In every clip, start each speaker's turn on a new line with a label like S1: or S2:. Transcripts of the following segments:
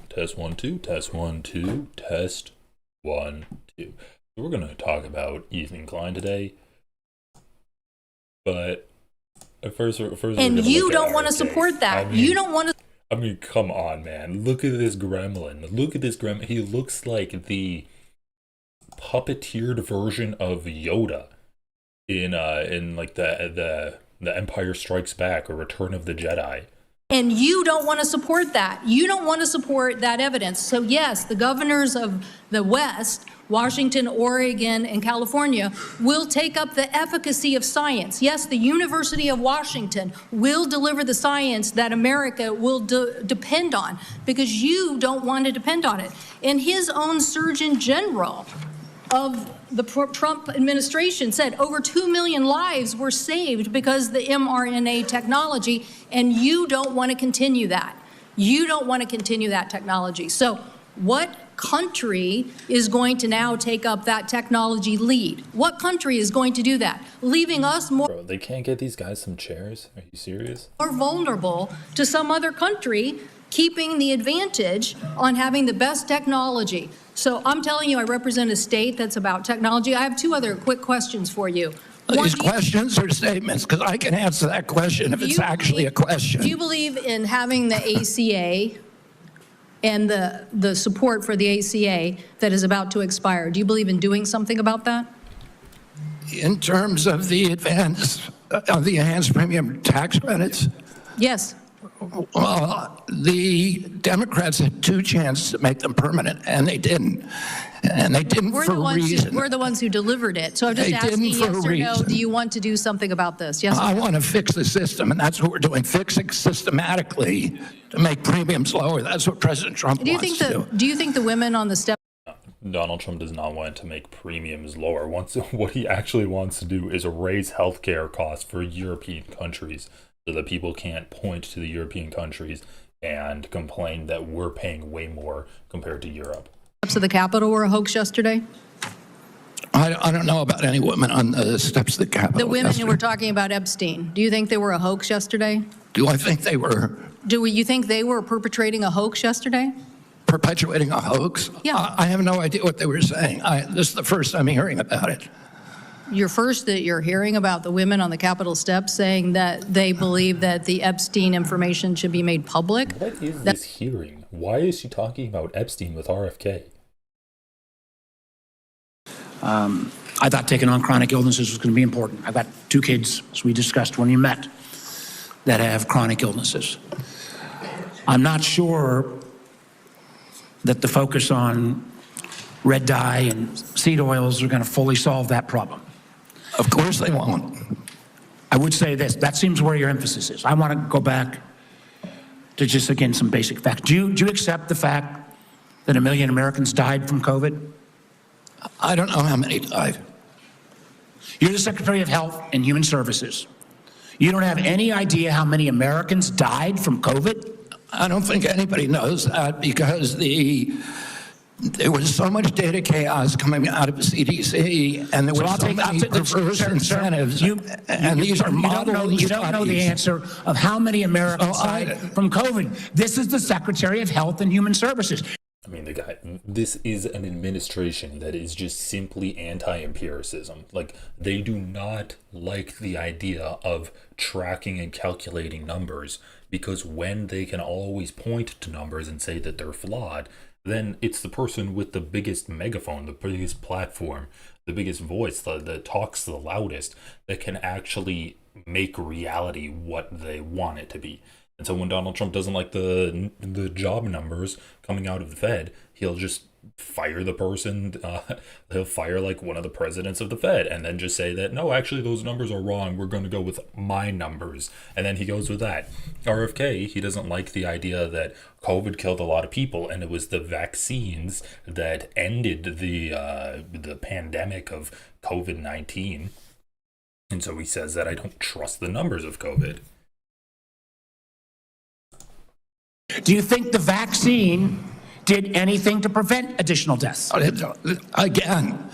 S1: Test 1 2, test 1 2, test 1 2. We're going to talk about Ethan Klein today, but first
S2: and you don't want to support that. I mean, you don't want to.
S1: I mean, come on, man! Look at this gremlin. Look at this gremlin. He looks like the puppeteered version of Yoda in like the Empire Strikes Back or Return of the Jedi.
S2: And you don't want to support that. You don't want to support that evidence. So yes, the governors of the West, Washington, Oregon, and California, will take up the efficacy of science. Yes, the University of Washington will deliver the science that America will depend on, because you don't want to depend on it. And his own Surgeon General of the Trump administration said over 2 million lives were saved because of the mRNA technology, and you don't want to continue that. You don't want to continue that technology. So what country is going to now take up that technology lead? What country is going to do that? Leaving us more...
S1: Bro, they can't get these guys some chairs? Are you serious?
S2: ...more vulnerable to some other country keeping the advantage on having the best technology. So I'm telling you, I represent a state that's about technology. I have two other quick questions for you.
S3: These questions or statements? Because I can answer that question if it's actually a question.
S2: Do you believe in having the ACA and the support for the ACA that is about to expire? Do you believe in doing something about that?
S3: In terms of the enhanced premium tax credits?
S2: Yes.
S3: Well, the Democrats had two chances to make them permanent, and they didn't. And they didn't for a reason.
S2: We're the ones who delivered it. So I'm just asking, yes or no, do you want to do something about this? Yes or no?
S3: I want to fix the system, and that's what we're doing, fixing systematically to make premiums lower. That's what President Trump wants to do.
S2: Do you think the women on the step...
S1: Donald Trump does not want to make premiums lower. What he actually wants to do is raise healthcare costs for European countries, so that people can't point to the European countries and complain that we're paying way more compared to Europe.
S2: Steps of the Capitol were a hoax yesterday?
S3: I don't know about any women on the steps of the Capitol.
S2: The women who were talking about Epstein, do you think they were a hoax yesterday?
S3: Do I think they were?
S2: Do you think they were perpetrating a hoax yesterday?
S3: Perpetuating a hoax?
S2: Yeah.
S3: I have no idea what they were saying. This is the first I'm hearing about it.
S2: You're hearing about the women on the Capitol steps saying that they believe that the Epstein information should be made public.
S1: What is this hearing? Why is she talking about Epstein with RFK?
S4: I thought taking on chronic illnesses was going to be important. I've got 2 kids, as we discussed when you met, that have chronic illnesses. I'm not sure that the focus on red dye and seed oils are going to fully solve that problem.
S3: Of course they won't.
S4: I would say this, that seems where your emphasis is. I want to go back to just, again, some basic facts. Do you accept the fact that 1 million Americans died from COVID?
S3: I don't know how many died.
S4: You're the Secretary of Health and Human Services. You don't have any idea how many Americans died from COVID?
S3: I don't think anybody knows that, because there was so much data chaos coming out of the CDC, and there were so many perverse incentives. And these are model.
S4: You don't know the answer of how many Americans died from COVID. This is the Secretary of Health and Human Services.
S1: I mean, this is an administration that is just simply anti-empiricism. Like, they do not like the idea of tracking and calculating numbers, because when they can always point to numbers and say that they're flawed, then it's the person with the biggest megaphone, the biggest platform, the biggest voice, that talks the loudest, that can actually make reality what they want it to be. And so when Donald Trump doesn't like the job numbers coming out of the Fed, he'll just fire the person. He'll fire like one of the presidents of the Fed, and then just say that, no, actually those numbers are wrong. We're going to go with my numbers. And then he goes with that. RFK, he doesn't like the idea that COVID killed a lot of people, and it was the vaccines that ended the pandemic of COVID-19. And so he says that I don't trust the numbers of COVID.
S4: Do you think the vaccine did anything to prevent additional deaths?
S3: Again,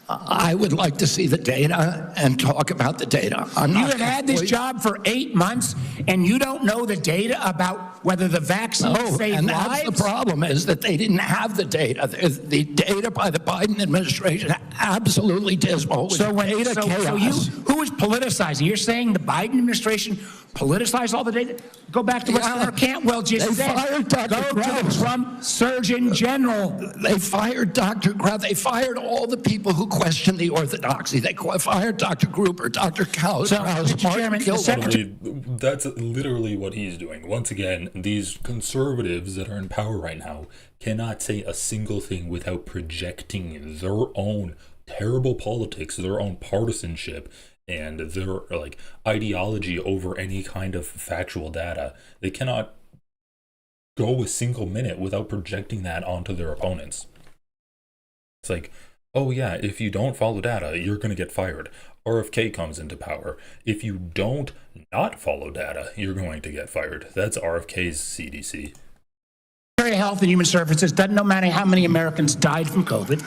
S3: I would like to see the data and talk about the data.
S4: You have had this job for 8 months, and you don't know the data about whether the vaccine saved
S3: and
S4: lives.
S3: that's the problem, is that they didn't have the data. The data by the Biden administration, absolutely dismal.
S4: So
S3: Data chaos.
S4: who is politicizing? You're saying the Biden administration politicized all the data? Go back to what Senator Cantwell just said.
S3: Fired Dr.
S4: Go to
S3: Krause.
S4: the Trump Surgeon General.
S3: They fired Dr. Krause. They fired all the people who questioned the orthodoxy. They fired Dr. Gruber, Dr. Krause,
S4: Mr. Chairman, the Secretary.
S1: That's literally what he's doing. Once again, these conservatives that are in power right now cannot say a single thing without projecting their own terrible politics, their own partisanship, and their like ideology over any kind of factual data. They cannot go a single minute without projecting that onto their opponents. It's like, oh yeah, if you don't follow data, you're going to get fired. RFK comes into power. If you don't not follow data, you're going to get fired. That's RFK's CDC.
S4: Secretary of Health and Human Services doesn't know matter how many Americans died from COVID.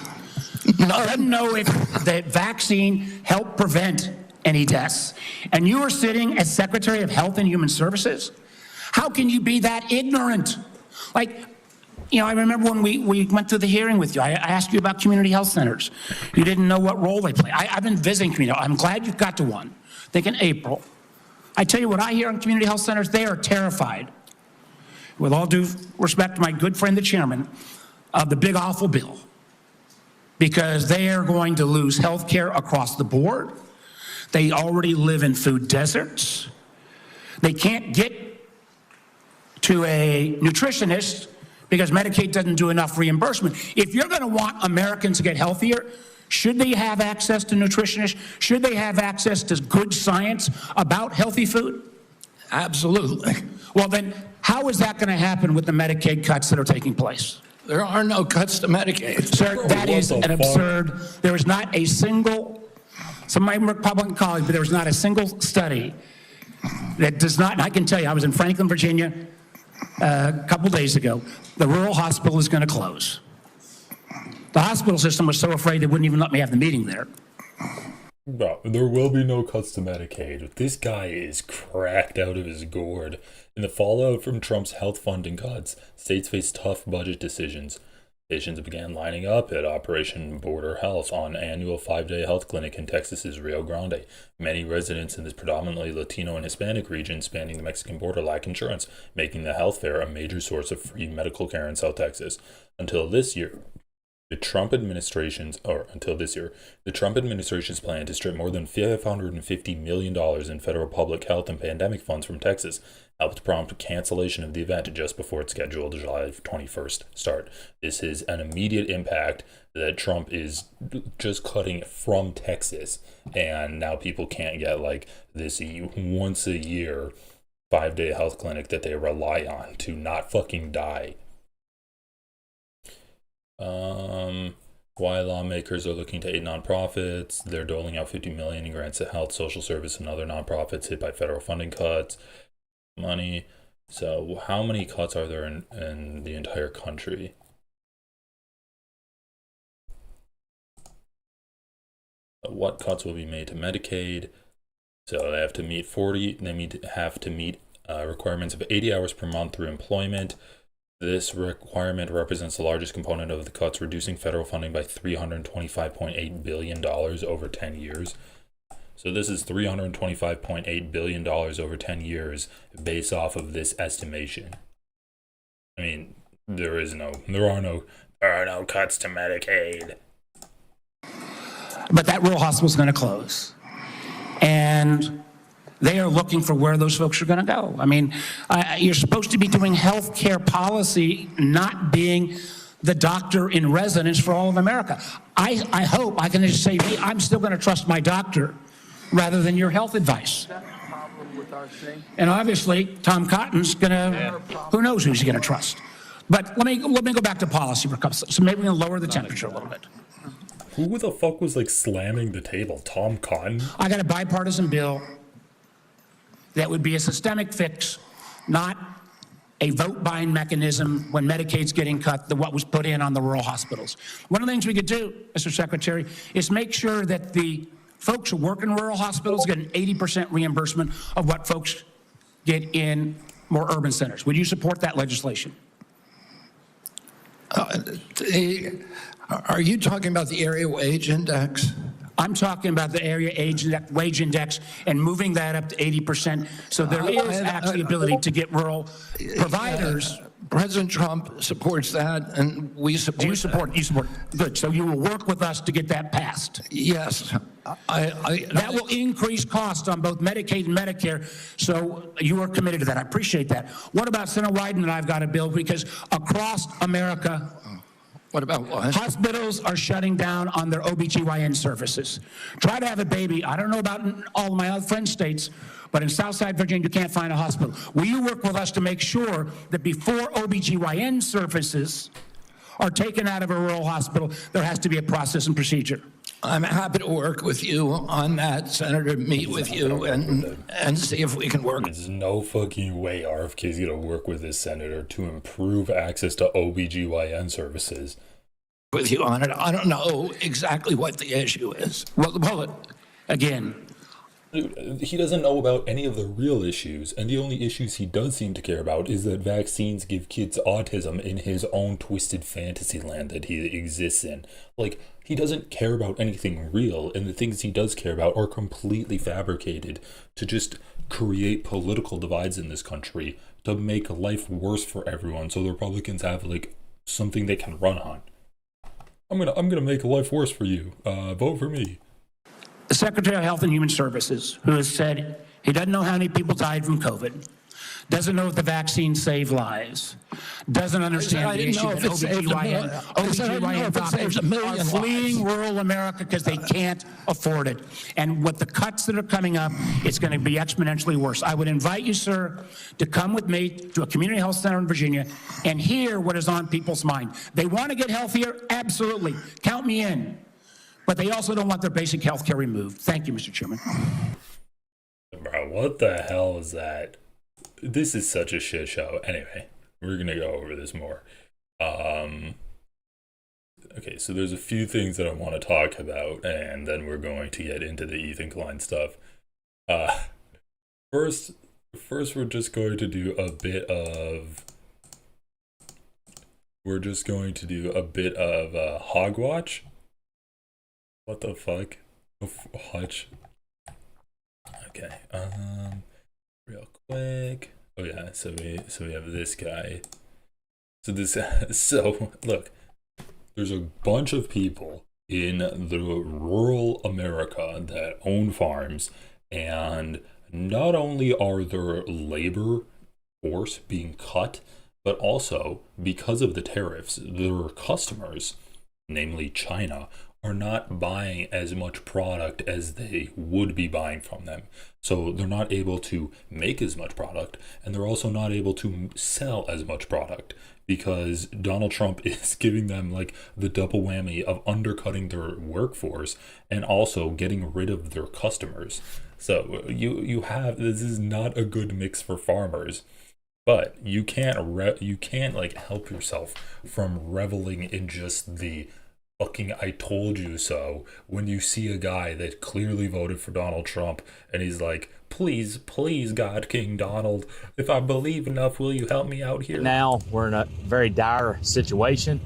S4: Doesn't know if the vaccine helped prevent any deaths. And you are sitting as Secretary of Health and Human Services? How can you be that ignorant? Like, you know, I remember when we went through the hearing with you, I asked you about community health centers. You didn't know what role they play. I've been visiting community. I'm glad you got to one. I think in April. I tell you what I hear on community health centers, they are terrified, with all due respect to my good friend, the chairman, of the big awful bill, because they are going to lose health care across the board. They already live in food deserts. They can't get to a nutritionist because Medicaid doesn't do enough reimbursement. If you're going to want Americans to get healthier, should they have access to nutritionists? Should they have access to good science about healthy food?
S3: Absolutely.
S4: Well, then how is that going to happen with the Medicaid cuts that are taking place?
S3: There are no cuts to Medicaid.
S4: Sir, that is an absurd. There is not a single, some of my Republican colleagues, but there is not a single study that does not, and I can tell you, I was in Franklin, Virginia a couple days ago. The rural hospital is going to close. The hospital system was so afraid they wouldn't even let me have the meeting there.
S1: No, there will be no cuts to Medicaid. This guy is cracked out of his gourd. In the fallout from Trump's health funding cuts, states face tough budget decisions. Patients began lining up at Operation Border Health on annual 5-day health clinic in Texas's Rio Grande. Many residents in this predominantly Latino and Hispanic region spanning the Mexican border lack insurance, making the health fair a major source of free medical care in South Texas. Until this year, the Trump administration's plan to strip more than $550 million in federal public health and pandemic funds from Texas helped prompt cancellation of the event just before its scheduled July 21st start. This is an immediate impact that Trump is just cutting from Texas, and now people can't get like this once a year 5-day health clinic that they rely on to not fucking die. While lawmakers are looking to aid nonprofits, they're doling out $50 million in grants to health, social service, and other nonprofits hit by federal funding cuts. Money. So how many cuts are there in the entire country? What cuts will be made to Medicaid? So they have to meet requirements of 80 hours per month through employment. This requirement represents the largest component of the cuts, reducing federal funding by $325.8 billion over 10 years. So this is $325.8 billion over 10 years based off of this estimation. I mean, there are no cuts to Medicaid.
S4: But that rural hospital is going to close. And they are looking for where those folks are going to go. I mean, you're supposed to be doing health care policy, not being the doctor in residence for all of America. I hope I can just say, hey, I'm still going to trust my doctor rather than your health advice. And obviously, Tom Cotton's going to, who knows who he's going to trust. But let me go back to policy for a couple. So maybe we're going to lower the temperature a little bit.
S1: Who the fuck was like slamming the table? Tom Cotton?
S4: I got a bipartisan bill that would be a systemic fix, not a vote-buying mechanism when Medicaid's getting cut, what was put in on the rural hospitals. One of the things we could do, Mr. Secretary, is make sure that the folks who work in rural hospitals get an 80% reimbursement of what folks get in more urban centers. Would you support that legislation?
S3: Are you talking about the area wage index?
S4: I'm talking about the area wage index and moving that up to 80%. So there is actually ability to get rural providers.
S3: President Trump supports that, and we support.
S4: Do you support? You support? Good. So you will work with us to get that passed.
S3: Yes.
S4: That will increase costs on both Medicaid and Medicare. So you are committed to that. I appreciate that. What about Senator Wyden and I've got a bill because across America,
S3: what about what?
S4: Hospitals are shutting down on their OBGYN services. Try to have a baby. I don't know about in all of my other friend states, but in Southside Virginia, you can't find a hospital. Will you work with us to make sure that before OBGYN services are taken out of a rural hospital, there has to be a process and procedure?
S3: I'm happy to work with you on that, Senator, meet with you and see if we can work.
S1: There's no fucking way RFK's gonna work with this senator to improve access to OBGYN services.
S3: With you on it. I don't know exactly what the issue is.
S4: Well, again,
S1: Dude, he doesn't know about any of the real issues, and the only issues he does seem to care about is that vaccines give kids autism in his own twisted fantasy land that he exists in. Like, he doesn't care about anything real, and the things he does care about are completely fabricated to just create political divides in this country, to make life worse for everyone so the Republicans have, like, something they can run on. I'm gonna make life worse for you. Vote for me.
S4: the Secretary of Health and Human Services, who has said he doesn't know how many people died from COVID, doesn't know if the vaccine saved lives, doesn't understand the issue that OBGYN doctors are fleeing rural America because they can't afford it. And with the cuts that are coming up, it's going to be exponentially worse. I would invite you, sir, to come with me to a community health center in Virginia and hear what is on people's mind. They want to get healthier? Absolutely. Count me in. But they also don't want their basic health care removed. Thank you, Mr. Chairman.
S1: Bro, what the hell is that? This is such a shit show. Anyway, we're gonna go over this more. Okay, so there's a few things that I want to talk about, and then we're going to get into the Ethan Klein stuff. First, we're just going to do a bit of Hogwatch. What the fuck? Hutch. Okay, real quick. Oh yeah, so we have this guy. So look, there's a bunch of people in the rural America that own farms, and not only are their labor force being cut, but also because of the tariffs, their customers, namely China, are not buying as much product as they would be buying from them. So they're not able to make as much product, and they're also not able to sell as much product because Donald Trump is giving them like the double whammy of undercutting their workforce and also getting rid of their customers. So you have, this is not a good mix for farmers. But you can't like help yourself from reveling in just the fucking I told you so when you see a guy that clearly voted for Donald Trump and he's like, please, God, King Donald, if I believe enough, will you help me out here?
S5: Now we're in a very dire situation.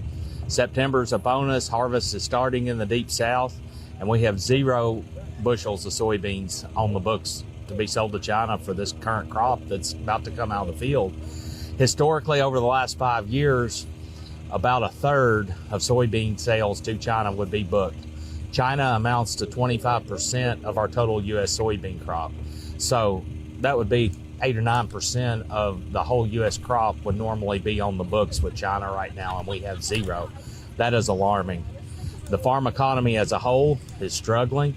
S5: September's upon us, harvest is starting in the deep south, and we have 0 bushels of soybeans on the books to be sold to China for this current crop that's about to come out of the field. Historically, over the last 5 years, about a third of soybean sales to China would be booked. China amounts to 25% of our total U.S. soybean crop. So that would be 8 or 9% of the whole U.S. crop would normally be on the books with China right now, and we have 0. That is alarming. The farm economy as a whole is struggling.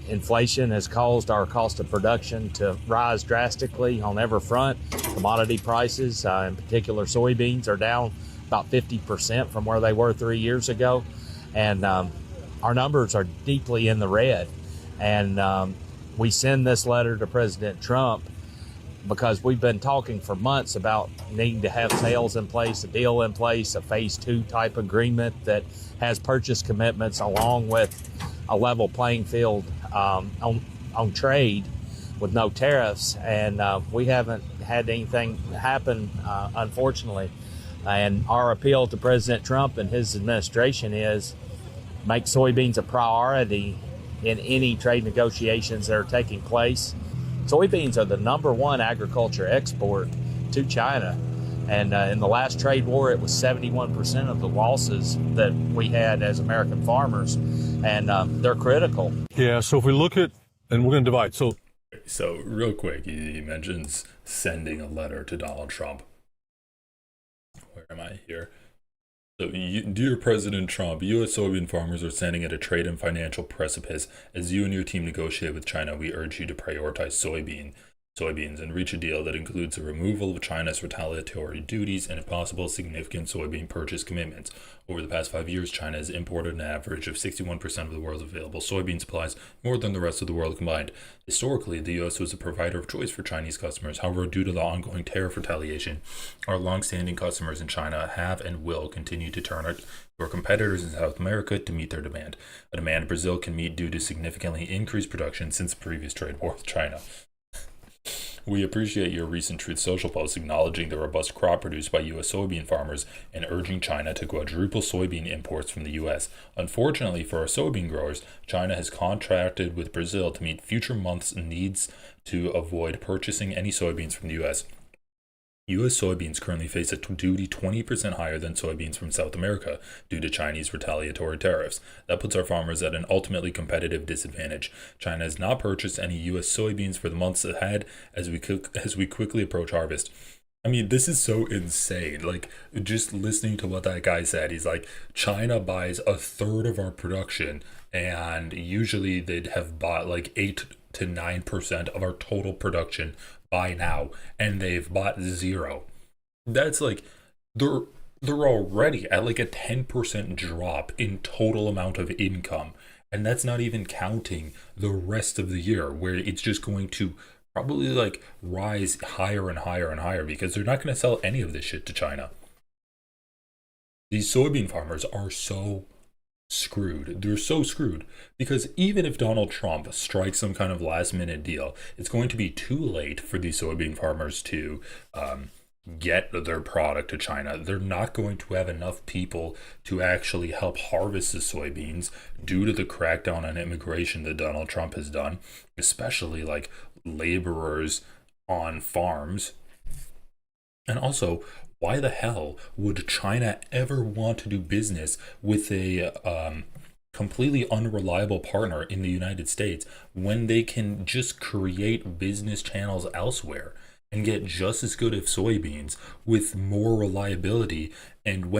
S5: Inflation has caused our cost of production to rise drastically on every front. Commodity prices, in particular soybeans, are down about 50% from where they were 3 years ago. And our numbers are deeply in the red. And we send this letter to President Trump because we've been talking for months about needing to have sales in place, a deal in place, a phase 2 type agreement that has purchase commitments along with a level playing field on trade with no tariffs, and we haven't had anything happen, unfortunately. And our appeal to President Trump and his administration is make soybeans a priority in any trade negotiations that are taking place. Soybeans are the #1 agriculture export to China. And in the last trade war, it was 71% of the losses that we had as American farmers. And they're critical.
S6: Yeah, so if we look at, and we're going to divide.
S1: So real quick, he mentions sending a letter to Donald Trump. Where am I here? So, dear President Trump, U.S. soybean farmers are standing at a trade and financial precipice. As you and your team negotiate with China, we urge you to prioritize soybeans and reach a deal that includes the removal of China's retaliatory duties and, if possible, significant soybean purchase commitments. Over the past 5 years, China has imported an average of 61% of the world's available soybean supplies, more than the rest of the world combined. Historically, the U.S. was a provider of choice for Chinese customers. However, due to the ongoing tariff retaliation, our long-standing customers in China have and will continue to turn to our competitors in South America to meet their demand, a demand Brazil can meet due to significantly increased production since the previous trade war with China. We appreciate your recent Truth Social post acknowledging the robust crop produced by U.S. soybean farmers and urging China to quadruple soybean imports from the U.S. Unfortunately for our soybean growers, China has contracted with Brazil to meet future months' needs to avoid purchasing any soybeans from the U.S. U.S. soybeans currently face a duty 20% higher than soybeans from South America due to Chinese retaliatory tariffs. That puts our farmers at an ultimately competitive disadvantage. China has not purchased any U.S. soybeans for the months ahead as we quickly approach harvest. I mean, this is so insane. Like, just listening to what that guy said, he's like, China buys a third of our production, and usually they'd have bought like 8 to 9% of our total production by now, and they've bought 0. That's like they're already at like a 10% drop in total amount of income, and that's not even counting the rest of the year where it's just going to probably like rise higher and higher and higher because they're not going to sell any of this shit to China. These soybean farmers are so screwed. They're so screwed because even if Donald Trump strikes some kind of last minute deal, it's going to be too late for these soybean farmers to get their product to China. They're not going to have enough people to actually help harvest the soybeans due to the crackdown on immigration that Donald Trump has done, especially like laborers on farms. And also, why the hell would China ever want to do business with a completely unreliable partner in the United States when they can just create business channels elsewhere and get just as good of soybeans with more reliability, and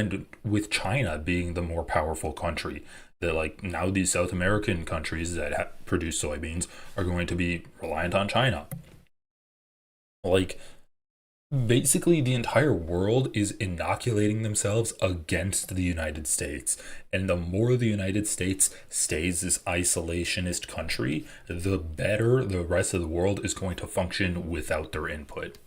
S1: with China being the more powerful country, that like now these South American countries that produce soybeans are going to be reliant on China. Like, basically the entire world is inoculating themselves against the United States, and the more the United States stays this isolationist country, the better the rest of the world is going to function without their input.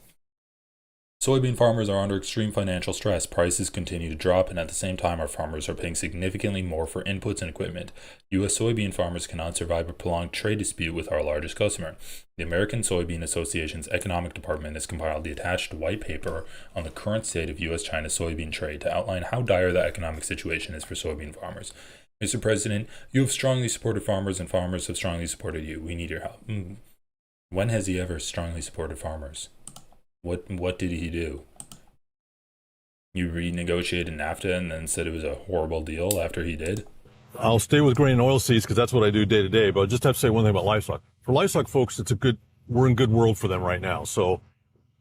S1: Soybean farmers are under extreme financial stress. Prices continue to drop, and at the same time, our farmers are paying significantly more for inputs and equipment. U.S. soybean farmers cannot survive a prolonged trade dispute with our largest customer. The American Soybean Association's economic department has compiled the attached white paper on the current state of U.S.-China soybean trade to outline how dire the economic situation is for soybean farmers. Mr. President, you have strongly supported farmers, and farmers have strongly supported you. We need your help. When has he ever strongly supported farmers? What did he do? You renegotiated NAFTA and then said it was a horrible deal after he did?
S6: I'll stay with grain and oilseeds because that's what I do day to day, but I just have to say one thing about livestock. For livestock folks, we're in good world for them right now. So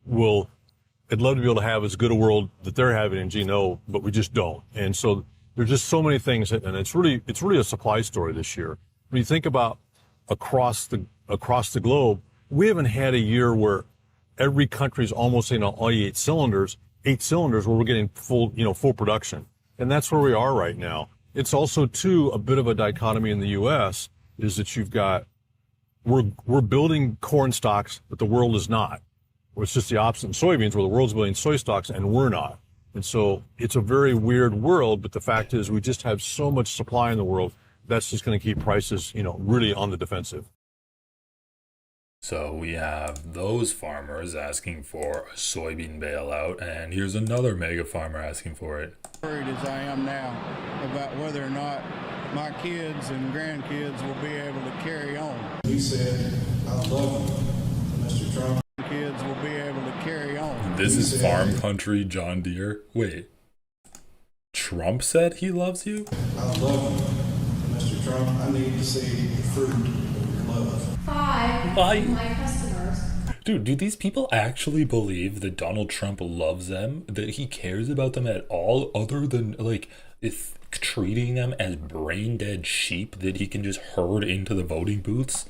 S6: I'd love to be able to have as good a world that they're having in GNO, but we just don't. And so there's just so many things, and it's really a supply story this year. When you think about across the globe, we haven't had a year where every country's almost in all 8 cylinders where we're getting full production. And that's where we are right now. It's also too a bit of a dichotomy in the US is that we're building corn stocks, but the world is not. Or it's just the opposite in soybeans where the world's building soy stocks and we're not. And so it's a very weird world, but the fact is we just have so much supply in the world that's just going to keep prices, really on the defensive.
S1: So we have those farmers asking for a soybean bailout, and here's another mega farmer asking for it.
S7: Worried as I am now about whether or not my kids and grandkids will be able to carry on.
S8: He said, I love you, Mr. Trump.
S7: Kids will be able to carry on.
S1: This is farm country John Deere. Wait, Trump said he loves you?
S8: I love you, Mr. Trump. I need to see the fruit of your love.
S2: Five
S1: Why?
S2: of my customers.
S1: Dude, do these people actually believe that Donald Trump loves them? That he cares about them at all, other than, like, if treating them as brain dead sheep that he can just herd into the voting booths?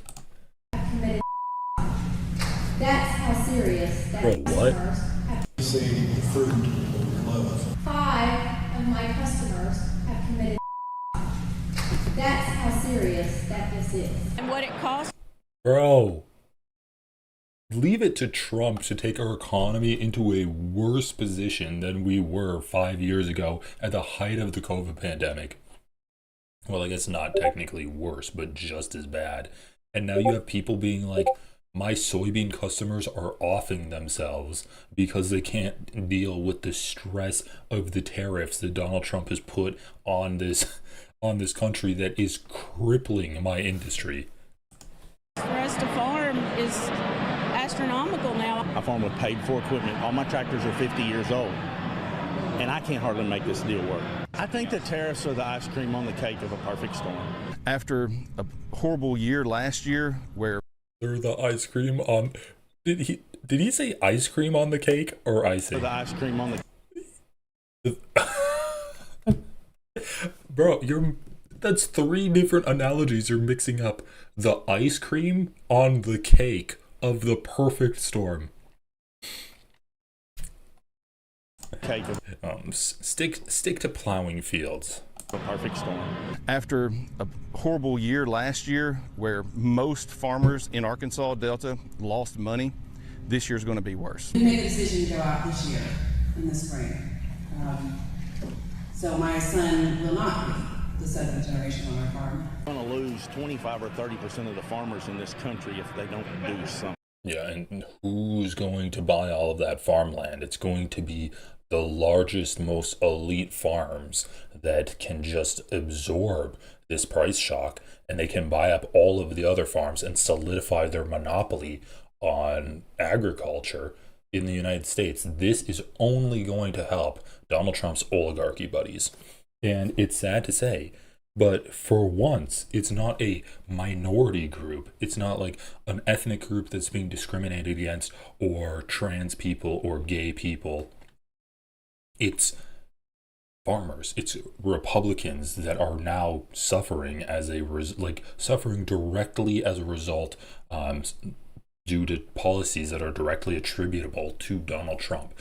S2: That's how serious that
S1: Bro, what?
S2: customers have.
S8: See the fruit of your love.
S2: Five of my customers have committed. That's how serious that this is.
S9: And what it costs.
S1: Bro, leave it to Trump to take our economy into a worse position than we were 5 years ago at the height of the COVID pandemic. Well, I guess not technically worse, but just as bad. And now you have people being like, my soybean customers are offing themselves because they can't deal with the stress of the tariffs that Donald Trump has put on this country that is crippling my industry.
S9: For us to farm is astronomical now.
S10: I farm with paid-for equipment. All my tractors are 50 years old, and I can't hardly make this deal work. I think the tariffs are the ice cream on the cake of a perfect storm. After a horrible year last year where
S1: They're the ice cream on... Did he say ice cream on the cake or icing?
S10: the ice cream on the
S1: Bro, that's three different analogies you're mixing up. The ice cream on the cake of the perfect storm.
S10: cake of
S1: Stick to plowing fields.
S10: a perfect storm. After a horrible year last year where most farmers in Arkansas Delta lost money, this year's going to be worse.
S11: We made a decision to go out this year, in the spring. So my son will not be the seventh generation on our farm.
S10: We're going to lose 25 or 30% of the farmers in this country if they don't do something.
S1: Yeah, and who's going to buy all of that farmland? It's going to be the largest, most elite farms that can just absorb this price shock, and they can buy up all of the other farms and solidify their monopoly on agriculture in the United States. This is only going to help Donald Trump's oligarchy buddies. And it's sad to say, but for once, it's not a minority group. It's not like an ethnic group that's being discriminated against, or trans people or gay people. It's farmers. It's Republicans that are now suffering as suffering directly as a result, due to policies that are directly attributable to Donald Trump.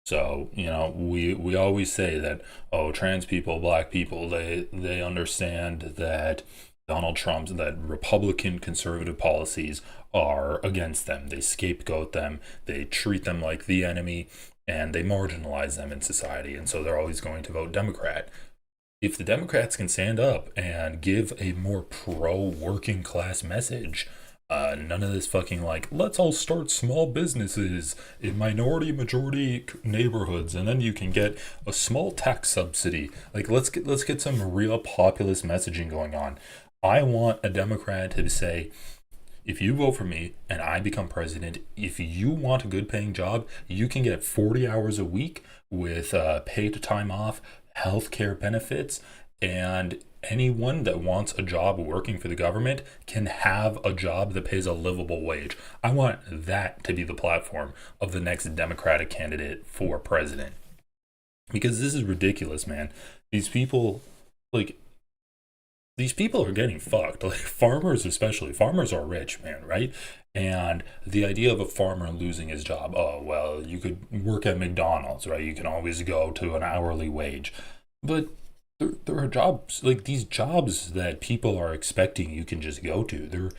S1: So, you know, we always say that, oh, trans people, black people, they understand that that Republican conservative policies are against them. They scapegoat them, they treat them like the enemy, and they marginalize them in society. And so they're always going to vote Democrat. If the Democrats can stand up and give a more pro-working class message, none of this fucking like, let's all start small businesses in majority neighborhoods, and then you can get a small tax subsidy. Like, let's get some real populist messaging going on. I want a Democrat to say, if you vote for me and I become president, if you want a good paying job, you can get 40 hours a week with paid time off, healthcare benefits, and anyone that wants a job working for the government can have a job that pays a livable wage. I want that to be the platform of the next Democratic candidate for president. Because this is ridiculous, man. These people are getting fucked. Like, farmers especially. Farmers are rich, man, right? And the idea of a farmer losing his job, oh, well, you could work at McDonald's, right? You can always go to an hourly wage. But there are jobs, like these jobs that people are expecting you can just go to, they're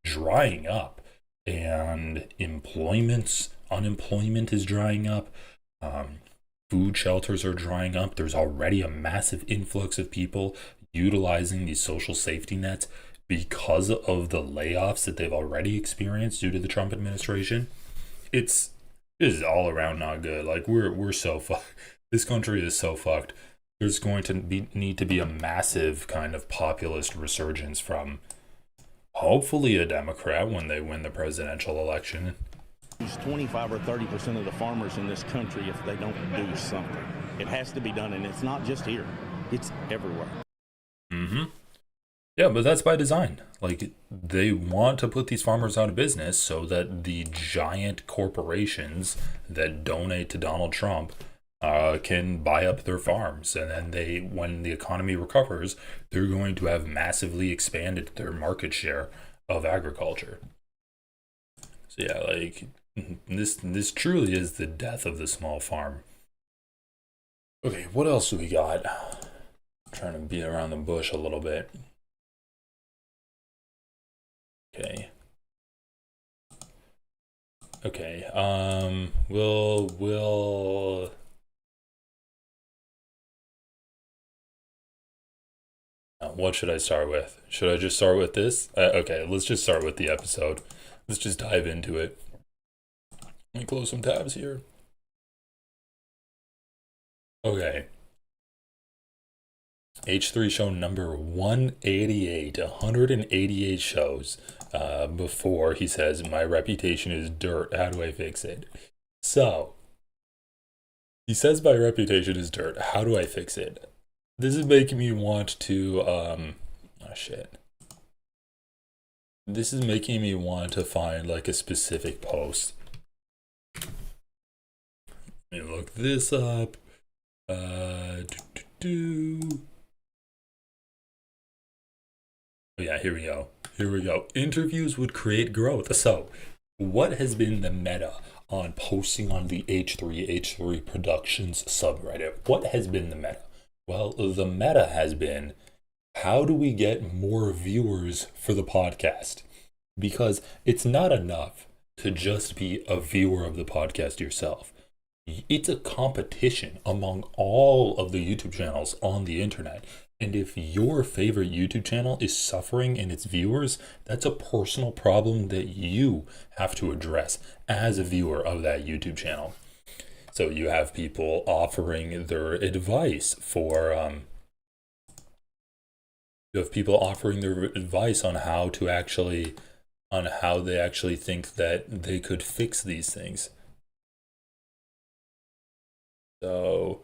S1: drying up. And unemployment is drying up. Food shelters are drying up. There's already a massive influx of people utilizing these social safety nets because of the layoffs that they've already experienced due to the Trump administration, it is all around not good. Like we're so fucked. This country is so fucked. There's going to need to be a massive kind of populist resurgence from hopefully a Democrat when they win the presidential election.
S10: 25 or 30% of the farmers in this country if they don't do something. It has to be done, and it's not just here. It's everywhere.
S1: Mm-hmm. Yeah, but that's by design. Like, they want to put these farmers out of business so that the giant corporations that donate to Donald Trump can buy up their farms. And then when the economy recovers, they're going to have massively expanded their market share of agriculture. So yeah, like, this truly is the death of the small farm. Okay, what else do we got? I'm trying to beat around the bush a little bit. Okay, we'll what should I start with? Should I just start with this? Okay, let's just start with the episode. Let's just dive into it. Let me close some tabs here. Okay. H3 show number 188, 188 shows before he says, my reputation is dirt, how do I fix it? So, he says my reputation is dirt, how do I fix it? This is making me want to, This is making me want to find like a specific post. Let me look this up. Oh yeah, here we go. Interviews would create growth. So, what has been the meta on posting on the H3 Productions subreddit? What has been the meta? Well, the meta has been, how do we get more viewers for the podcast? Because it's not enough to just be a viewer of the podcast yourself. It's a competition among all of the YouTube channels on the internet. And if your favorite YouTube channel is suffering in its viewers, that's a personal problem that you have to address as a viewer of that YouTube channel. So you have people offering their advice for, on how they actually think that they could fix these things. So,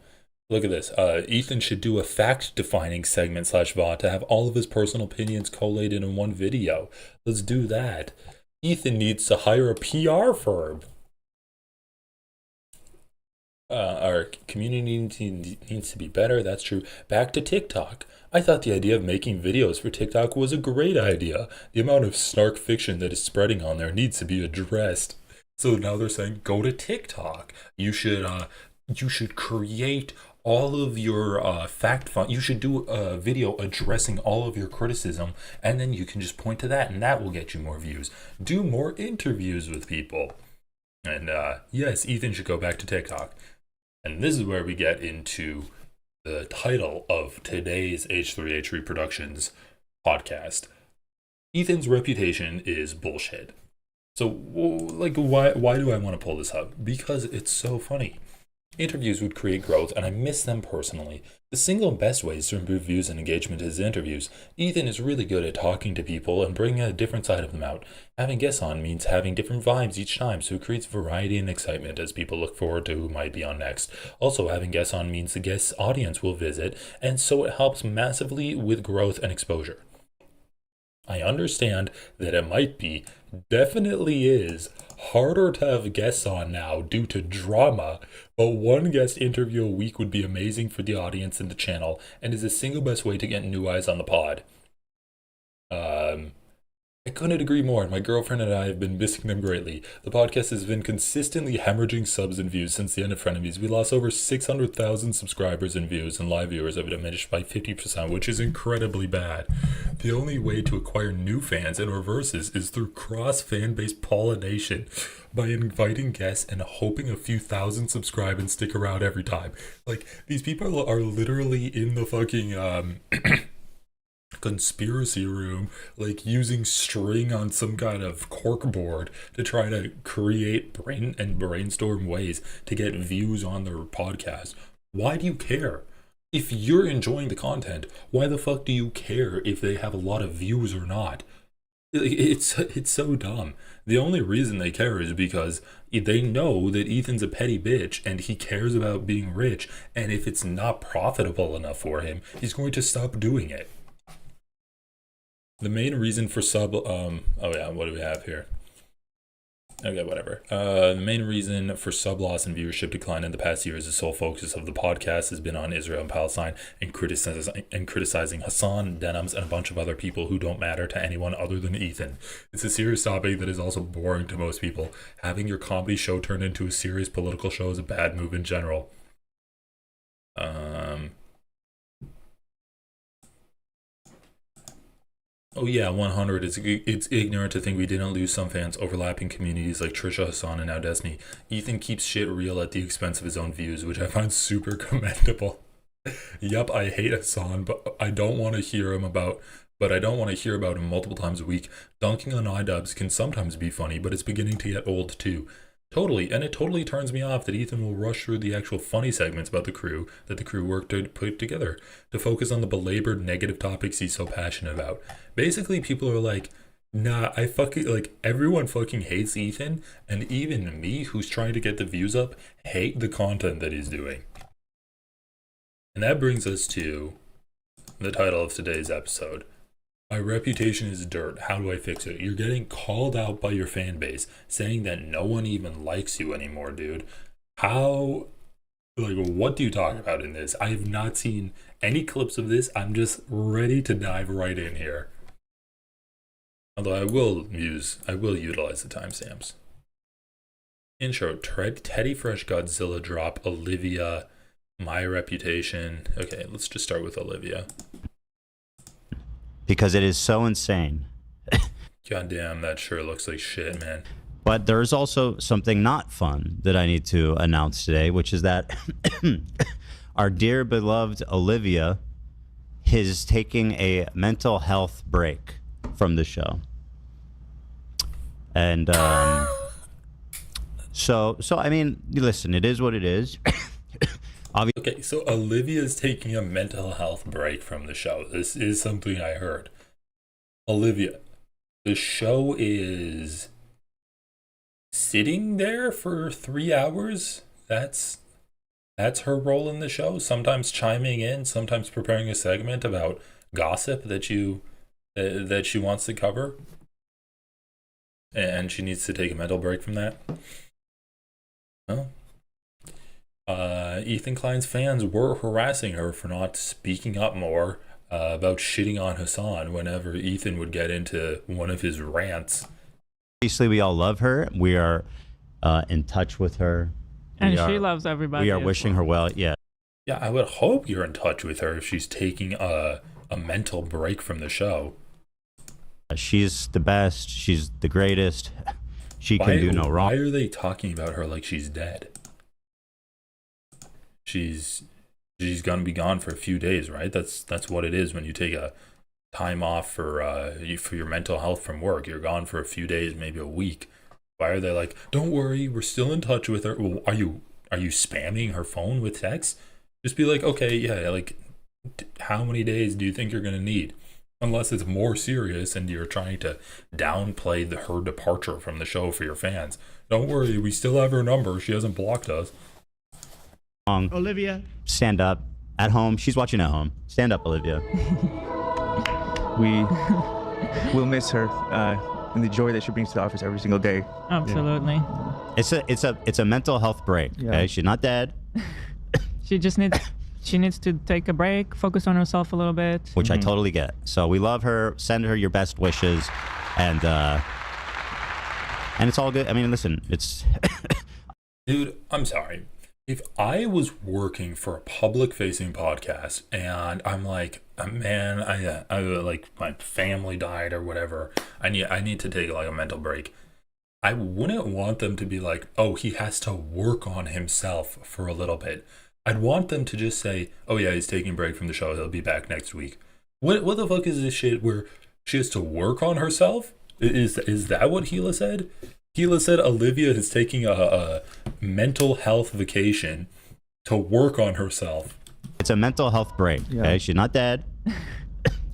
S1: look at this. Ethan should do a fact-defining segment / VOD to have all of his personal opinions collated in one video. Let's do that. Ethan needs to hire a PR firm. Our community needs to be better. That's true. Back to TikTok. I thought the idea of making videos for TikTok was a great idea. The amount of snark fiction that is spreading on there needs to be addressed. So now they're saying, go to TikTok. You should create all of your you should do a video addressing all of your criticism, and then you can just point to that, and that will get you more views. Do more interviews with people. And yes, Ethan should go back to TikTok. And this is where we get into the title of today's H3 Productions podcast. Ethan's reputation is bullshit. So, like, why do I want to pull this up? Because it's so funny. Interviews would create growth, and I miss them personally. The single best ways to improve views and engagement is interviews. Ethan is really good at talking to people and bringing a different side of them out. Having guests on means having different vibes each time, so it creates variety and excitement as people look forward to who might be on next. Also, having guests on means the guest's audience will visit, and so it helps massively with growth and exposure. I understand that it might be, definitely is, harder to have guests on now due to drama, but one guest interview a week would be amazing for the audience and the channel, and is the single best way to get new eyes on the pod. I couldn't agree more. My girlfriend and I have been missing them greatly. The podcast has been consistently hemorrhaging subs and views since the end of Frenemies. We lost over 600,000 subscribers and views, and live viewers have diminished by 50%, which is incredibly bad. The only way to acquire new fans and reverses is through cross-fan-base pollination, by inviting guests and hoping a few thousand subscribe and stick around every time. Like, these people are literally in the fucking, conspiracy room, like using string on some kind of cork board to try to create brainstorm ways to get views on their podcast. Why do you care? If you're enjoying the content, why the fuck do you care if they have a lot of views or not? It's so dumb. The only reason they care is because they know that Ethan's a petty bitch and he cares about being rich, and if it's not profitable enough for him, he's going to stop doing it. The main reason for what do we have here? Okay, whatever. The main reason for sub loss and viewership decline in the past years, the sole focus of the podcast has been on Israel and Palestine and criticizing Hassan, Denims, and a bunch of other people who don't matter to anyone other than Ethan. It's a serious topic that is also boring to most people. Having your comedy show turn into a serious political show is a bad move in general. Oh yeah, 100. It's ignorant to think we didn't lose some fans overlapping communities like Trisha, Hassan, and now Destiny. Ethan keeps shit real at the expense of his own views, which I find super commendable. Yup, I hate Hassan, but I don't want to hear about him multiple times a week. Dunking on iDubbbz can sometimes be funny, but it's beginning to get old too. Totally, and it totally turns me off that Ethan will rush through the actual funny segments about the crew that the crew worked to put together to focus on the belabored negative topics he's so passionate about. Basically, people are like, nah, everyone fucking hates Ethan, and even me, who's trying to get the views up, hate the content that he's doing. And that brings us to the title of today's episode. My reputation is dirt. How do I fix it? You're getting called out by your fan base, saying that no one even likes you anymore, dude. What do you talk about in this? I have not seen any clips of this. I'm just ready to dive right in here. Although I will utilize the timestamps. Intro, Teddy Fresh Godzilla drop, Olivia, my reputation. Okay, let's just start with Olivia.
S12: Because it is so insane.
S1: Goddamn, that sure looks like shit, man.
S12: But there's also something not fun that I need to announce today, which is that our dear beloved Olivia is taking a mental health break from the show. And so I mean, listen, it is what it is.
S1: Okay, so Olivia's taking a mental health break from the show. This is something I heard. Olivia, the show is sitting there for 3 hours. That's her role in the show. Sometimes chiming in, sometimes preparing a segment about gossip that she wants to cover. And she needs to take a mental break from that. Oh. Ethan Klein's fans were harassing her for not speaking up more about shitting on Hassan whenever Ethan would get into one of his rants.
S12: Obviously, we all love her. We are in touch with her.
S13: And she loves everybody.
S12: We are wishing her well. Yeah.
S1: Yeah, I would hope you're in touch with her if she's taking a mental break from the show.
S12: She's the best. She's the greatest. She can do no wrong.
S1: Why are they talking about her like she's dead? She's gonna be gone for a few days, right? That's what it is when you take a time off for your mental health from work. You're gone for a few days, maybe a week. Why are they like, don't worry, we're still in touch with her? Well, are you spamming her phone with texts? Just be like, okay, yeah, like how many days do you think you're gonna need? Unless it's more serious and you're trying to downplay her departure from the show for your fans. Don't worry, we still have her number. She hasn't blocked us.
S12: Olivia, stand up. At home, she's watching at home. Stand up, Olivia.
S14: We will miss her and the joy that she brings to the office every single day.
S13: Absolutely.
S12: Yeah. It's a mental health break. Okay, yeah. She's not dead.
S13: She needs to take a break, focus on herself a little bit.
S12: Which I totally get. So we love her. Send her your best wishes, and it's all good. I mean, listen, it's.
S1: Dude, I'm sorry. If I was working for a public-facing podcast and I'm like, man, I like my family died or whatever, I need to take like a mental break. I wouldn't want them to be like, oh, he has to work on himself for a little bit. I'd want them to just say, oh yeah, he's taking a break from the show. He'll be back next week. What the fuck is this shit where she has to work on herself? Is that what Gila said? Gila said Olivia is taking a mental health vacation to work on herself.
S12: It's a mental health break.
S14: Yeah.
S12: Okay, she's not dead.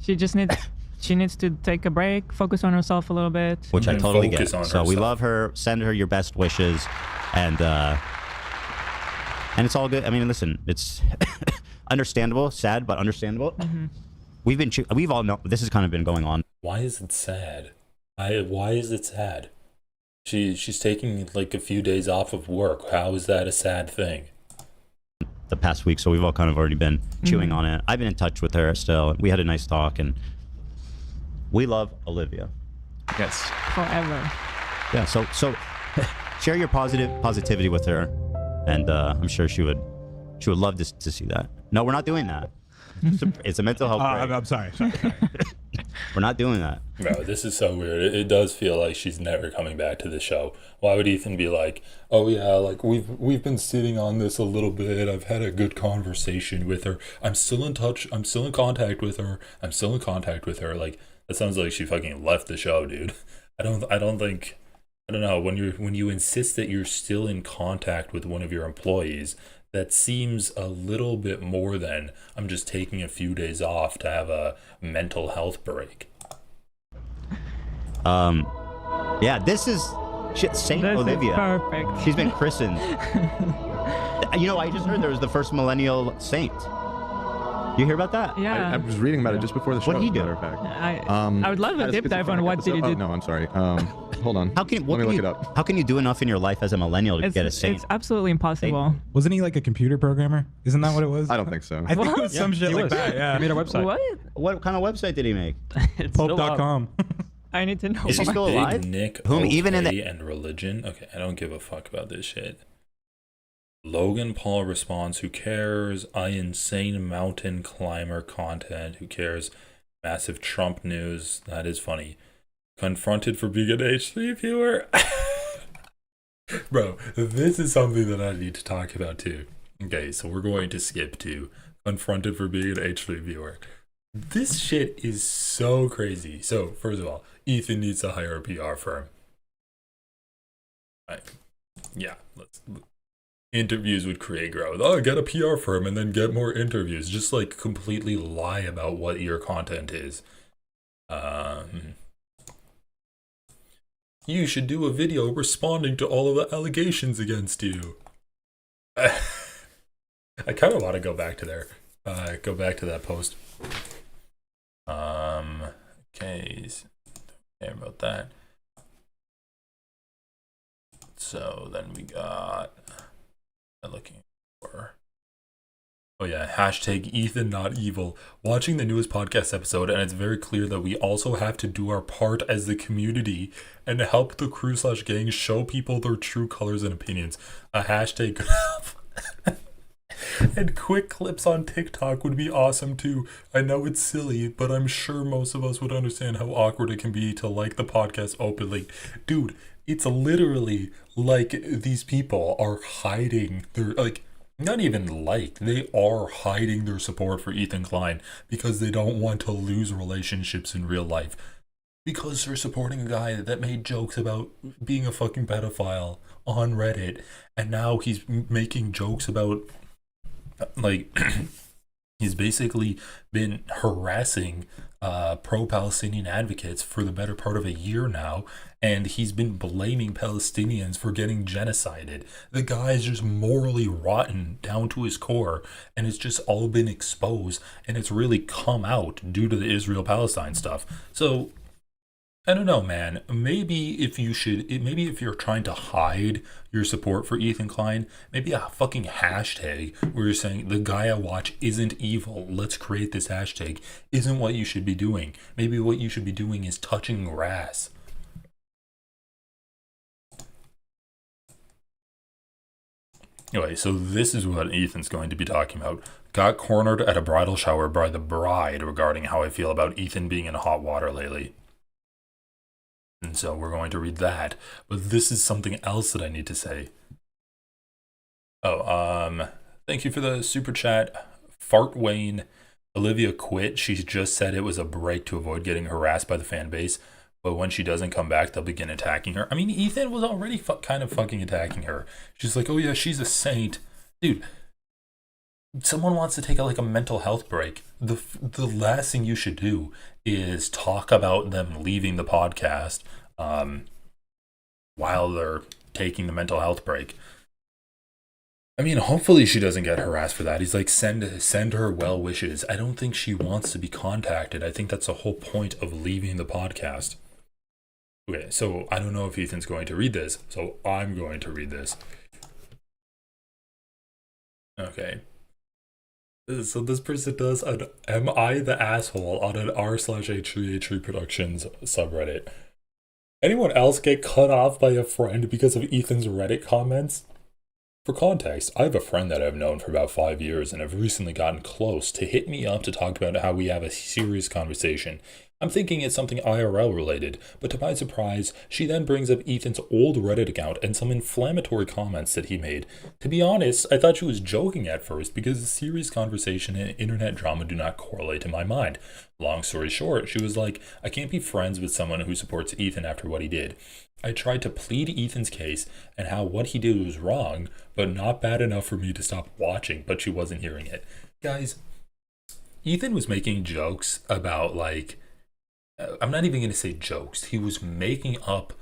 S13: She just needs to take a break, focus on herself a little bit.
S12: Which I
S1: And
S12: totally
S1: focus
S12: get.
S1: on
S12: So we
S1: herself.
S12: love her. Send her your best wishes, and it's all good. I mean, listen, it's understandable, sad but understandable.
S13: Mm-hmm.
S12: We've all known this has kind of been going on.
S1: Why is it sad? Why is it sad? She's taking like a few days off of work. How is that a sad thing?
S12: The past week, so we've all kind of already been chewing on it. I've been in touch with her still. We had a nice talk, and we love Olivia.
S14: Yes.
S13: Forever.
S12: Yeah. So share your positivity with her, and I'm sure she would love to see that. No, we're not doing that. It's a mental health break.
S15: I'm sorry.
S12: We're not doing that.
S1: Bro, this is so weird. It does feel like she's never coming back to the show. Why would Ethan be like, oh yeah, like we've been sitting on this a little bit. I've had a good conversation with her. I'm still in touch. I'm still in contact with her. Like, that sounds like she fucking left the show, dude. I don't know. When you insist that you're still in contact with one of your employees, that seems a little bit more than I'm just taking a few days off to have a mental health break.
S12: Yeah, this is Saint
S13: This
S12: Olivia.
S13: is perfect.
S12: She's been christened. You know, I just heard there was the first millennial saint. You hear about that?
S13: Yeah.
S14: I was reading about it just before the show.
S12: What did he do?
S14: As a matter of fact.
S13: I would love a
S14: had
S13: deep dive on
S14: schizophrenic
S13: what did he
S14: episode.
S13: do.
S14: Oh, no, I'm sorry. Hold on.
S12: Let me look it up. How can you do enough in your life as a millennial to get a saint?
S13: It's absolutely impossible.
S15: Wasn't he like a computer programmer? Isn't that what it was?
S14: I don't think so.
S15: I think it was some shit like that. Yeah.
S16: He made a website.
S12: What kind of website did he make?
S15: Pope.com.
S13: I need to know.
S1: Is
S12: he still
S1: Big
S12: alive?
S1: Nick
S12: Whom
S1: okay
S12: even in the
S1: and religion? Okay, I don't give a fuck about this shit. Logan Paul responds, who cares? I insane mountain climber content, who cares? Massive Trump news, that is funny. Confronted for being an H3 viewer. Bro, this is something that I need to talk about too. Okay, so we're going to skip to confronted for being an H3 viewer. This shit is so crazy. So, first of all, Ethan needs to hire a PR firm. Right. Yeah, let's interviews would create growth. Oh, get a PR firm and then get more interviews. Just like completely lie about what your content is. You should do a video responding to all of the allegations against you. I kind of want to go back to there. Go back to that post. Okay, care about that. So then we got looking for. Oh yeah, hashtag Ethan not evil. Watching the newest podcast episode, and it's very clear that we also have to do our part as the community and help the crew/gang show people their true colors and opinions. A hashtag could help. And quick clips on TikTok would be awesome too. I know it's silly, but I'm sure most of us would understand how awkward it can be to like the podcast openly. Dude, it's literally like these people are hiding their, like, not even like, they are hiding their support for Ethan Klein because they don't want to lose relationships in real life. Because they're supporting a guy that made jokes about being a fucking pedophile on Reddit, and now he's making jokes about, like, he's basically been harassing pro-Palestinian advocates for the better part of a year now, and he's been blaming Palestinians for getting genocided. The guy is just morally rotten down to his core, and it's just all been exposed, and it's really come out due to the Israel-Palestine stuff. So, I don't know, man. Maybe if you're trying to hide your support for Ethan Klein, maybe a fucking hashtag where you're saying the guy I watch isn't evil. Let's create this hashtag. Isn't what you should be doing. Maybe what you should be doing is touching grass. Anyway, so this is what Ethan's going to be talking about. Got cornered at a bridal shower by the bride regarding how I feel about Ethan being in hot water lately. And so we're going to read that. But this is something else that I need to say. Oh, thank you for the super chat, Fart Wayne. Olivia quit. She just said it was a break to avoid getting harassed by the fan base. But when she doesn't come back, they'll begin attacking her. I mean, Ethan was already kind of fucking attacking her. She's like, oh yeah, she's a saint. Dude, someone wants to take like a mental health break. The last thing you should do is talk about them leaving the podcast while they're taking the mental health break. I mean, hopefully she doesn't get harassed for that. He's like, send her well wishes. I don't think she wants to be contacted. I think that's the whole point of leaving the podcast. Okay, so I don't know if Ethan's going to read this, so I'm going to read this. Okay. So this person does an Am I the Asshole on an r/h3h3 Productions subreddit. Anyone else get cut off by a friend because of Ethan's Reddit comments? For context, I have a friend that I've known for about 5 years and have recently gotten close to hit me up to talk about how we have a serious conversation. I'm thinking it's something IRL related, but to my surprise, she then brings up Ethan's old Reddit account and some inflammatory comments that he made. To be honest, I thought she was joking at first because the serious conversation and internet drama do not correlate in my mind. Long story short, she was like, I can't be friends with someone who supports Ethan after what he did. I tried to plead Ethan's case and how what he did was wrong, but not bad enough for me to stop watching, but she wasn't hearing it. Guys, Ethan was making jokes about like, I'm not even going to say jokes. He was making up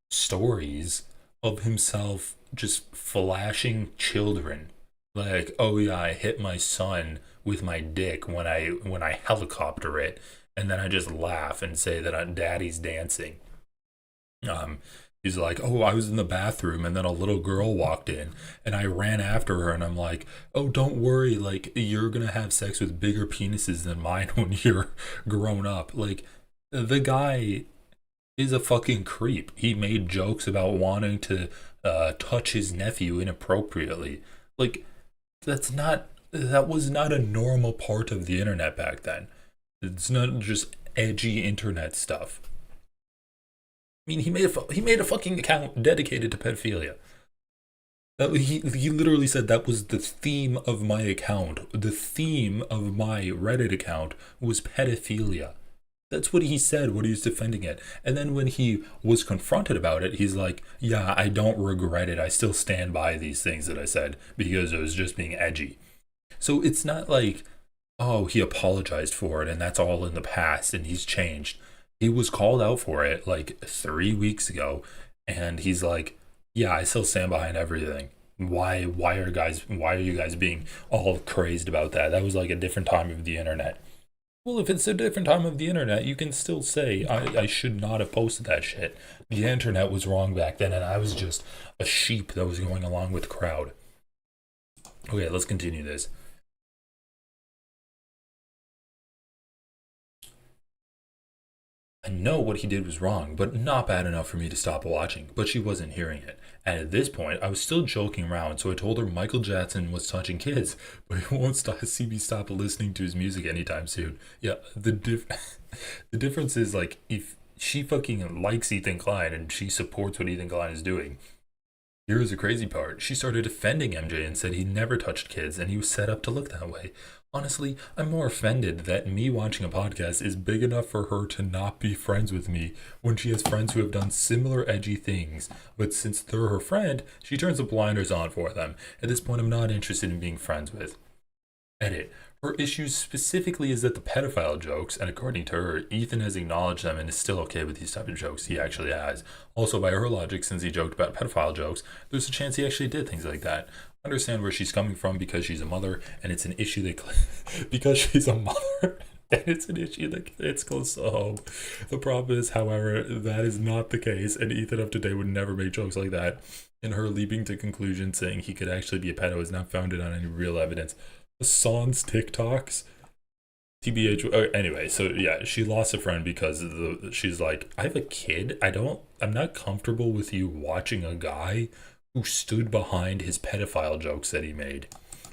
S1: stories of himself just flashing children. Like, oh yeah, I hit my son with my dick when I helicopter it, and then I just laugh and say that daddy's dancing. He's like, oh, I was in the bathroom and then a little girl walked in and I ran after her and I'm like, oh, don't worry, like you're gonna have sex with bigger penises than mine when you're grown up. Like, the guy is a fucking creep. He made jokes about wanting to touch his nephew inappropriately. Like, that was not a normal part of the internet back then. It's not just edgy internet stuff. I mean, he made a fucking account dedicated to pedophilia. He literally said that was the theme of my account. The theme of my Reddit account was pedophilia. That's what he said when he was defending it. And then when he was confronted about it, he's like, yeah, I don't regret it. I still stand by these things that I said because it was just being edgy. So it's not like, oh, he apologized for it and that's all in the past and he's changed. He was called out for it like 3 weeks ago, and he's like, yeah, I still stand behind everything. Why are you guys being all crazed about that? That was like a different time of the internet. Well, if it's a different time of the internet, you can still say, I should not have posted that shit. The internet was wrong back then, and I was just a sheep that was going along with the crowd. Okay, let's continue this. I know what he did was wrong, but not bad enough for me to stop watching, but she wasn't hearing it. And at this point, I was still joking around, so I told her Michael Jackson was touching kids, but he won't see me stop listening to his music anytime soon. Yeah, the difference is, like, if she fucking likes Ethan Klein and she supports what Ethan Klein is doing, here's the crazy part. She started defending MJ and said he never touched kids and he was set up to look that way. Honestly, I'm more offended that me watching a podcast is big enough for her to not be friends with me when she has friends who have done similar edgy things. But since they're her friend, she turns the blinders on for them. At this point, I'm not interested in being friends with. Edit. Her issue specifically is that the pedophile jokes, and according to her, Ethan has acknowledged them and is still okay with these type of jokes. He actually has. Also, by her logic, since he joked about pedophile jokes, there's a chance he actually did things like that. Understand where she's coming from because she's a mother, and it's an issue that because she's a mother, and it's an issue that it's close to home. The problem is, however, that is not the case, and Ethan of today would never make jokes like that. And her leaping to conclusions saying he could actually be a pedo is not founded on any real evidence. Sans TikToks, TBH. Anyway, so yeah, she lost a friend because she's like, I have a kid. I'm not comfortable with you watching a guy who stood behind his pedophile jokes that he made.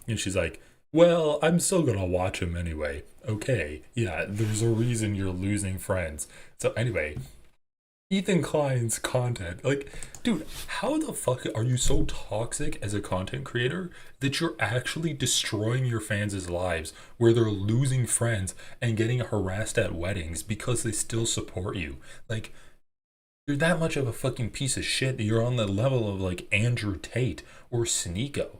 S1: And she's like, well, I'm still gonna watch him anyway. Okay, yeah, there's a reason you're losing friends. So anyway, Ethan Klein's content. Like, dude, how the fuck are you so toxic as a content creator that you're actually destroying your fans' lives, where they're losing friends and getting harassed at weddings because they still support you? Like, you're that much of a fucking piece of shit that you're on the level of like Andrew Tate or Sneeko.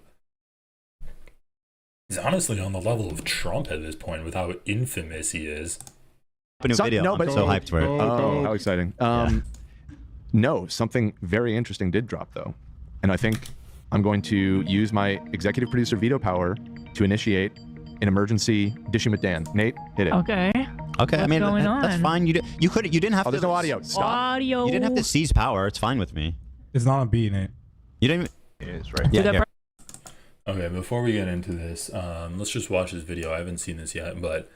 S1: He's honestly on the level of Trump at this point with how infamous he is.
S12: New video.
S16: No,
S12: I'm
S16: but
S12: so hyped for it.
S16: Oh, how exciting. No, something very interesting did drop, though. And I think I'm going to use my executive producer veto power to initiate an emergency dishing with Dan. Nate, hit it.
S13: Okay.
S12: Okay, I mean,
S13: going
S12: that's
S13: on?
S12: fine. You didn't have to.
S16: There's no audio. Stop.
S13: Audio.
S12: You didn't have to seize power. It's fine with me.
S15: It's not on B, Nate.
S12: You didn't even...
S16: It is, right?
S12: Yeah, here.
S1: Okay, before we get into this, let's just watch this video. I haven't seen this yet, but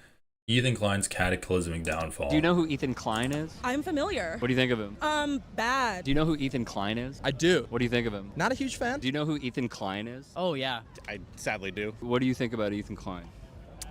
S1: Ethan Klein's cataclysmic downfall.
S17: Do you know who Ethan Klein is?
S18: I'm familiar.
S17: What do you think of him?
S18: Bad.
S17: Do you know who Ethan Klein is?
S18: I do.
S17: What do you think of him?
S18: Not a huge fan.
S17: Do you know who Ethan Klein is?
S18: Oh, yeah.
S19: I sadly do.
S17: What do you think about Ethan Klein?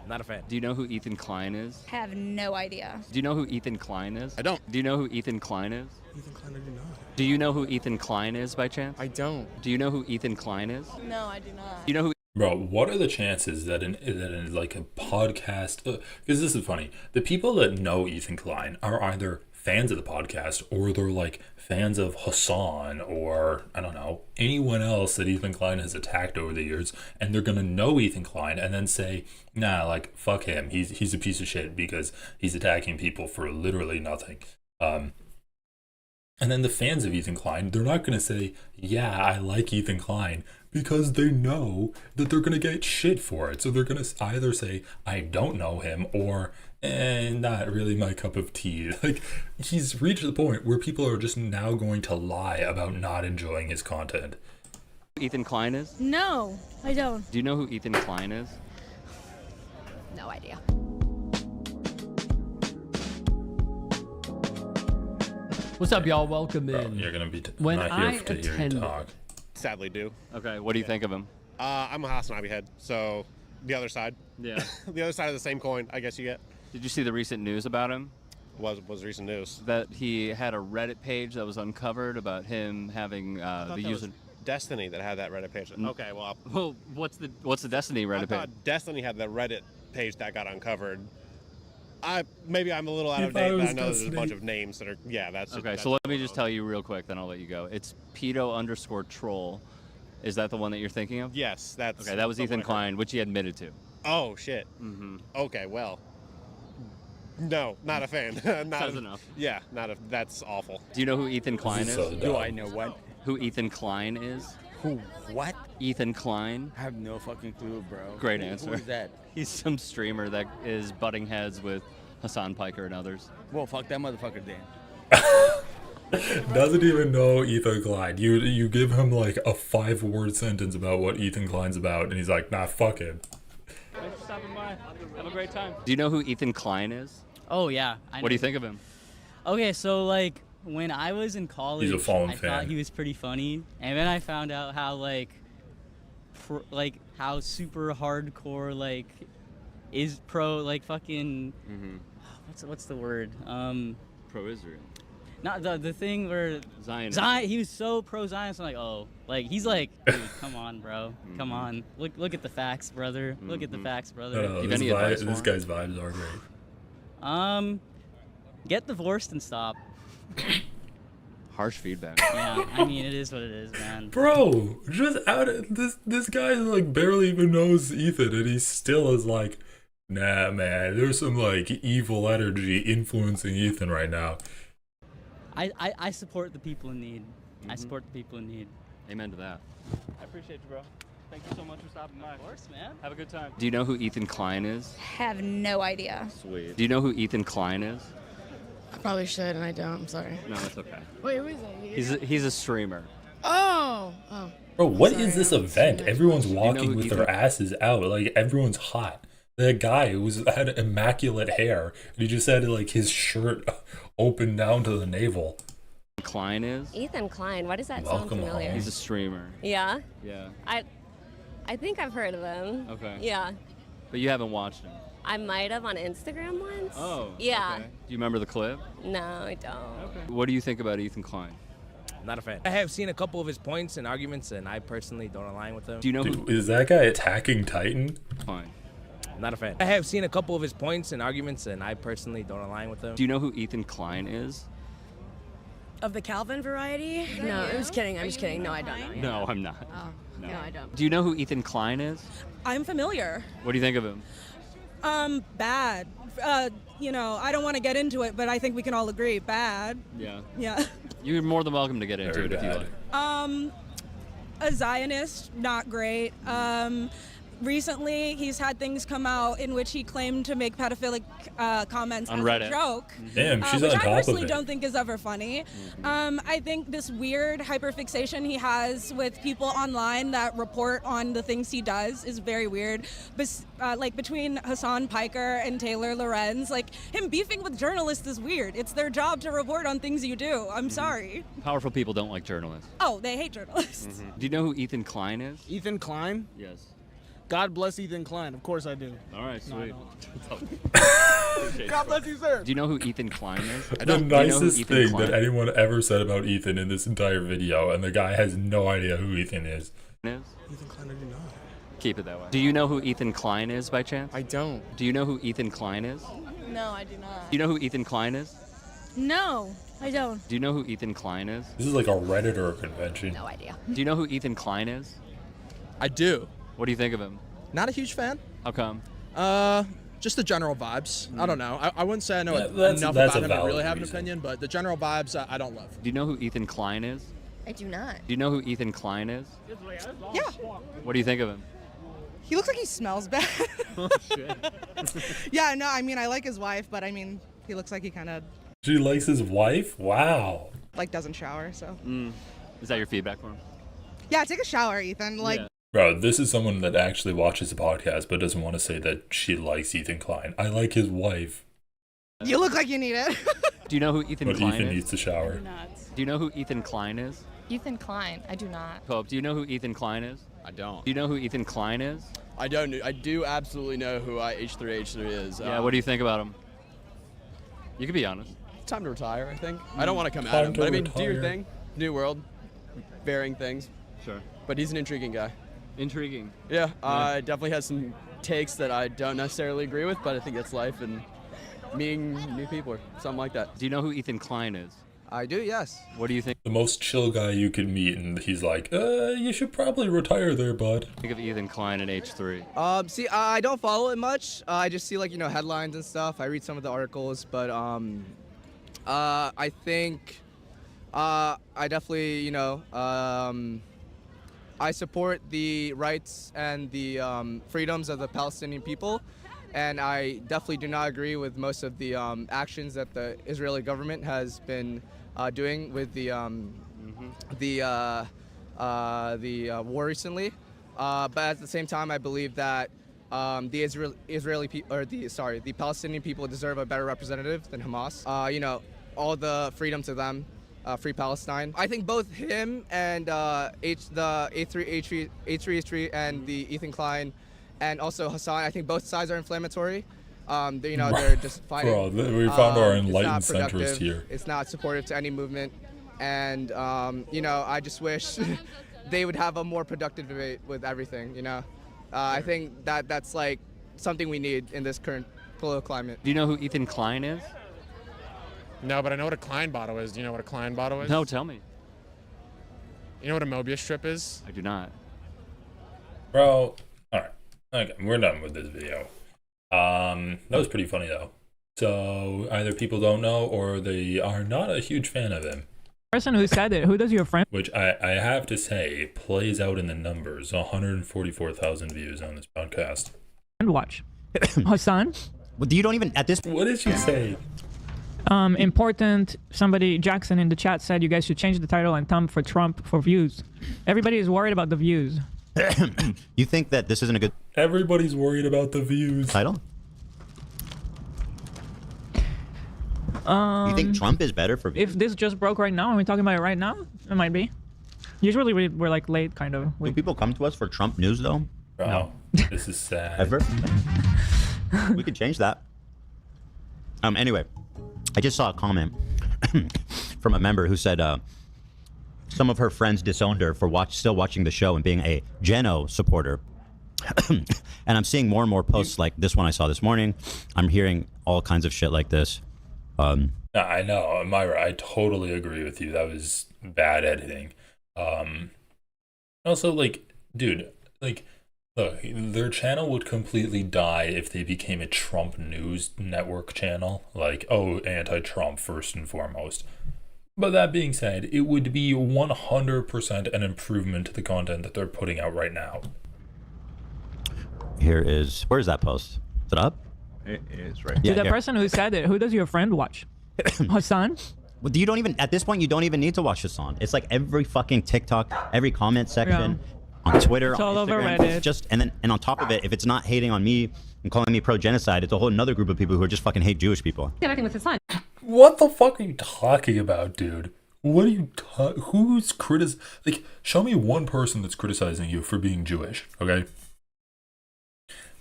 S19: Not a fan.
S17: Do you know who Ethan Klein is?
S20: Have no idea.
S17: Do you know who Ethan Klein is?
S19: I don't.
S17: Do you know who Ethan Klein is?
S19: Ethan Klein, I do not.
S17: Do you know who Ethan Klein is by chance?
S19: I don't.
S17: Do you know who Ethan Klein is?
S18: No, I do not.
S17: Do you know who...
S1: Bro, what are the chances that in like a podcast, because this is funny, the people that know Ethan Klein are either fans of the podcast or they're like fans of Hassan or I don't know, anyone else that Ethan Klein has attacked over the years, and they're gonna know Ethan Klein and then say, nah, like fuck him, he's a piece of shit because he's attacking people for literally nothing. And then the fans of Ethan Klein, they're not going to say, yeah, I like Ethan Klein, because they know that they're going to get shit for it. So they're going to either say, I don't know him, or, not really my cup of tea. Like, he's reached the point where people are just now going to lie about not enjoying his content.
S17: Ethan Klein is?
S18: No, I don't.
S17: Do you know who Ethan Klein is?
S20: No idea.
S21: What's up, y'all? Welcome in.
S1: You're going to be
S21: when
S1: not
S21: I
S1: here to hear you talk.
S19: Sadly do.
S17: Okay, what do you think of him?
S19: I'm a Hassan head, so the other side.
S17: Yeah.
S19: The other side of the same coin, I guess you get.
S17: Did you see the recent news about him?
S19: Was recent news.
S17: That he had a Reddit page that was uncovered about him having the user...
S19: Destiny that had that Reddit page. Okay, well...
S17: Well, what's the Destiny Reddit
S19: I
S17: page?
S19: thought Destiny had the Reddit page that got uncovered. Maybe I'm a little out of
S17: thought
S19: date,
S17: it
S19: but
S17: was
S19: I know there's a
S17: Destiny.
S19: bunch of names that are... Yeah, that's...
S17: Okay, so let me just tell you real quick, then I'll let you go. It's pedo_troll. Is that the one that you're thinking of?
S19: Yes, that's...
S17: Okay, that was
S19: that's
S17: Ethan
S19: what I heard.
S17: Klein, which he admitted to.
S19: Oh, shit.
S17: Mm-hmm.
S19: Okay, well... No, not a fan.
S17: Says enough.
S19: Yeah, that's awful.
S17: Do you know who Ethan Klein is?
S19: so dumb. Do I know what?
S17: Who Ethan Klein is?
S22: Who? What?
S17: Ethan Klein.
S22: I have no fucking clue, bro.
S17: Great
S22: Who
S17: answer.
S22: is that?
S17: He's some streamer that is butting heads with Hassan Piker and others.
S22: Well, fuck that motherfucker, Dan.
S1: Doesn't even know Ethan Klein. You give him like a 5-word sentence about what Ethan Klein's about, and he's like, nah, fuck him.
S17: Thanks for stopping by. Have a great time. Do you know who Ethan Klein is?
S23: Oh, yeah.
S17: What do you think of him?
S23: Okay, so, like, when I was in college,
S1: He's a fallen
S23: I
S1: fan.
S23: thought he was pretty funny. And then I found out how, like, how super hardcore, like, is pro, like, fucking... What's the word?
S17: Pro-Israel.
S23: Not the thing where...
S17: Zionism.
S23: He was so pro-Zionist. I'm like, oh. Like, he's like, dude, come on, bro. Come on. Look at the facts, brother. Look at the facts, brother.
S1: No, this guy's vibes are great.
S23: Get divorced and stop.
S17: Harsh feedback.
S23: Yeah, I mean, it is what it is, man.
S1: Bro, just out of this guy like barely even knows Ethan, and he still is like, nah, man, there's some like evil energy influencing Ethan right now.
S23: I support the people in need. I support the people in need.
S17: Amen to that.
S21: I appreciate you, bro. Thank you so much for stopping by.
S23: Of course, man.
S21: Have a good time.
S17: Do you know who Ethan Klein is?
S20: Have no idea.
S17: Sweet. Do you know who Ethan Klein is?
S18: I probably should, and I don't. I'm sorry.
S17: No, that's okay.
S18: Wait, who is that?
S17: He's a streamer.
S18: Oh.
S1: Bro, what is this event? Everyone's walking with their asses out. Like, everyone's hot. That guy who had immaculate hair, and he just had like his shirt open down to the navel.
S17: Klein is?
S20: Ethan Klein. Why does that
S1: Welcome
S20: sound familiar?
S1: home.
S17: He's a streamer.
S20: Yeah.
S17: Yeah.
S20: I think I've heard of him.
S17: Okay.
S20: Yeah.
S17: But you haven't watched him?
S20: I might have on Instagram once.
S17: Oh.
S20: Yeah.
S17: Okay. Do you remember the clip?
S20: No, I don't.
S17: Okay. What do you think about Ethan Klein?
S3: Not a fan. I have seen a couple of his points and arguments, and I personally don't align with them.
S17: Do you know
S1: Dude, is that guy attacking Titan?
S17: Klein?
S3: Not a fan. I have seen a couple of his points and arguments, and I personally don't align with them.
S17: Do you know who Ethan Klein is?
S18: Of the Calvin variety? No, I'm just kidding. I'm just kidding. No, I don't know.
S17: No, I'm not.
S18: Oh, no, I don't.
S17: Do you know who Ethan Klein is?
S18: I'm familiar.
S17: What do you think of him?
S18: Bad. You know, I don't want to get into it, but I think we can all agree, bad.
S17: Yeah.
S18: Yeah.
S17: You're more than welcome to get into it if you like.
S18: A Zionist, not great. Recently, he's had things come out in which he claimed to make pedophilic comments
S17: On
S18: as
S17: Reddit.
S18: a joke.
S1: Damn, she's
S18: which
S1: on
S18: I
S1: top of
S18: personally
S1: it.
S18: don't think is ever funny. I think this weird hyperfixation he has with people online that report on the things he does is very weird. Like between Hassan Piker and Taylor Lorenz, like him beefing with journalists is weird. It's their job to report on things you do. I'm sorry.
S17: Powerful people don't like journalists.
S18: Oh, they hate journalists.
S17: Do you know who Ethan Klein is?
S4: Ethan Klein?
S17: Yes.
S4: God bless Ethan Klein. Of course I do.
S17: All right,
S4: No, I
S17: sweet.
S4: God bless you, sir.
S17: Do you know who Ethan Klein is?
S1: The nicest thing that anyone ever said about Ethan in this entire video, and the guy has no idea who Ethan is.
S4: Ethan Klein, I do not.
S17: Keep it that way. Do you know who Ethan Klein is by chance?
S4: I don't.
S17: Do you know who Ethan Klein is?
S18: No, I do not.
S17: Do you know who Ethan Klein is?
S18: No, I don't.
S17: Do you know who Ethan Klein is?
S1: This is like a Redditor convention.
S20: No idea.
S17: Do you know who Ethan Klein is?
S4: I do.
S17: What do you think of him?
S4: Not a huge fan.
S17: How come?
S4: Just the general vibes. I don't know. I wouldn't say I know
S1: that's
S4: enough
S1: a
S4: about him to
S1: valid
S4: really have an
S1: reason.
S4: opinion, but the general vibes I don't love.
S17: Do you know who Ethan Klein is?
S18: I do not.
S17: Do you know who Ethan Klein is?
S18: Yeah.
S17: What do you think of him?
S18: He looks like he smells bad.
S17: Oh, shit.
S18: Yeah, no, I mean, I like his wife, but I mean, he looks like he kind of,
S1: She likes his wife? Wow.
S18: like, doesn't shower, so.
S17: Is that your feedback for him?
S18: Yeah, take a shower, Ethan. Like,
S17: Yeah.
S1: Bro, this is someone that actually watches the podcast but doesn't want to say that she likes Ethan Klein. I like his wife.
S18: you look like you need it.
S17: Do you know who Ethan
S1: But
S17: Klein
S1: Ethan
S17: is?
S1: needs to shower.
S17: Do you know who Ethan Klein is?
S18: Ethan Klein, I do not.
S17: Pope, do you know who Ethan Klein is?
S5: I don't.
S17: Do you know who Ethan Klein is?
S5: I don't. I do absolutely know who H3H3 is.
S17: Yeah, what do you think about him? You can be honest.
S5: Time to retire, I think. I don't want to come at
S1: Time
S5: him,
S1: to
S5: but I mean, do your
S1: retire.
S5: thing. New world, varying things.
S17: Sure.
S5: But he's an intriguing guy.
S17: Intriguing.
S5: Yeah, definitely has some takes that I don't necessarily agree with, but I think that's life and meeting new people or something like that.
S17: Do you know who Ethan Klein is?
S4: I do, yes.
S17: What do you think
S1: The most chill guy you could meet, and he's like, you should probably retire there, bud.
S17: of Ethan Klein and H3?
S4: See, I don't follow it much. I just see, like, you know, headlines and stuff. I read some of the articles, but I think I definitely, you know, I support the rights and the freedoms of the Palestinian people, and I definitely do not agree with most of the actions that the Israeli government has been doing with the war recently. But at the same time, I believe that the Palestinian people deserve a better representative than Hamas. You know, all the freedom to them. Free Palestine. I think both him and the H3H3 and the Ethan Klein and also Hassan, I think both sides are inflammatory. You know, they're just fighting.
S1: Bro, we found our
S4: It's
S1: enlightened
S4: not
S1: centrist
S4: productive.
S1: here.
S4: It's not supportive to any movement. And, you know, I just wish they would have a more productive debate with everything, you know. I think that's like something we need in this current political climate.
S17: Do you know who Ethan Klein is?
S24: No, but I know what a Klein bottle is. Do you know what a Klein bottle is?
S17: No, tell me.
S24: You know what a Mobius strip is?
S17: I do not.
S1: Bro, alright. Okay, we're done with this video. That was pretty funny though. So either people don't know or they are not a huge fan of him.
S13: Person who said it, who does your friend?
S1: Which I have to say plays out in the numbers. 144,000 views on this podcast.
S13: Watch. Hassan?
S12: Well, you don't even at this.
S1: What did she say?
S13: Important. Somebody, Jackson in the chat said you guys should change the title and thumb for Trump for views. Everybody is worried about the views.
S12: You think that this isn't a good
S1: Everybody's worried about the views.
S12: title? You think Trump is better for views?
S13: If this just broke right now, and we're talking about it right now, it might be. Usually we're like late, kind of.
S12: Do people come to us for Trump news though?
S1: Bro, this is sad.
S12: Ever? We could change that. Anyway, I just saw a comment from a member who said some of her friends disowned her for still watching the show and being a Geno supporter. And I'm seeing more and more posts like this one I saw this morning. I'm hearing all kinds of shit like this.
S1: I know, Myra, I totally agree with you. That was bad editing. Also, like, dude, like, look, their channel would completely die if they became a Trump news network channel. Like, oh, anti-Trump first and foremost. But that being said, it would be 100% an improvement to the content that they're putting out right now.
S12: Where's that post? Is it up?
S14: It is right.
S13: To the person who said it, who does your friend watch? Hassan?
S12: Well, you don't even, at this point, you don't even need to watch Hassan. It's like every fucking TikTok, every comment section, on Twitter,
S13: It's
S12: on
S13: all over
S12: Instagram.
S13: Reddit.
S12: It's just, and on top of it, if it's not hating on me and calling me pro-genocide, it's a whole another group of people who are just fucking hate Jewish people.
S2: Connecting with Hassan.
S1: What the fuck are you talking about, dude? What are you who's like, show me one person that's criticizing you for being Jewish, okay?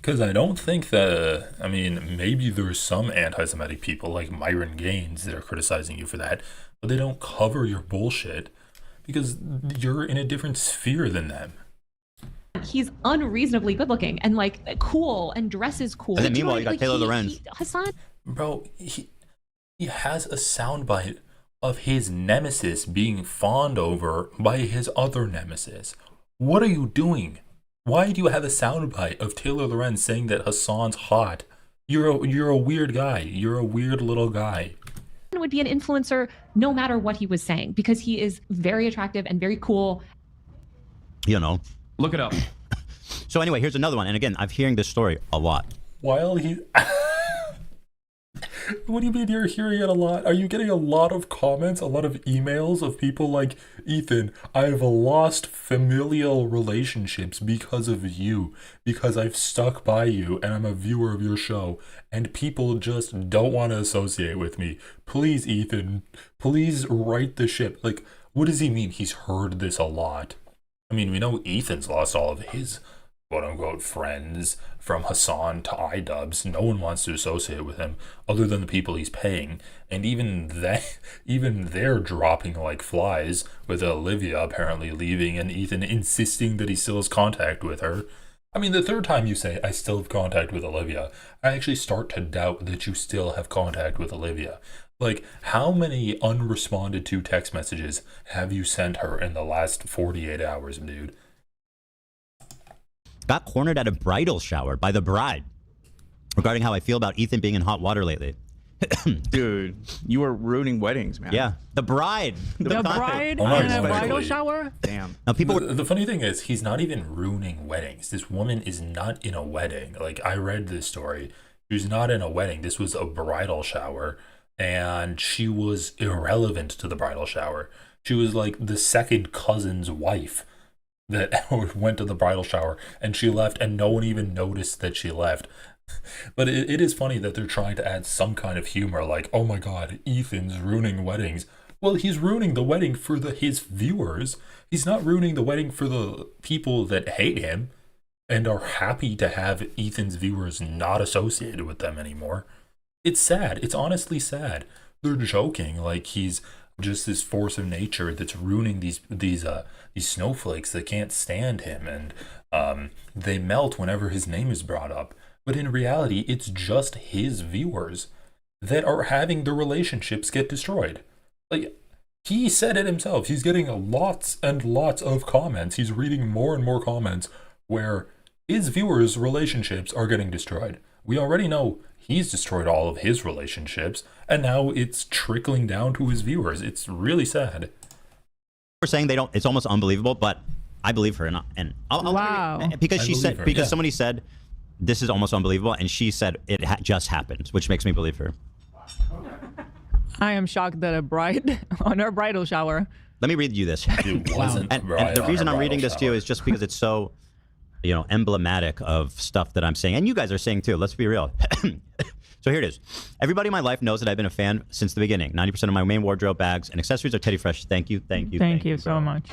S1: Because I don't think that, I mean, maybe there's some anti-Semitic people like Myron Gaines that are criticizing you for that, but they don't cover your bullshit because you're in a different sphere than them.
S2: He's unreasonably good looking and like cool and dresses cool.
S12: And then meanwhile, you got Taylor Lorenz.
S2: Hassan.
S1: Bro, he has a soundbite of his nemesis being fawned over by his other nemesis. What are you doing? Why do you have a soundbite of Taylor Lorenz saying that Hassan's hot? You're a weird guy. You're a weird little guy.
S2: Would be an influencer no matter what he was saying because he is very attractive and very cool.
S12: You know.
S21: Look it up.
S12: So anyway, here's another one. And again, I'm hearing this story a lot.
S1: While he... What do you mean you're hearing it a lot? Are you getting a lot of comments, a lot of emails of people like, Ethan, I've lost familial relationships because of you, because I've stuck by you and I'm a viewer of your show, and people just don't want to associate with me. Please, Ethan, please right the ship. Like, what does he mean he's heard this a lot? I mean, we know Ethan's lost all of his quote-unquote friends from Hassan to iDubbbz. No one wants to associate with him other than the people he's paying, and even they're dropping like flies, with Olivia apparently leaving and Ethan insisting that he still has contact with her. I mean, the third time you say I still have contact with Olivia, I actually start to doubt that you still have contact with Olivia. Like, how many unresponded to text messages have you sent her in the last 48 hours, dude?
S12: Got cornered at a bridal shower by the bride regarding how I feel about Ethan being in hot water lately.
S14: Dude, you were ruining weddings, man.
S12: Yeah, the bride.
S13: The bride in a bridal shower?
S14: Damn.
S12: Now people.
S1: The funny thing is, he's not even ruining weddings. This woman is not in a wedding. Like, I read this story. She was not in a wedding. This was a bridal shower, and she was irrelevant to the bridal shower. She was like the second cousin's wife that went to the bridal shower, and she left, and no one even noticed that she left. But it is funny that they're trying to add some kind of humor, like, oh my god, Ethan's ruining weddings. Well, he's ruining the wedding for his viewers. He's not ruining the wedding for the people that hate him and are happy to have Ethan's viewers not associated with them anymore. It's sad. It's honestly sad. They're joking like he's just this force of nature that's ruining these snowflakes that can't stand him, and they melt whenever his name is brought up. But in reality, it's just his viewers that are having the relationships get destroyed. Like, he said it himself. He's getting lots and lots of comments. He's reading more and more comments where his viewers' relationships are getting destroyed. We already know he's destroyed all of his relationships, and now it's trickling down to his viewers. It's really sad.
S12: We're saying they don't. It's almost unbelievable, but I believe her, and I'll
S13: wow.
S12: Because she said, because somebody said this is almost unbelievable, and she said it just happened, which makes me believe her.
S13: I am shocked that a bride on her bridal shower.
S12: Let me read you this. And the reason I'm reading this to you is just because it's so, emblematic of stuff that I'm saying, and you guys are saying too. Let's be real. So here it is. Everybody in my life knows that I've been a fan since the beginning. 90% of my main wardrobe, bags, and accessories are Teddy Fresh. Thank you.
S13: Thank you so much.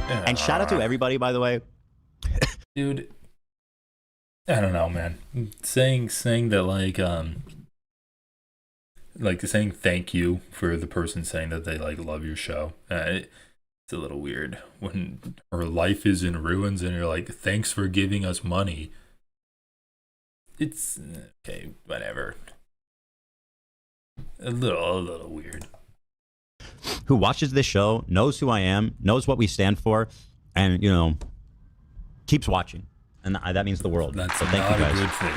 S12: And shout out to everybody, by the way.
S1: Dude, I don't know, man. Saying that like saying thank you for the person saying that they like love your show. It's a little weird when her life is in ruins and you're like, thanks for giving us money. It's okay, whatever. A little weird.
S12: Who watches this show, knows who I am, knows what we stand for, and, you know, keeps watching. And that means the world.
S1: That's
S12: so thank
S1: not
S12: you
S1: a
S12: guys.
S1: good thing.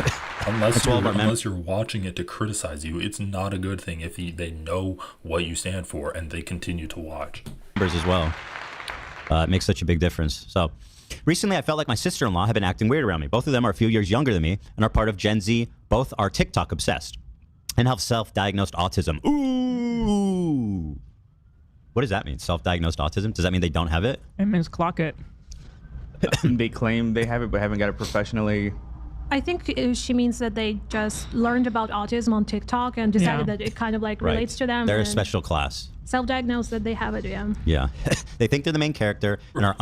S1: Unless you're watching it to criticize you, it's not a good thing if they know what you stand for and they continue to watch.
S12: Members as well. It makes such a big difference. So recently I felt like my sister-in-law had been acting weird around me. Both of them are a few years younger than me and are part of Gen Z. Both are TikTok obsessed and have self-diagnosed autism. Ooh. What does that mean? Self-diagnosed autism? Does that mean they don't have it?
S13: It means clock it.
S14: They claim they have it, but haven't got it professionally.
S6: I think she means that they just learned about autism on TikTok and decided that it kind of like relates to them.
S12: They're a
S6: and
S12: special class.
S6: Self-diagnosed that they have it, yeah.
S12: Yeah. They think they're the main character and are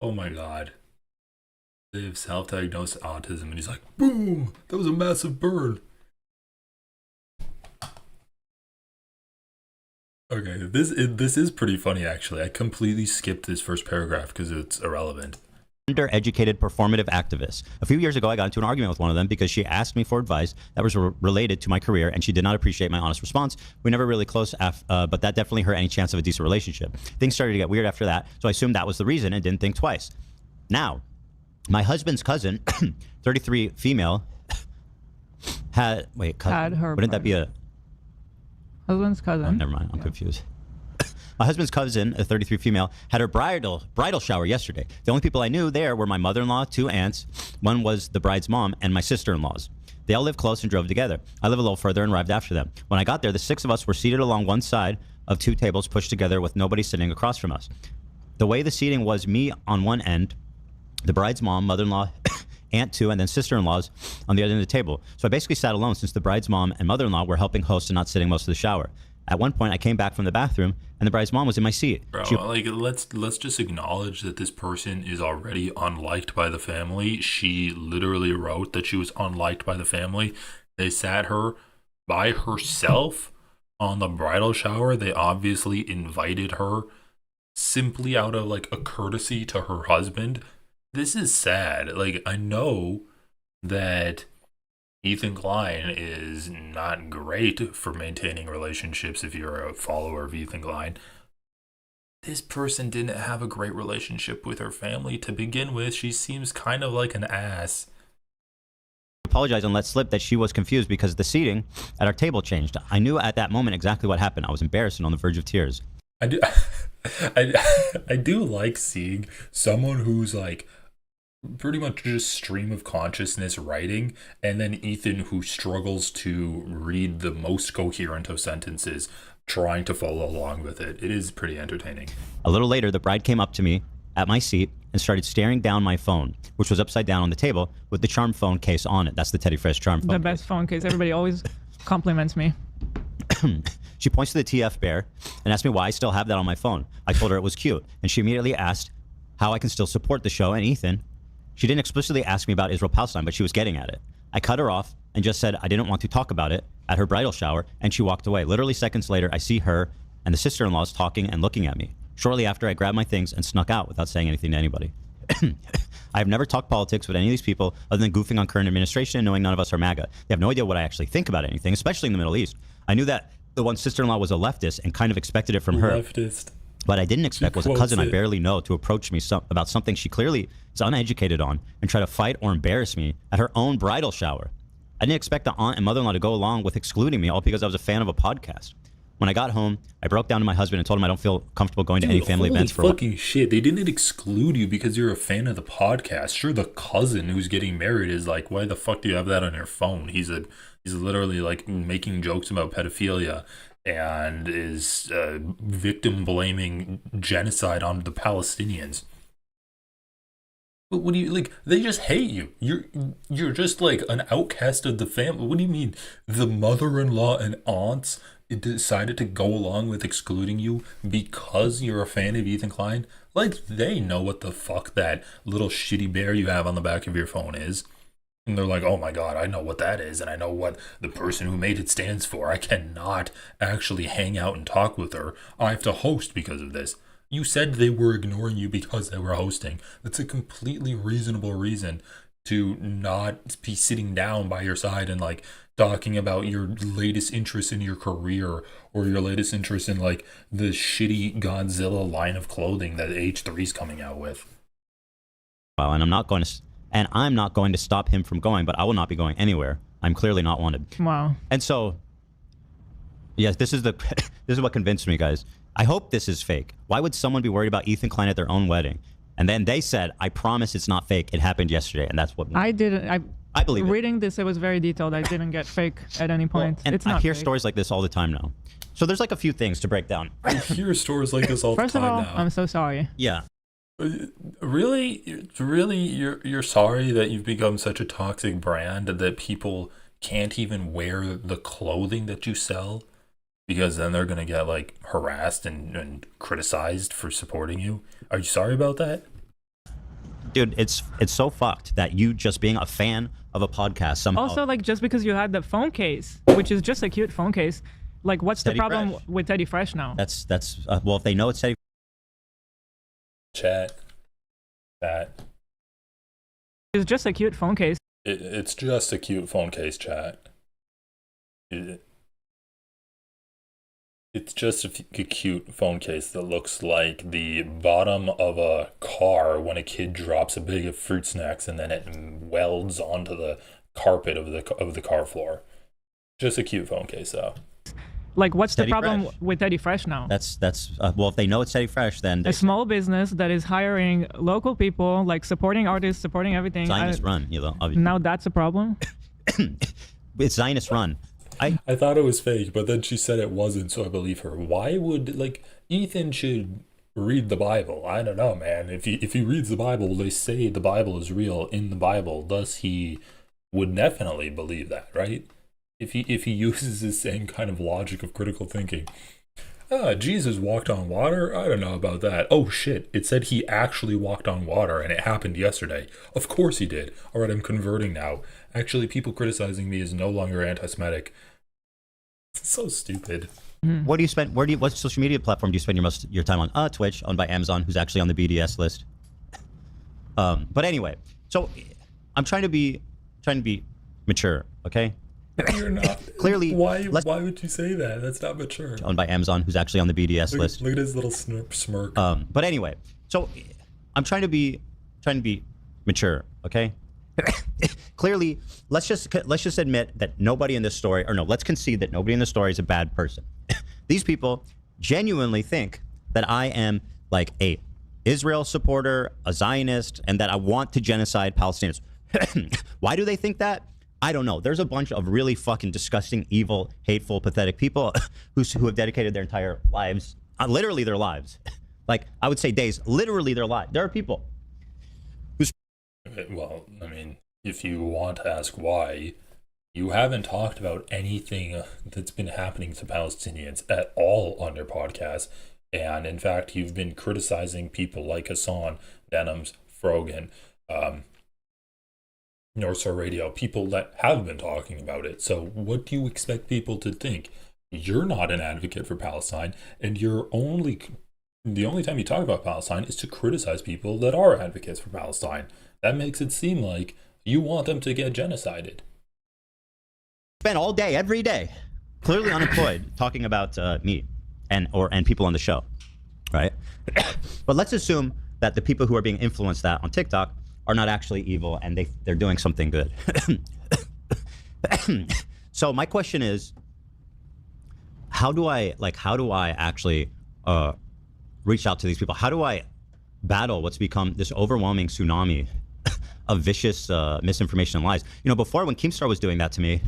S1: Oh my god. They have self-diagnosed autism and he's like, boom! That was a massive burn. Okay, this is pretty funny actually. I completely skipped this first paragraph because it's irrelevant.
S12: undereducated performative activists. A few years ago, I got into an argument with one of them because she asked me for advice that was related to my career, and she did not appreciate my honest response. We never really close, but that definitely hurt any chance of a decent relationship. Things started to get weird after that, so I assumed that was the reason and didn't think twice. Now, my husband's cousin, 33 female, had
S13: her
S12: wouldn't that be a
S13: husband's cousin?
S12: Oh, never mind. I'm confused. My husband's cousin, a 33 female, had her bridal shower yesterday. The only people I knew there were my mother-in-law, 2 aunts, one was the bride's mom, and my sister-in-laws. They all live close and drove together. I live a little further and arrived after them. When I got there, the 6 of us were seated along one side of 2 tables pushed together with nobody sitting across from us. The way the seating was, me on one end, the bride's mom, mother-in-law, aunt 2, and then sister-in-laws on the other end of the table. So I basically sat alone since the bride's mom and mother-in-law were helping host and not sitting most of the shower. At one point, I came back from the bathroom, and the bride's mom was in my seat.
S1: Bro, let's just acknowledge that this person is already unliked by the family. She literally wrote that she was unliked by the family. They sat her by herself on the bridal shower. They obviously invited her simply out of like a courtesy to her husband. This is sad. Like, I know that Ethan Klein is not great for maintaining relationships if you're a follower of Ethan Klein. This person didn't have a great relationship with her family to begin with. She seems kind of like an ass.
S12: Apologize and let slip that she was confused because the seating at our table changed. I knew at that moment exactly what happened. I was embarrassed and on the verge of tears.
S1: I do like seeing someone who's like pretty much just stream of consciousness writing, and then Ethan, who struggles to read the most coherent of sentences, trying to follow along with it. It is pretty entertaining.
S12: A little later, the bride came up to me at my seat and started staring down my phone, which was upside down on the table with the charm phone case on it. That's the Teddy Fresh charm phone.
S13: The best phone case. Everybody always compliments me.
S12: She points to the TF bear and asked me why I still have that on my phone. I told her it was cute, and she immediately asked how I can still support the show and Ethan. She didn't explicitly ask me about Israel-Palestine, but she was getting at it. I cut her off and just said I didn't want to talk about it at her bridal shower, and she walked away. Literally seconds later, I see her and the sister-in-laws talking and looking at me. Shortly after, I grabbed my things and snuck out without saying anything to anybody. I have never talked politics with any of these people other than goofing on current administration and knowing none of us are MAGA. They have no idea what I actually think about anything, especially in the Middle East. I knew that the one sister-in-law was a leftist and kind of expected it from her.
S1: Leftist.
S12: What I didn't expect was a cousin I barely know to approach me about something she clearly is uneducated on and try to fight or embarrass me at her own bridal shower. I didn't expect the aunt and mother-in-law to go along with excluding me all because I was a fan of a podcast. When I got home, I broke down to my husband and told him I don't feel comfortable going to any family events for a while.
S1: Fucking shit. They didn't exclude you because you're a fan of the podcast. Sure, the cousin who's getting married is like, why the fuck do you have that on your phone? He's literally like making jokes about pedophilia and is victim blaming genocide on the Palestinians. But what do you like? They just hate you. You're just like an outcast of the family. What do you mean? The mother-in-law and aunts decided to go along with excluding you because you're a fan of Ethan Klein. Like, they know what the fuck that little shitty bear you have on the back of your phone is. And they're like, oh my god, I know what that is, and I know what the person who made it stands for. I cannot actually hang out and talk with her. I have to host because of this. You said they were ignoring you because they were hosting. That's a completely reasonable reason to not be sitting down by your side and like talking about your latest interest in your career or your latest interest in like the shitty Godzilla line of clothing that H3's coming out with.
S12: Well, and I'm not going to stop him from going, but I will not be going anywhere. I'm clearly not wanted.
S13: Wow.
S12: And so, yes, this is what convinced me, guys. I hope this is fake. Why would someone be worried about Ethan Klein at their own wedding? And then they said, I promise it's not fake. It happened yesterday. And that's what
S13: I didn't.
S12: I believe it.
S13: Reading this, it was very detailed. I didn't get fake at any point.
S12: And
S13: it's not
S12: I hear
S13: fake.
S12: stories like this all the time now. So there's like a few things to break down.
S1: I hear stories like this all the time
S13: First of all,
S1: now.
S13: I'm so sorry.
S12: Yeah.
S1: Really, you're sorry that you've become such a toxic brand that people can't even wear the clothing that you sell because then they're gonna get like harassed and criticized for supporting you. Are you sorry about that?
S12: Dude, it's so fucked that you just being a fan of a podcast somehow.
S13: Also, like, just because you had the phone case, which is just a cute phone case, like, what's the
S12: Teddy
S13: problem
S12: Fresh.
S13: with Teddy Fresh now?
S12: That's well, if they know it's Teddy.
S1: Chat.
S13: It's just a cute phone case.
S1: It's just a cute phone case, chat. It's just a cute phone case that looks like the bottom of a car when a kid drops a bag of fruit snacks and then it welds onto the carpet of the car floor. Just a cute phone case, though.
S13: Like, what's
S12: Teddy
S13: the problem
S12: Fresh.
S13: with Teddy Fresh now?
S12: That's well, if they know it's Teddy Fresh, then
S13: A small business that is hiring local people, like supporting artists, supporting everything.
S12: Zionist run, you know. Obviously.
S13: Now that's a problem?
S12: It's Zionist run.
S1: I thought it was fake, but then she said it wasn't, so I believe her. Why would, like, Ethan should read the Bible? I don't know, man. If he reads the Bible, they say the Bible is real in the Bible. Thus, he would definitely believe that, right? If he uses the same kind of logic of critical thinking. Jesus walked on water? I don't know about that. Oh shit, it said he actually walked on water and it happened yesterday. Of course he did. Alright, I'm converting now. Actually, people criticizing me is no longer anti-Semitic. It's so stupid.
S12: What do you spend? What social media platform do you spend your time on? Twitch, owned by Amazon, who's actually on the BDS list. But anyway, so I'm trying to be mature, okay?
S1: You're not.
S12: Clearly,
S1: why would you say that? That's not mature.
S12: Owned by Amazon, who's actually on the BDS list.
S1: Look at his little smirk.
S12: But anyway, so I'm trying to be mature, okay? Clearly, let's just admit that nobody in this story, or no, let's concede that nobody in the story is a bad person. These people genuinely think that I am like a Israel supporter, a Zionist, and that I want to genocide Palestinians. Why do they think that? I don't know. There's a bunch of really fucking disgusting, evil, hateful, pathetic people who have dedicated their entire lives, literally their lives. Like, I would say days, literally their lives. There are people who's...
S1: Well, I mean, if you want to ask why, you haven't talked about anything that's been happening to Palestinians at all on your podcast. And in fact, you've been criticizing people like Hassan, Denims, Frogan, North Star Radio, people that have been talking about it. So what do you expect people to think? You're not an advocate for Palestine, and the only time you talk about Palestine is to criticize people that are advocates for Palestine. That makes it seem like you want them to get genocided.
S12: Spend all day, every day, clearly unemployed, talking about me and people on the show, right? But let's assume that the people who are being influenced that on TikTok are not actually evil and they're doing something good. So my question is, how do I actually reach out to these people? How do I battle what's become this overwhelming tsunami of vicious misinformation and lies? You know, before, when Keemstar was doing that to me,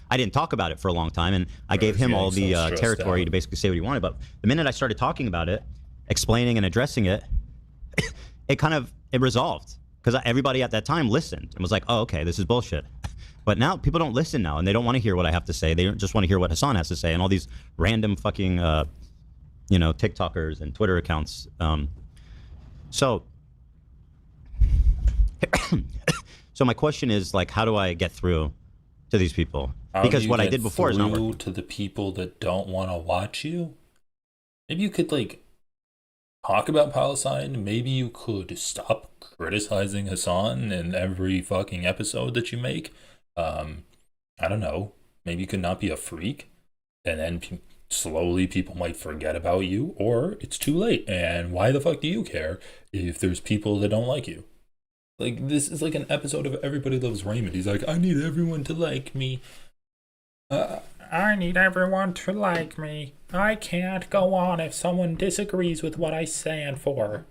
S12: I didn't talk about it for a long time, and I gave him all the territory to basically say what he wanted. But the minute I started talking about it, explaining and addressing it, it resolved, because everybody at that time listened and was like, oh, okay, this is bullshit. But now people don't listen now, and they don't want to hear what I have to say. They just want to hear what Hassan has to say, and all these random fucking, TikTokers and Twitter accounts. So my question is, like, how do I get through to these people? Because what I did before is not working.
S1: To the people that don't want to watch you? Maybe you could, like, talk about Palestine. Maybe you could stop criticizing Hassan in every fucking episode that you make. I don't know. Maybe you could not be a freak, and then slowly people might forget about you, or it's too late. And why the fuck do you care if there's people that don't like you? Like, this is like an episode of Everybody Loves Raymond. He's like, I need everyone to like me. I need everyone to like me. I can't go on if someone disagrees with what I stand for.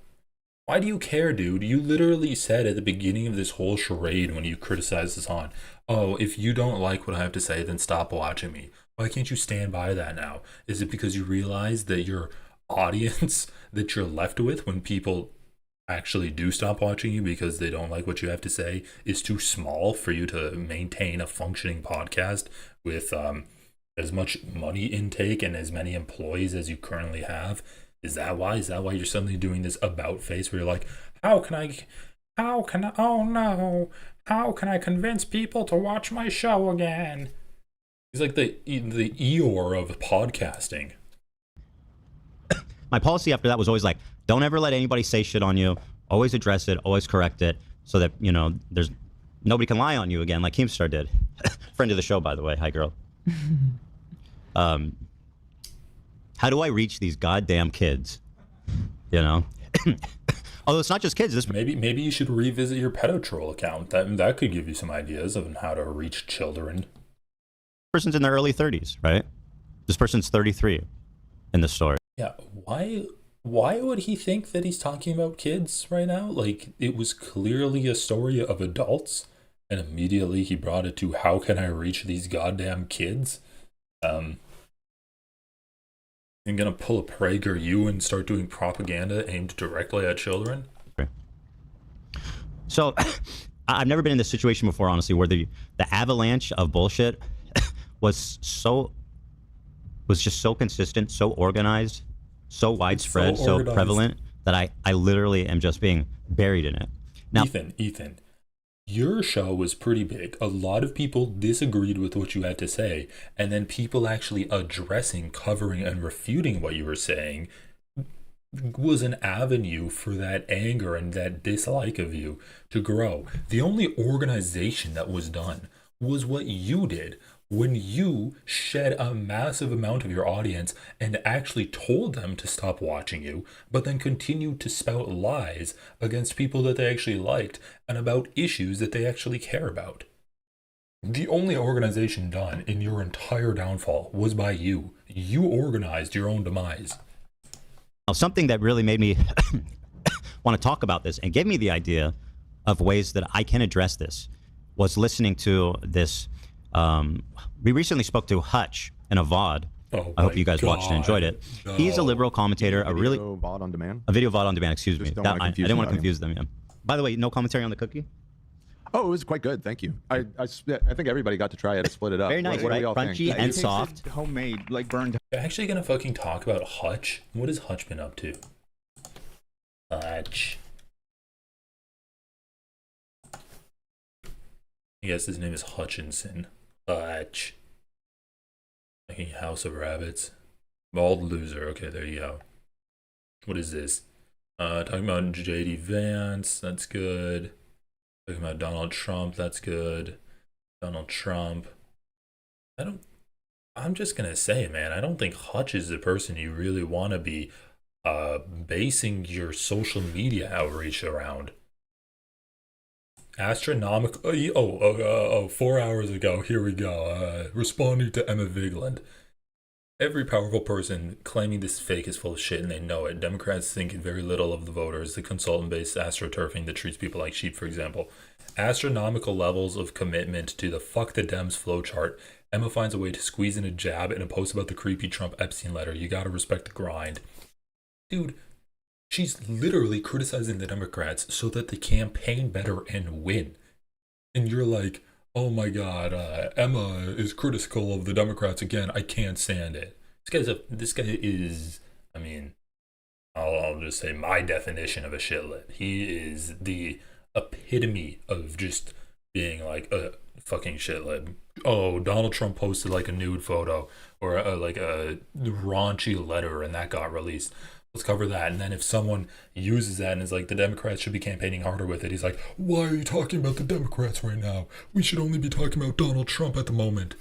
S1: Why do you care, dude? You literally said at the beginning of this whole charade when you criticized Hassan, oh, if you don't like what I have to say, then stop watching me. Why can't you stand by that now? Is it because you realize that your audience that you're left with when people actually do stop watching you because they don't like what you have to say is too small for you to maintain a functioning podcast with as much money intake and as many employees as you currently have? Is that why you're suddenly doing this about face where you're like, how can I convince people to watch my show again? He's like the Eeyore of podcasting.
S12: My policy after that was always like, don't ever let anybody say shit on you. Always address it. Always correct it, so that there's nobody can lie on you again, like Keemstar did. Friend of the show, by the way. Hi, girl. How do I reach these goddamn kids? Although it's not just kids.
S1: Maybe you should revisit your Pedotroll account. That could give you some ideas of how to reach children.
S12: Person's in their early 30s, right? This person's 33 in the story.
S1: Yeah, why would he think that he's talking about kids right now? Like, it was clearly a story of adults, and immediately he brought it to, how can I reach these goddamn kids? I'm gonna pull a PragerU and start doing propaganda aimed directly at children?
S12: So, I've never been in this situation before, honestly, where the avalanche of bullshit was just so consistent, so organized, so widespread, so prevalent that I literally am just being buried in it. Now,
S1: Ethan, your show was pretty big. A lot of people disagreed with what you had to say, and then people actually addressing, covering, and refuting what you were saying was an avenue for that anger and that dislike of you to grow. The only organization that was done was what you did. When you shed a massive amount of your audience and actually told them to stop watching you, but then continued to spout lies against people that they actually liked and about issues that they actually care about. The only organization done in your entire downfall was by you. You organized your own demise.
S12: Now, something that really made me want to talk about this and gave me the idea of ways that I can address this was listening to this. We recently spoke to Hutch in a VOD. I hope you guys watched and enjoyed it. No. He's a liberal commentator, a video VOD on demand. A video VOD on demand. Excuse me. I didn't want to confuse them. Yeah. By the way, no commentary on the cookie.
S16: Oh, it was quite good. Thank you. I think everybody got to try it. Split it up.
S12: Very nice, right? Crunchy and soft.
S14: Homemade, like burned.
S1: You're actually gonna fucking talk about Hutch? What has Hutch been up to? Hutch. I guess his name is Hutchinson. Hutch. Making House of Rabbits. Bald loser. Okay, there you go. What is this? Talking about JD Vance. That's good. Talking about Donald Trump. That's good. Donald Trump. I'm just gonna say, man, I don't think Hutch is the person you really want to be basing your social media outreach around. Astronomical. 4 hours ago, here we go. Responding to Emma Vigeland. Every powerful person claiming this fake is full of shit and they know it. Democrats think very little of the voters. The consultant-based astroturfing that treats people like sheep, for example. Astronomical levels of commitment to the fuck the Dems flowchart. Emma finds a way to squeeze in a jab in a post about the creepy Trump Epstein letter. You gotta respect the grind. Dude, she's literally criticizing the Democrats so that they campaign better and win. And you're like, oh my God, Emma is critical of the Democrats again. I can't stand it. This guy is, I mean, I'll just say my definition of a shitlib. He is the epitome of just being like a fucking shitlib. Oh, Donald Trump posted like a nude photo or like a raunchy letter and that got released. Let's cover that. And then if someone uses that and is like, the Democrats should be campaigning harder with it, he's like, why are you talking about the Democrats right now? We should only be talking about Donald Trump at the moment.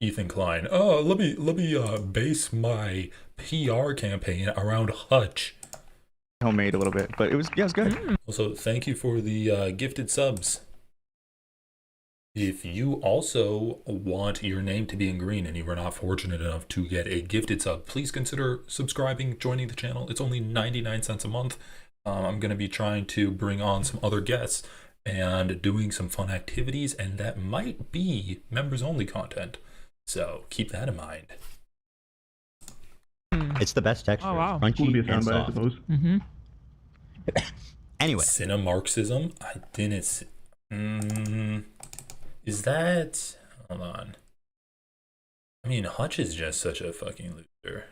S1: Ethan Klein, oh, let me base my PR campaign around Hutch.
S14: Homemade a little bit, but it was good.
S1: Also, thank you for the gifted subs. If you also want your name to be in green and you were not fortunate enough to get a gifted sub, please consider subscribing, joining the channel. It's only 99 cents a month. I'm going to be trying to bring on some other guests and doing some fun activities, and that might be members only content. So keep that in mind.
S12: It's the best texture.
S13: Oh, wow.
S12: Crunchy
S14: Cool to be a
S12: and
S14: soundbite, I
S12: soft.
S14: suppose.
S12: Anyway.
S1: Cinemarxism? I didn't see. Is that... Hold on. I mean, Hutch is just such a fucking loser.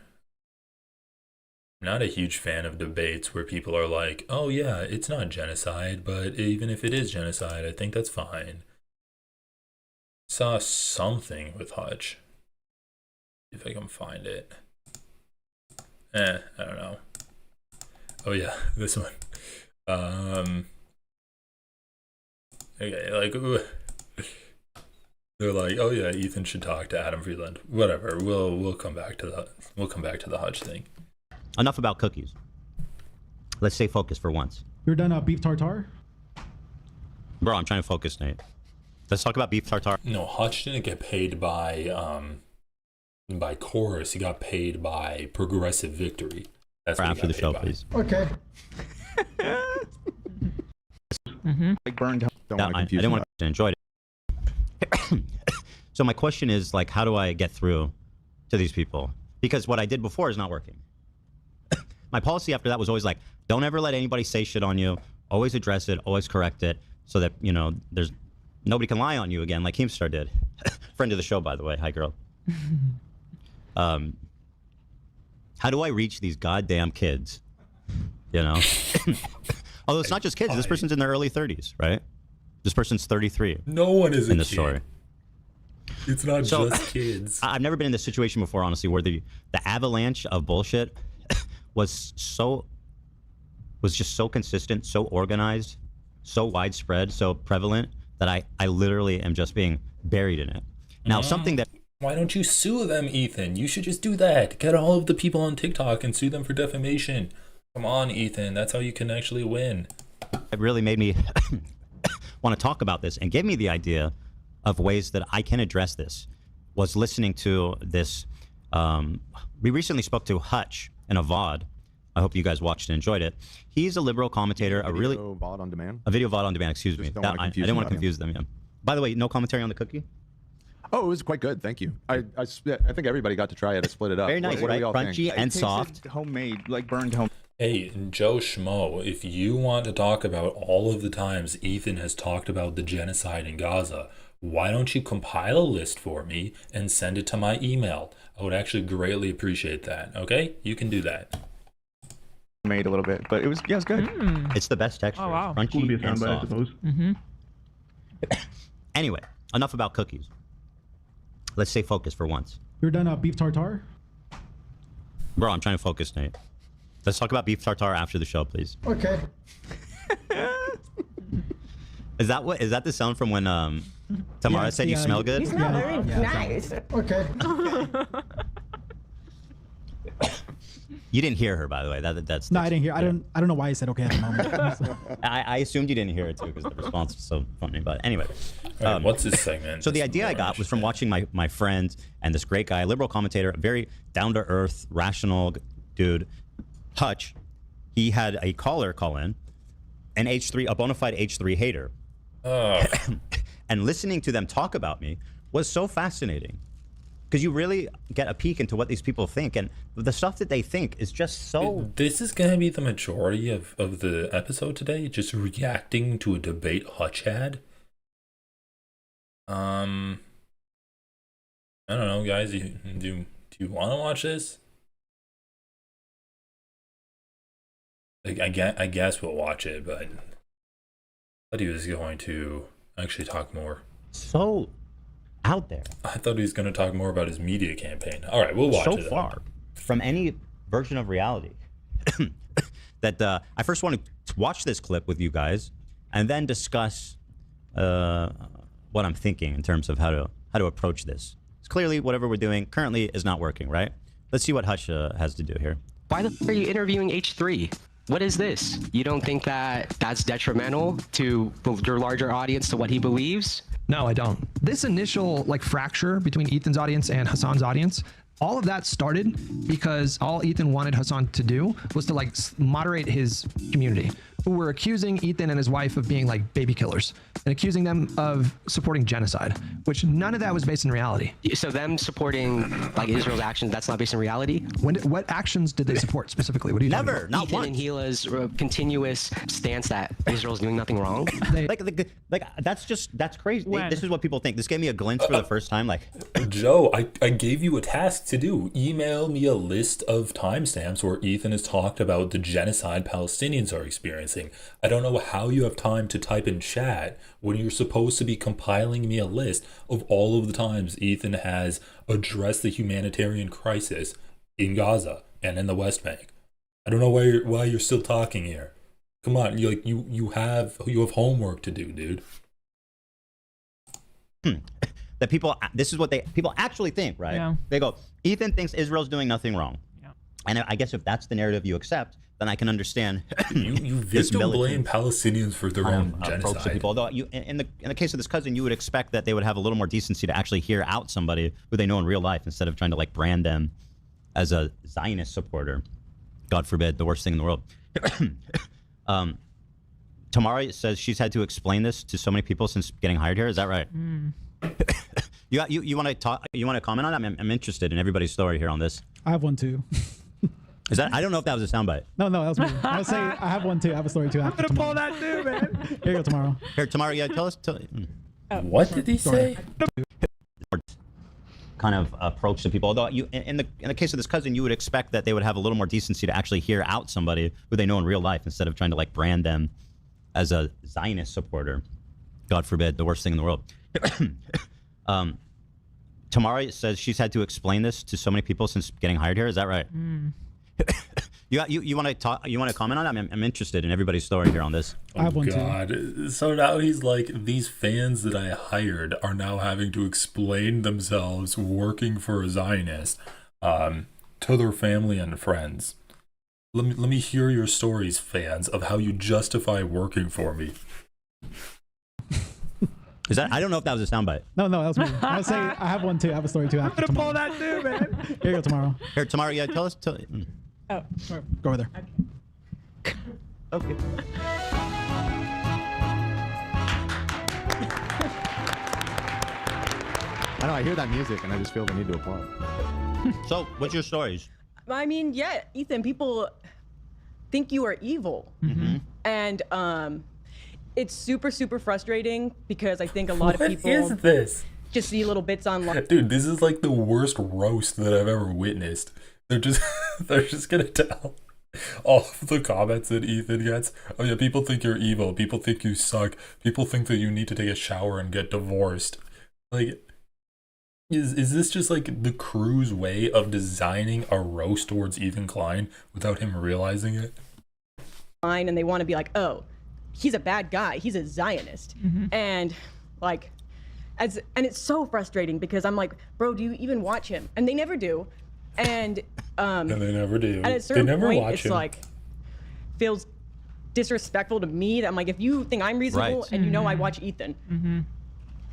S1: I'm not a huge fan of debates where people are like, oh yeah, it's not genocide, but even if it is genocide, I think that's fine. Saw something with Hutch. If I can find it. I don't know. Oh yeah, this one. Okay, like, they're like, oh yeah, Ethan should talk to Adam Freeland. Whatever, we'll come back to the Hutch thing.
S12: Enough about cookies. Let's stay focused for once.
S15: You're done beef tartare?
S12: Bro, I'm trying to focus, Nate. Let's talk about beef tartare.
S1: No, Hutch didn't get paid by Chorus. He got paid by Progressive Victory. That's what
S12: after the show, please.
S15: Okay.
S14: Like burned.
S16: Don't want to
S12: I
S16: confuse
S12: didn't
S16: you.
S12: want to enjoy it. So my question is, like, how do I get through to these people? Because what I did before is not working. My policy after that was always like, don't ever let anybody say shit on you. Always address it. Always correct it, so that there's nobody can lie on you again, like Keemstar did. Friend of the show, by the way. Hi, girl. How do I reach these goddamn kids? Although it's not just kids. This person's in their early 30s, right? This person's 33.
S1: No one is
S12: in
S1: a
S12: this
S1: kid.
S12: story.
S1: It's not just kids.
S12: I've never been in this situation before, honestly, where the avalanche of bullshit was just so consistent, so organized, so widespread, so prevalent that I literally am just being buried in it. Now, something that...
S1: Why don't you sue them, Ethan? You should just do that. Get all of the people on TikTok and sue them for defamation. Come on, Ethan. That's how you can actually win.
S12: It really made me want to talk about this and gave me the idea of ways that I can address this. Was listening to this... we recently spoke to Hutch in a VOD. I hope you guys watched and enjoyed it. He's a liberal commentator, a
S16: Video VOD on demand?
S12: A video VOD on demand, excuse me. I didn't want to confuse them, yeah. By the way, no commentary on the cookie?
S16: Oh, it was quite good. Thank you. I think everybody got to try it. I split it up.
S12: Very nice,
S16: What do
S12: right?
S16: we all
S12: Crunchy
S16: think?
S12: and soft.
S14: Homemade, like burned home.
S1: Hey, Joe Schmo, if you want to talk about all of the times Ethan has talked about the genocide in Gaza, why don't you compile a list for me and send it to my email? I would actually greatly appreciate that. Okay? You can do that.
S14: Made a little bit, but it was good.
S12: It's the best texture.
S13: Oh, wow.
S12: Crunchy
S14: Cool to be a
S12: and
S14: soundbite, I
S12: soft.
S14: suppose.
S12: Anyway, enough about cookies. Let's stay focused for once.
S15: You're done beef tartare?
S12: Bro, I'm trying to focus, Nate. Let's talk about beef tartare after the show, please.
S15: Okay.
S12: Is that the sound from when Tamara said you smell good?
S20: You smell very nice.
S15: Okay.
S12: You didn't hear her, by the way. That's
S15: No, I didn't hear. I don't know why I said okay at the moment.
S12: I assumed you didn't hear it too because the response was so funny. But anyway,
S1: All right, what's this segment?
S12: So the idea I got was from watching my friend and this great guy, liberal commentator, a very down to earth, rational dude, Hutch. He had a caller call in, a bona fide H3 hater, and listening to them talk about me was so fascinating. Because you really get a peek into what these people think, and the stuff that they think is just so...
S1: This is going to be the majority of the episode today, just reacting to a debate Hutch had. I don't know, guys. Do you want to watch this? Like, I guess we'll watch it, but I thought he was going to actually talk more.
S12: So out there.
S1: I thought he was going to talk more about his media campaign. All right, we'll watch it.
S12: So far from any version of reality that I first want to watch this clip with you guys and then discuss what I'm thinking in terms of how to approach this. It's clearly whatever we're doing currently is not working, right? Let's see what Hutch has to do here.
S7: Why the f are you interviewing H3? What is this? You don't think that that's detrimental to your larger audience, to what he believes?
S8: No, I don't. This initial fracture between Ethan's audience and Hassan's audience, all of that started because all Ethan wanted Hassan to do was to moderate his community, who were accusing Ethan and his wife of being baby killers and accusing them of supporting genocide, which none of that was based in reality.
S7: So them supporting Israel's actions, that's not based in reality?
S8: What actions did they support specifically? What do you
S7: Never, not Ethan and Hila's continuous stance that Israel's doing nothing wrong?
S12: That's crazy. This is what people think. This gave me a glimpse for the first time.
S1: Joe, I gave you a task to do. Email me a list of timestamps where Ethan has talked about the genocide Palestinians are experiencing. I don't know how you have time to type in chat when you're supposed to be compiling me a list of all of the times Ethan has addressed the humanitarian crisis in Gaza and in the West Bank. I don't know why you're still talking here. Come on, you have homework to do, dude.
S12: That this is what people actually think, right?
S13: Yeah.
S12: They go, Ethan thinks Israel's doing nothing wrong.
S13: Yeah.
S12: And I guess if that's the narrative you accept, then I can understand.
S1: you victim blame Palestinians for their own genocide.
S12: To people. Although in the case of this cousin, you would expect that they would have a little more decency to actually hear out somebody who they know in real life instead of trying to brand them as a Zionist supporter. God forbid, the worst thing in the world. Tamara says she's had to explain this to so many people since getting hired here. Is that right? You want to talk? You want to comment on that? I'm interested in everybody's story here on this.
S15: I have one too.
S12: Is that? I don't know if that was a soundbite.
S15: No, that was me. I was saying I have one too. I have a story too.
S13: I'm gonna pull that too, man.
S15: Here you go, tomorrow.
S12: Here, tomorrow. Yeah, tell us.
S1: What did he say?
S12: Kind of approach to people. Although in the case of this cousin, you would expect that they would have a little more decency to actually hear out somebody who they know in real life instead of trying to brand them as a Zionist supporter. God forbid, the worst thing in the world. Tamara says she's had to explain this to so many people since getting hired here. Is that right? You want to talk? You want to comment on that? I'm interested in everybody's story here on this.
S15: I have one
S1: too. So now he's like, these fans that I hired are now having to explain themselves working for a Zionist to their family and friends. Let me hear your stories, fans, of how you justify working for me.
S12: Is that? I don't know if that was a soundbite.
S15: No, that was me. I was saying I have one too. I have a story too.
S13: I'm gonna pull that too, man.
S15: Here you go, tomorrow.
S12: Here, tomorrow. Yeah, tell us.
S2: Oh,
S15: go over there.
S12: Okay.
S16: I know, I hear that music and I just feel the need to applaud.
S12: So, what's your stories?
S9: I mean, yeah, Ethan, people think you are evil. And it's super, super frustrating because I think a lot of people
S1: What is this?
S9: just see little bits online.
S1: Dude, this is like the worst roast that I've ever witnessed. They're just gonna tell all of the comments that Ethan gets. Oh yeah, people think you're evil. People think you suck. People think that you need to take a shower and get divorced. Is this just the crew's way of designing a roast towards Ethan Klein without him realizing it?
S9: And they want to be like, oh, he's a bad guy. He's a Zionist. And and it's so frustrating because I'm like, bro, do you even watch him? And they never do. And
S1: they never do.
S9: At a certain
S1: they never
S9: point,
S1: watch
S9: it's
S1: him.
S9: Feels disrespectful to me that I'm like, if you think I'm reasonable
S12: Right.
S9: and you know I watch Ethan,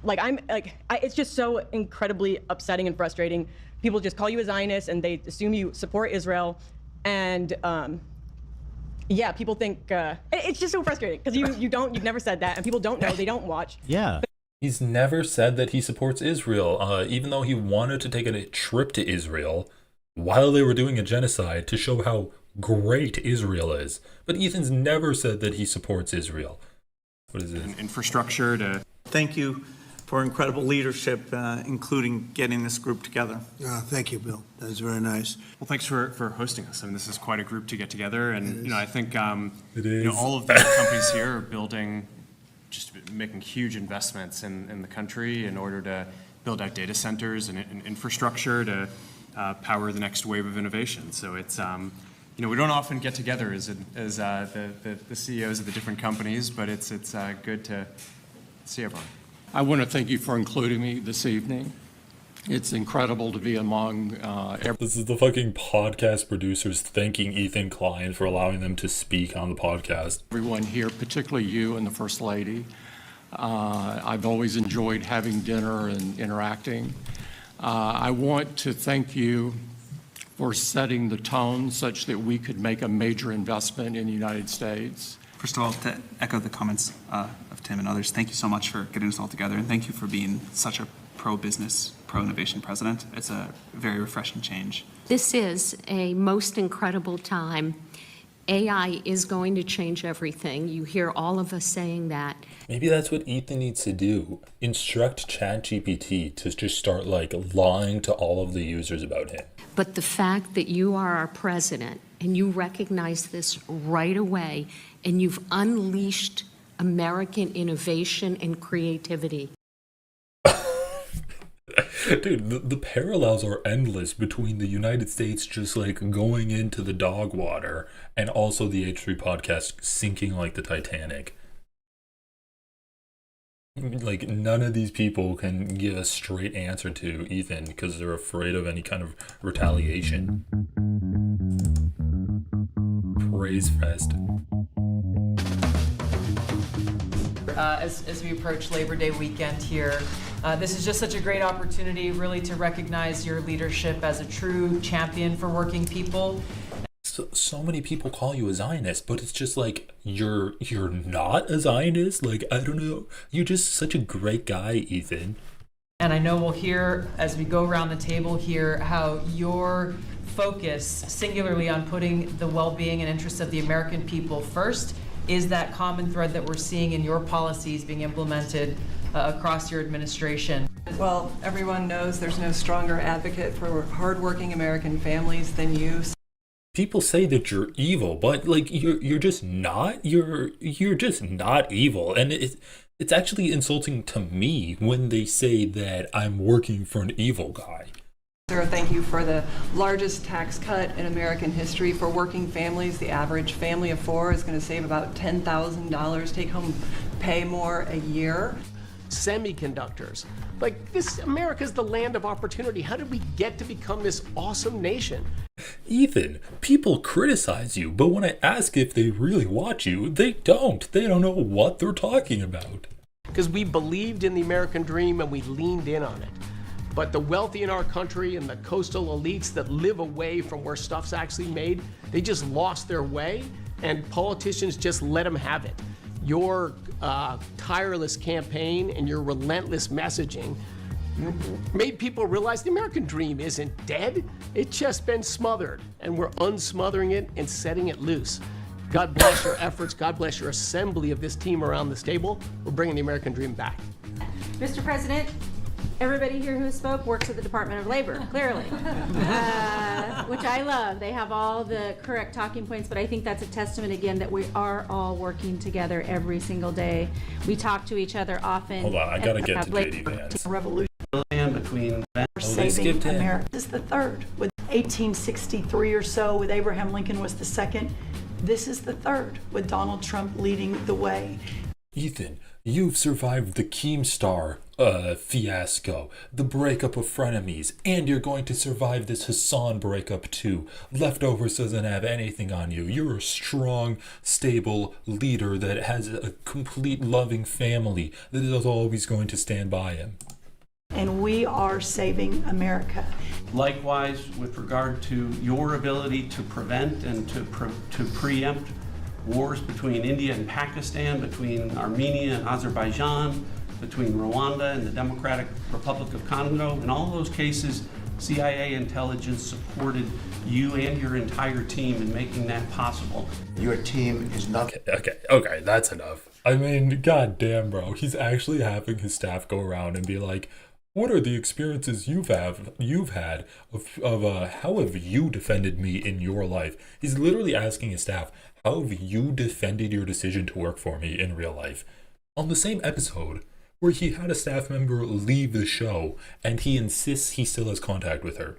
S9: it's just so incredibly upsetting and frustrating. People just call you a Zionist and they assume you support Israel, and yeah, people think it's just so frustrating because you've never said that, and people don't know, they don't watch.
S12: Yeah.
S1: He's never said that he supports Israel, even though he wanted to take a trip to Israel while they were doing a genocide to show how great Israel is. But Ethan's never said that he supports Israel. What is it?
S11: Infrastructure to...
S25: Thank you.
S10: for incredible leadership, including getting this group together.
S11: Thank you, Bill. That was very nice.
S19: Well, thanks for hosting us. I mean, this is quite a group to get together, and I think all of the companies here are making huge investments in the country in order to build out data centers and infrastructure to power the next wave of innovation. So it's we don't often get together as the CEOs of the different companies, but it's good to see everyone.
S22: I want to thank you for including me this evening. It's incredible to be among
S1: This is the fucking podcast producers thanking Ethan Klein for allowing them to speak on the podcast.
S22: everyone here, particularly you and the First Lady. I've always enjoyed having dinner and interacting. I want to thank you for setting the tone such that we could make a major investment in the United States.
S25: First of all, to echo the comments of Tim and others, thank you so much for getting us all together, and thank you for being such a pro-business, pro-innovation president. It's a very refreshing change.
S26: This is a most incredible time. AI is going to change everything. You hear all of us saying that.
S1: Maybe that's what Ethan needs to do. Instruct ChatGPT to just start lying to all of the users about him.
S26: But the fact that you are our president and you recognize this right away and you've unleashed American innovation and creativity.
S1: Dude, the parallels are endless between the United States just going into the dog water and also the H3 podcast sinking like the Titanic. None of these people can give a straight answer to Ethan because they're afraid of any kind of retaliation. Praise fest.
S27: As we approach Labor Day weekend here, this is just such a great opportunity really to recognize your leadership as a true champion for working people.
S1: So many people call you a Zionist, but it's just you're not a Zionist. I don't know. You're just such a great guy, Ethan.
S27: And I know we'll hear as we go around the table here how your focus singularly on putting the well-being and interests of the American people first is that common thread that we're seeing in your policies being implemented across your administration.
S28: Well, everyone knows there's no stronger advocate for hardworking American families than you.
S1: People say that you're evil, but you're just not. You're just not evil, and it's actually insulting to me when they say that I'm working for an evil guy.
S28: Sir, thank you for the largest tax cut in American history for working families. The average family of four is going to save about $10,000 take home pay more a year.
S29: Semiconductors. America's the land of opportunity. How did we get to become this awesome nation?
S1: Ethan, people criticize you, but when I ask if they really watch you, they don't. They don't know what they're talking about.
S29: Because we believed in the American dream and we leaned in on it. But the wealthy in our country and the coastal elites that live away from where stuff's actually made, they just lost their way, and politicians just let them have it. Your tireless campaign and your relentless messaging made people realize the American dream isn't dead. It's just been smothered, and we're unsmothering it and setting it loose. God bless your efforts. God bless your assembly of this team around this table. We're bringing the American dream back.
S30: Mr. President, everybody here who spoke works at the Department of Labor, clearly, which I love. They have all the correct talking points, but I think that's a testament again that we are all working together every single day. We talk to each other often.
S1: Hold on, I gotta get to JD Vance.
S29: Revolution between
S31: saving America. This is the third. With 1863 or so, with Abraham Lincoln was the second. This is the third, with Donald Trump leading the way.
S1: Ethan, you've survived the Keemstar fiasco, the breakup of frenemies, and you're going to survive this Hassan breakup too. Leftovers doesn't have anything on you. You're a strong, stable leader that has a complete loving family that is always going to stand by him.
S31: And we are saving America.
S32: Likewise, with regard to your ability to prevent and to preempt wars between India and Pakistan, between Armenia and Azerbaijan, between Rwanda and the Democratic Republic of Congo. In all those cases, CIA intelligence supported you and your entire team in making that possible.
S11: Your team is not...
S1: Okay, that's enough. I mean, goddamn, bro. He's actually having his staff go around and be like, "What are the experiences you've had of how have you defended me in your life?" He's literally asking his staff, "How have you defended your decision to work for me in real life?" On the same episode where he had a staff member leave the show and he insists he still has contact with her,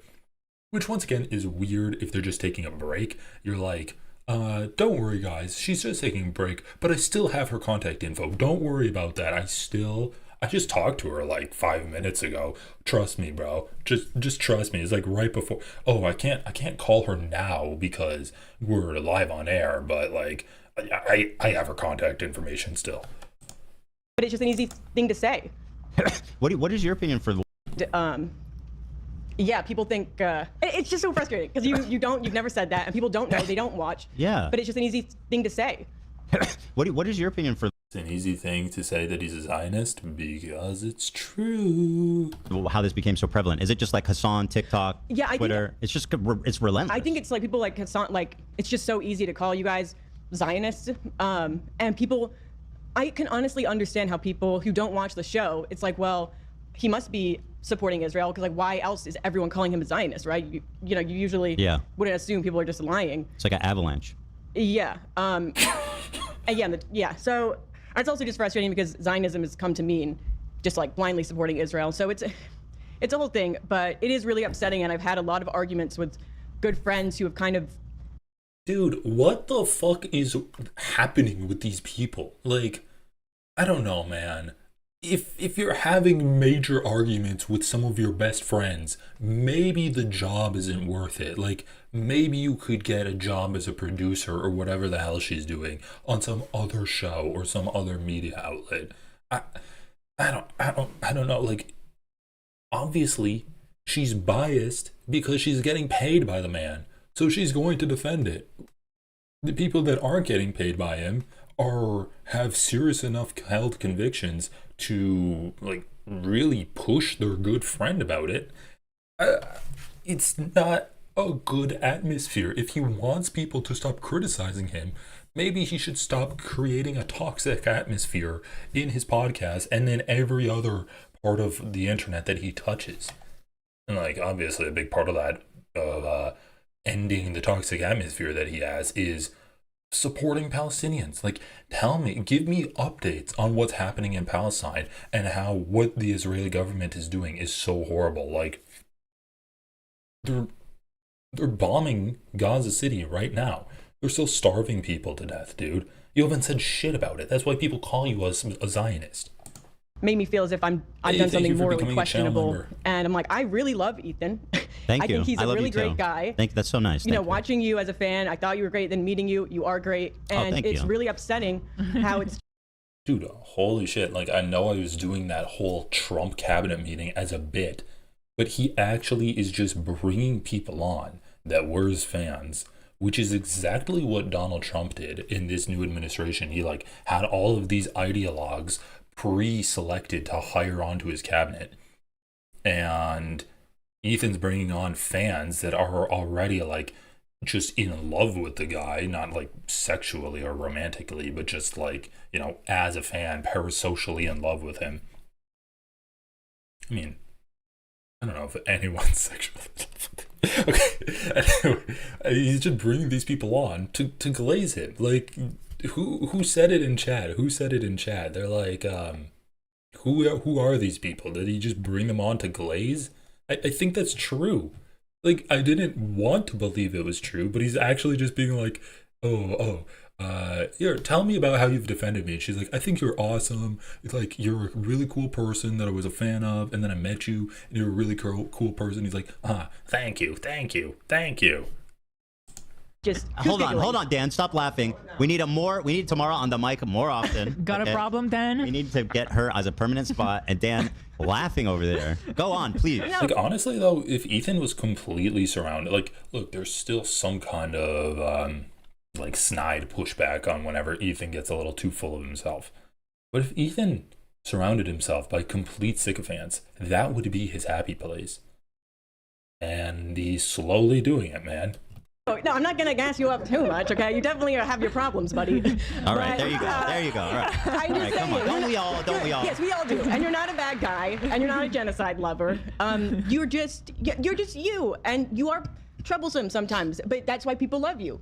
S1: which once again is weird if they're just taking a break. You're like, don't worry guys, she's just taking a break, but I still have her contact info. Don't worry about that. I just talked to her like 5 minutes ago. Trust me, bro. Just trust me. It's like right before. Oh, I can't call her now because we're live on air, but like I have her contact information still.
S9: But it's just an easy thing to say.
S12: What is your opinion for the
S9: Yeah, people think it's just so frustrating because you've never said that, and people don't know, they don't watch.
S12: Yeah.
S9: But it's just an easy thing to say.
S12: what is your opinion for
S1: It's an easy thing to say that he's a Zionist because it's true.
S12: how this became so prevalent? Is it just like Hassan, TikTok,
S9: Yeah, I think-
S12: Twitter? It's just it's relentless.
S9: I think it's like people like Hassan, like it's just so easy to call you guys Zionists, and people. I can honestly understand how people who don't watch the show, it's like, well, he must be supporting Israel because like why else is everyone calling him a Zionist, right? You usually wouldn't assume people are just lying.
S12: It's like an avalanche.
S9: Yeah. And so it's also just frustrating because Zionism has come to mean just like blindly supporting Israel. So it's a whole thing, but it is really upsetting, and I've had a lot of arguments with good friends who have kind of.
S1: Dude, what the fuck is happening with these people? Like, I don't know, man. If you're having major arguments with some of your best friends, maybe the job isn't worth it. Like, maybe you could get a job as a producer or whatever the hell she's doing on some other show or some other media outlet. I don't know. Like, obviously, she's biased because she's getting paid by the man. So she's going to defend it. The people that aren't getting paid by him have serious enough held convictions to like really push their good friend about it. It's not a good atmosphere. If he wants people to stop criticizing him, maybe he should stop creating a toxic atmosphere in his podcast and in every other part of the internet that he touches. And like obviously a big part of that ending the toxic atmosphere that he has is supporting Palestinians. Like, give me updates on what's happening in Palestine and how what the Israeli government is doing is so horrible. Like, they're bombing Gaza City right now. They're still starving people to death, dude. You haven't said shit about it. That's why people call you a Zionist.
S9: Made me feel as if I've done something morally questionable, and I'm like, I really love Ethan.
S12: Thank you.
S9: I think he's a really great guy.
S12: That's so nice.
S9: You know, watching you as a fan, I thought you were great. Then meeting you, you are great, and it's really upsetting how it's.
S1: Dude, holy shit! Like I know I was doing that whole Trump cabinet meeting as a bit, but he actually is just bringing people on that were his fans, which is exactly what Donald Trump did in this new administration. He like had all of these ideologues pre-selected to hire onto his cabinet, and Ethan's bringing on fans that are already like just in love with the guy, not like sexually or romantically, but just like, you know, as a fan, parasocially in love with him. I mean, I don't know if anyone's sexually in love with him. Okay, anyway, he's just bringing these people on to glaze him. Like, who said it in chat? Who said it in chat? They're like, who are these people? Did he just bring them on to glaze? I think that's true. Like, I didn't want to believe it was true, but he's actually just being like, here, tell me about how you've defended me. And she's like, I think you're awesome. It's like, you're a really cool person that I was a fan of, and then I met you, and you're a really cool person. He's like, thank you.
S9: Just
S12: hold on, Dan. Stop laughing. We need Tamara on the mic more often.
S13: Got a problem, Dan?
S12: We need to get her as a permanent spot. And Dan laughing over there. Go on, please.
S1: Like honestly though, if Ethan was completely surrounded, like look, there's still some kind of like snide pushback on whenever Ethan gets a little too full of himself. But if Ethan surrounded himself by complete sycophants, that would be his happy place. And he's slowly doing it, man.
S9: Oh, no, I'm not going to gas you up too much, okay? You definitely have your problems, buddy.
S12: All right, there you go. There you go. All right.
S9: I'm
S12: All
S9: just
S12: right, come on.
S9: saying,
S12: Don't we all? Don't we all?
S9: Yes, we all do. And you're not a bad guy, and you're not a genocide lover. You're just you, and you are troublesome sometimes, but that's why people love you.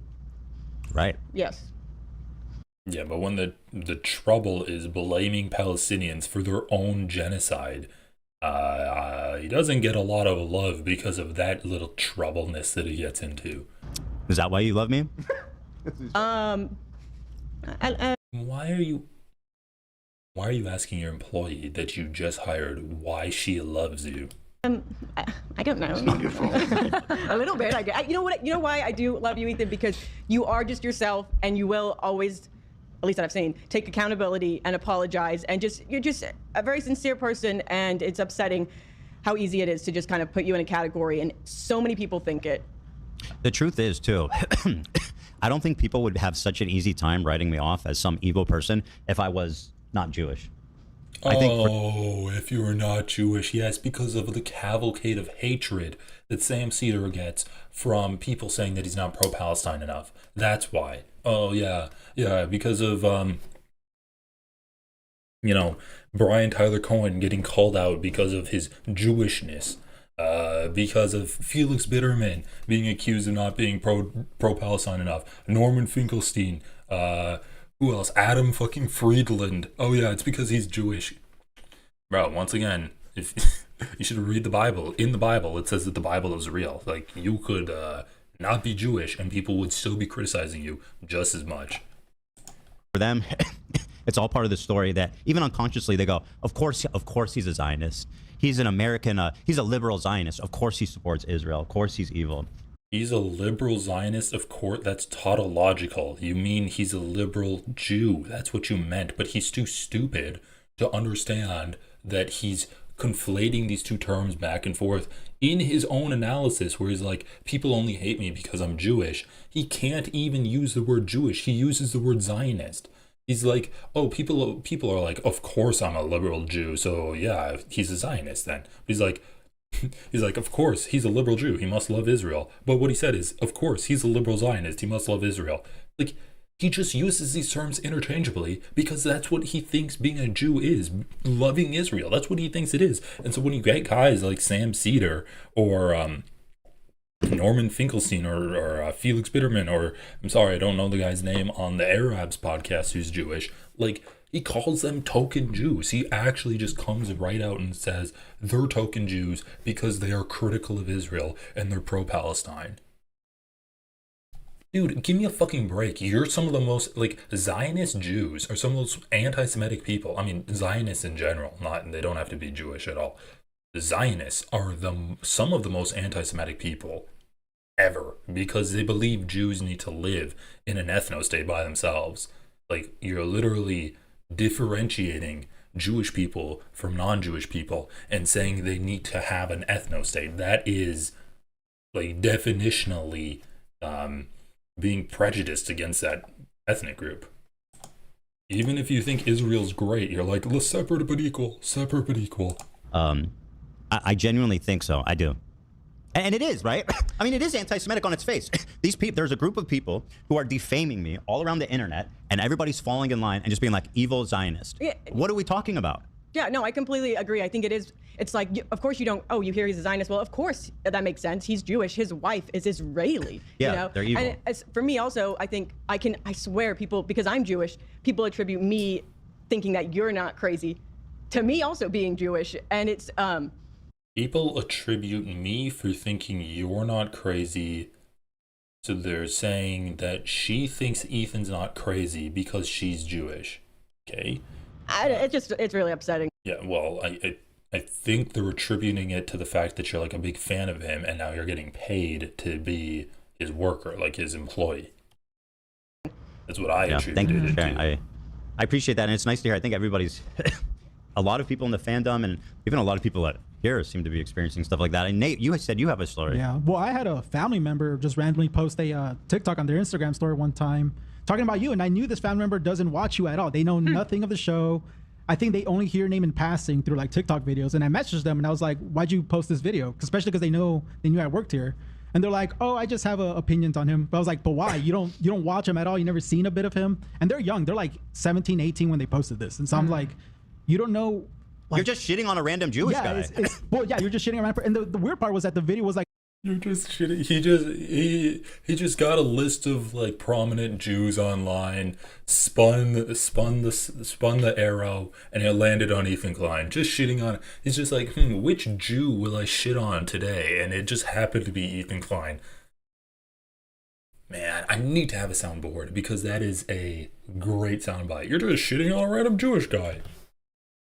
S12: Right.
S9: Yes.
S1: Yeah, but when the trouble is blaming Palestinians for their own genocide, he doesn't get a lot of love because of that little troubleness that he gets into.
S12: Is that why you love me?
S1: Why are you asking your employee that you just hired why she loves you?
S9: I don't know. It's not your fault. A little bit, I guess. You know what? You know why I do love you, Ethan? Because you are just yourself, and you will always, at least that I've seen, take accountability and apologize, and you're just a very sincere person, and it's upsetting how easy it is to just kind of put you in a category, and so many people think it.
S12: The truth is, too, I don't think people would have such an easy time writing me off as some evil person if I was not Jewish.
S1: If you were not Jewish, yes, because of the cavalcade of hatred that Sam Cedar gets from people saying that he's not pro-Palestine enough. That's why. Oh, yeah, because of, Brian Tyler Cohen getting called out because of his Jewishness. Because of Felix Bitterman being accused of not being pro-Palestine enough. Norman Finkelstein. Who else? Adam fucking Friedland. Oh yeah, it's because he's Jewish. Bro, once again, if you should read the Bible. In the Bible, it says that the Bible is real. Like, you could not be Jewish and people would still be criticizing you just as much.
S12: For them, it's all part of the story that even unconsciously they go, of course he's a Zionist. He's an American, he's a liberal Zionist. Of course he supports Israel. Of course he's evil.
S1: He's a liberal Zionist, of course. That's tautological. You mean he's a liberal Jew. That's what you meant. But he's too stupid to understand that he's conflating these two terms back and forth in his own analysis, where he's like, people only hate me because I'm Jewish. He can't even use the word Jewish. He uses the word Zionist. He's like, oh, people are like, of course I'm a liberal Jew, so yeah, he's a Zionist then. He's like, of course, he's a liberal Jew. He must love Israel. But what he said is, of course, he's a liberal Zionist. He must love Israel. Like, he just uses these terms interchangeably because that's what he thinks being a Jew is, loving Israel. That's what he thinks it is. And so when you get guys like Sam Cedar or Norman Finkelstein or Felix Bitterman, or I'm sorry, I don't know the guy's name on the Arabs podcast who's Jewish, like, he calls them token Jews. He actually just comes right out and says they're token Jews because they are critical of Israel and they're pro-Palestine. Dude, give me a fucking break. You're some of the most, like, Zionist Jews are some of those anti-Semitic people. I mean, Zionists in general, they don't have to be Jewish at all. The Zionists are some of the most anti-Semitic people ever because they believe Jews need to live in an ethno-state by themselves. Like, you're literally differentiating Jewish people from non-Jewish people and saying they need to have an ethno-state. That is, like, definitionally being prejudiced against that ethnic group. Even if you think Israel's great, you're like, let's separate but equal. Separate but equal.
S12: I genuinely think so. I do. And it is, right? I mean, it is anti-Semitic on its face. These people, there's a group of people who are defaming me all around the internet, and everybody's falling in line and just being like, evil Zionist. Yeah. What are we talking about?
S9: Yeah, no, I completely agree. I think it is. It's like, of course you don't, oh, you hear he's a Zionist. Well, of course that makes sense. He's Jewish. His wife is Israeli.
S12: Yeah,
S9: you know?
S12: They're evil.
S9: And for me also, I think I swear people, because I'm Jewish, people attribute me thinking that you're not crazy to me also being Jewish. And it's,
S1: people attribute me for thinking you're not crazy. So they're saying that she thinks Ethan's not crazy because she's Jewish. Okay.
S9: It's really upsetting.
S1: Yeah, well, I think they're attributing it to the fact that you're like a big fan of him and now you're getting paid to be his worker, like his employee. That's what I attributed it to.
S12: I appreciate that, and it's nice to hear. I think everybody's, a lot of people in the fandom and even a lot of people that here seem to be experiencing stuff like that. And Nate, you said you have a story.
S15: Yeah, well, I had a family member just randomly post a TikTok on their Instagram story one time talking about you, and I knew this family member doesn't watch you at all. They know nothing of the show. I think they only hear your name in passing through like TikTok videos. And I messaged them and I was like, why'd you post this video? Especially because they knew I worked here. And And they're like, oh, I just have opinions on him. But I was like, but why? You don't watch him at all? You never seen a bit of him? And they're young. They're like 17, 18 when they posted this. And so I'm like, you don't know. Like,
S12: you're just shitting on a random Jewish guy.
S15: Well, yeah, you're just shitting around. And the weird part was that the video was like,
S1: you're just shitting. He just got a list of like prominent Jews online, spun the arrow, and it landed on Ethan Klein. Just shitting on. He's just like, which Jew will I shit on today? And it just happened to be Ethan Klein. Man, I need to have a soundboard because that is a great soundbite. You're just shitting on a random Jewish guy.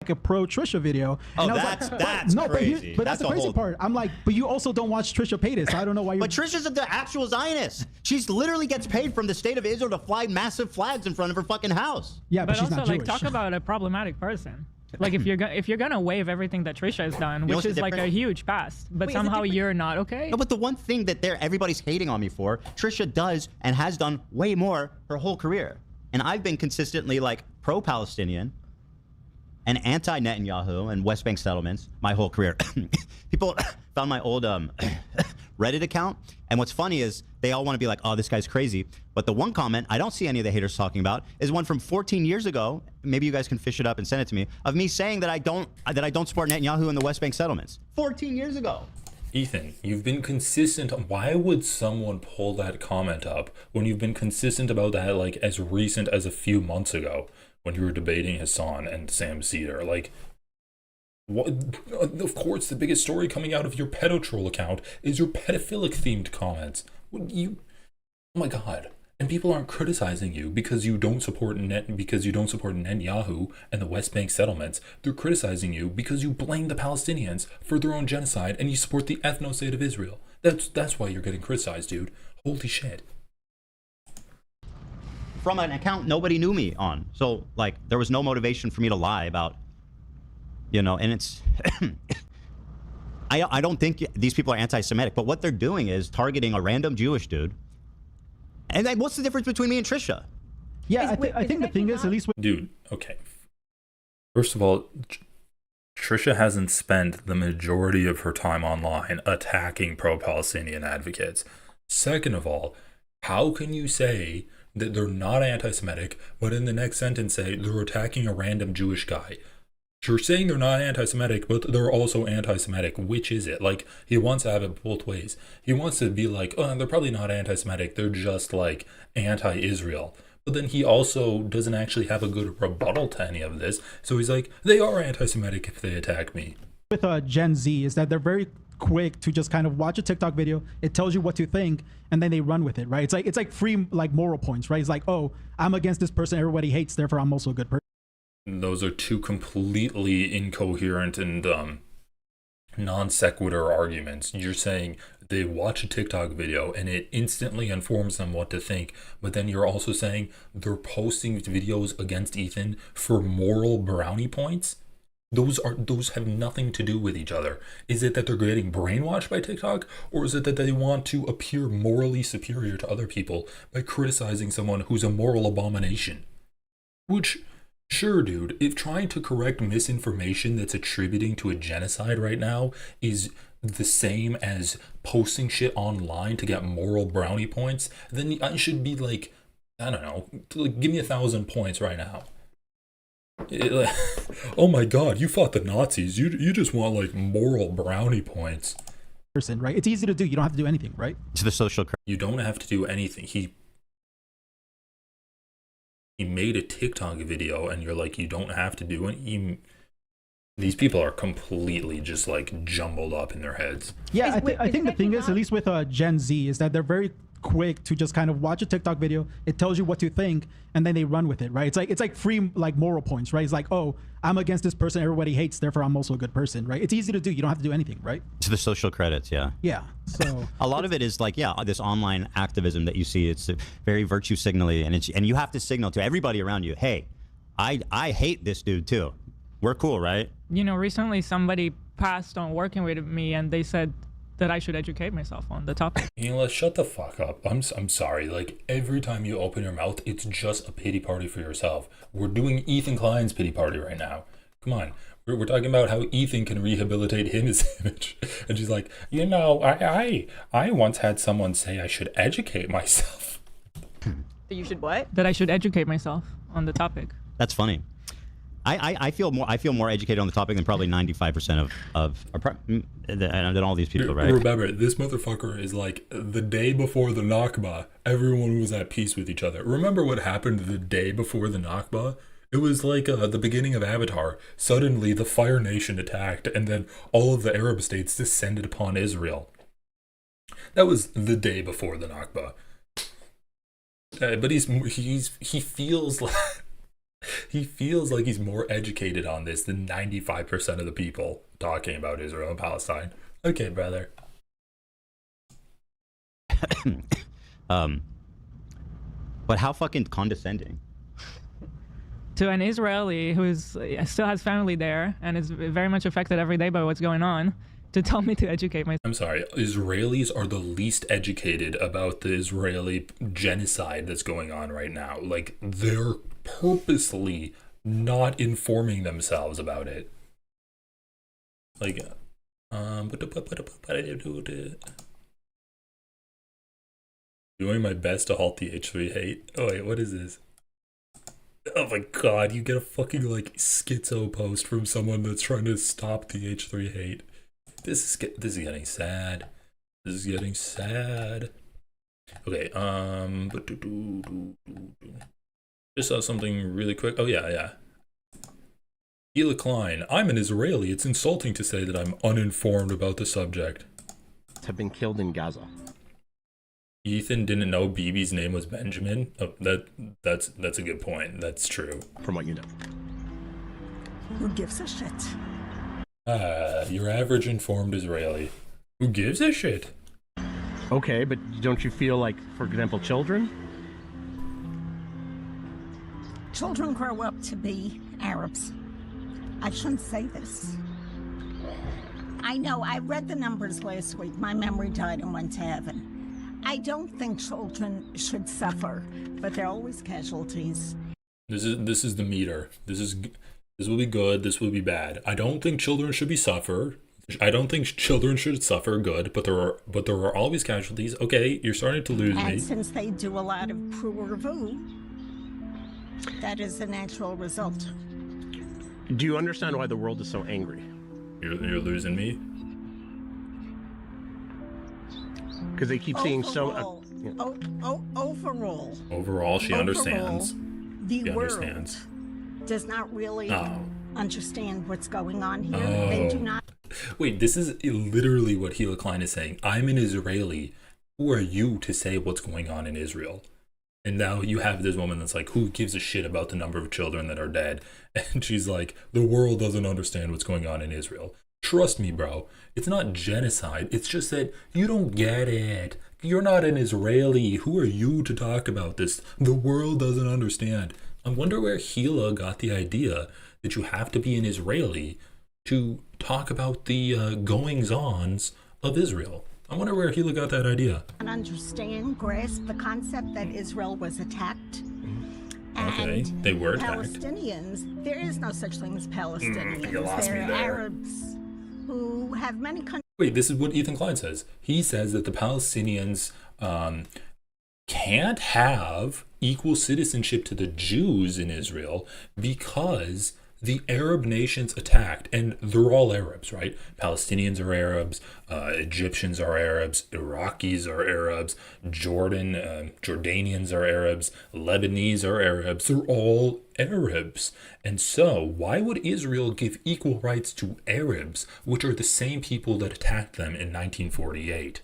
S15: a pro Trisha video.
S12: Oh,
S15: and I was
S12: that's
S15: like, no,
S12: crazy.
S15: But that's the crazy part. I'm like, but you also don't watch Trisha Paytas. So I don't know why you're.
S12: But Trisha's the actual Zionist. She's literally gets paid from the state of Israel to fly massive flags in front of her fucking house.
S15: Yeah,
S13: but she's also, not Jewish. Like, talk about a problematic person. Like if you're gonna waive everything that Trisha has done, which is like a huge past, but somehow you're not okay.
S12: No, but the one thing that everybody's hating on me for, Trisha does and has done way more her whole career, and I've been consistently like pro-Palestinian and anti-Netanyahu and West Bank settlements my whole career. People found my old Reddit account, and what's funny is they all want to be like, oh, this guy's crazy. But the one comment I don't see any of the haters talking about is one from 14 years ago. Maybe you guys can fish it up and send it to me, of me saying that I don't support Netanyahu in the West Bank settlements. 14 years ago.
S1: Ethan, you've been consistent. Why would someone pull that comment up when you've been consistent about that like as recent as a few months ago when you were debating Hassan and Sam Cedar? Like, what? Of course, the biggest story coming out of your pedotroll account is your pedophilic themed comments. Oh my God. And people aren't criticizing you because you don't support Netanyahu and the West Bank settlements. They're criticizing you because you blame the Palestinians for their own genocide and you support the ethno-state of Israel. That's why you're getting criticized, dude. Holy shit.
S12: From an account nobody knew me on. So, like, there was no motivation for me to lie about, and it's... I don't think these people are anti-Semitic, but what they're doing is targeting a random Jewish dude. And then what's the difference between me and Trisha?
S15: Yeah, I think the thing is, at least...
S1: Dude, okay. First of all, Trisha hasn't spent the majority of her time online attacking pro-Palestinian advocates. Second of all, how can you say that they're not anti-Semitic, but in the next sentence say they're attacking a random Jewish guy? You're saying they're not anti-Semitic, but they're also anti-Semitic. Which is it? Like, he wants to have it both ways. He wants to be like, oh, they're probably not anti-Semitic. They're just, like, anti-Israel. But then he also doesn't actually have a good rebuttal to any of this. So he's like, they are anti-Semitic if they attack me.
S15: With Gen Z is that they're very quick to just kind of watch a TikTok video. It tells you what to think, and then they run with it, right? It's like free, like, moral points, right? It's like, oh, I'm against this person everybody hates, therefore I'm also a good person.
S1: Those are two completely incoherent and non sequitur arguments. You're saying they watch a TikTok video and it instantly informs them what to think, but then you're also saying they're posting videos against Ethan for moral brownie points? Those have nothing to do with each other. Is it that they're getting brainwashed by TikTok, or is it that they want to appear morally superior to other people by criticizing someone who's a moral abomination? Which... Sure, dude, if trying to correct misinformation that's attributing to a genocide right now is the same as posting shit online to get moral brownie points, then I should be like, I don't know, like, give me 1,000 points right now. Oh my God, you fought the Nazis. You just want like moral brownie points.
S15: Person, right? It's easy to do. You don't have to do anything, right?
S12: To the social.
S1: You don't have to do anything. He made a TikTok video and you're like, you don't have to do it. These people are completely just like jumbled up in their heads.
S15: Yeah, I think the thing is, at least with Gen Z, is that they're very quick to just kind of watch a TikTok video. It tells you what to think, and then they run with it, right? It's like free, like, moral points, right? It's like, oh, I'm against this person everybody hates, therefore I'm also a good person, right? It's easy to do. You don't have to do anything, right?
S12: To the social credits, yeah.
S15: Yeah. So
S12: a lot of it is like, yeah, this online activism that you see. It's very virtue signaling, and you have to signal to everybody around you, hey, I hate this dude too. We're cool, right?
S13: Recently somebody passed on working with me, and they said that I should educate myself on the topic.
S1: Shut the fuck up. I'm sorry. Like, every time you open your mouth, it's just a pity party for yourself. We're doing Ethan Klein's pity party right now. Come on. We're talking about how Ethan can rehabilitate his image. And she's like, you know, I once had someone say I should educate myself.
S9: You should what?
S13: That I should educate myself on the topic.
S12: That's funny. I feel more educated on the topic than probably 95% than all these people, right?
S1: Remember, this motherfucker is like the day before the Nakba, everyone was at peace with each other. Remember what happened the day before the Nakba? It was like the beginning of Avatar. Suddenly, the Fire Nation attacked, and then all of the Arab states descended upon Israel. That was the day before the Nakba. But he feels like he's more educated on this than 95% of the people talking about Israel and Palestine. Okay, brother.
S12: But how fucking condescending.
S13: To an Israeli who still has family there and is very much affected every day by what's going on, to tell me to educate myself.
S1: I'm sorry, Israelis are the least educated about the Israeli genocide that's going on right now. Like, they're purposely not informing themselves about it. Like, doing my best to halt the H3 hate. Oh wait, what is this? Oh my god, you get a fucking like schizo post from someone that's trying to stop the H3 hate. This is getting sad. This is getting sad. Okay, just saw something really quick. Oh yeah. Klein, I'm an Israeli. It's insulting to say that I'm uninformed about the subject.
S3: Have been killed in Gaza.
S1: Ethan didn't know Bibi's name was Benjamin. Oh, that's a good point. That's true.
S3: From what you know.
S4: Who gives a shit?
S1: Your average informed Israeli. Who gives a shit?
S3: Okay, but don't you feel like, for example, children?
S4: Children grow up to be Arabs. I shouldn't say this. I know, I read the numbers last week. My memory died and went to heaven. I don't think children should suffer, but there are always casualties.
S1: This is the meter. This will be good. This will be bad. I don't think children should suffer. Good, but there are always casualties. Okay, you're starting to lose me.
S4: And since they do a lot of pruervu, that is the natural result.
S3: Do you understand why the world is so angry?
S1: You're losing me.
S3: Because they keep seeing so.
S4: Overall,
S1: she understands.
S4: The world does not really understand what's going on here. They do not.
S1: Wait, this is literally what Klein is saying. I'm an Israeli. Who are you to say what's going on in Israel? And now you have this woman that's like, who gives a shit about the number of children that are dead? And she's like, the world doesn't understand what's going on in Israel. Trust me, bro. It's not genocide. It's just that you don't get it. You're not an Israeli. Who are you to talk about this? The world doesn't understand. I wonder where Gila got the idea that you have to be an Israeli to talk about the goings-ons of Israel. I wonder where Gila got that idea.
S4: Grasp the concept that Israel was attacked.
S1: Okay, they were attacked.
S4: Palestinians, there is no such thing as Palestinians.
S1: You lost me
S4: They're
S1: there.
S4: Arabs who have many countries.
S1: Wait, this is what Ethan Klein says. He says that the Palestinians can't have equal citizenship to the Jews in Israel because the Arab nations attacked, and they're all Arabs, right? Palestinians are Arabs, Egyptians are Arabs, Iraqis are Arabs, Jordanians are Arabs, Lebanese are Arabs. They're all Arabs. And so, why would Israel give equal rights to Arabs, which are the same people that attacked them in 1948?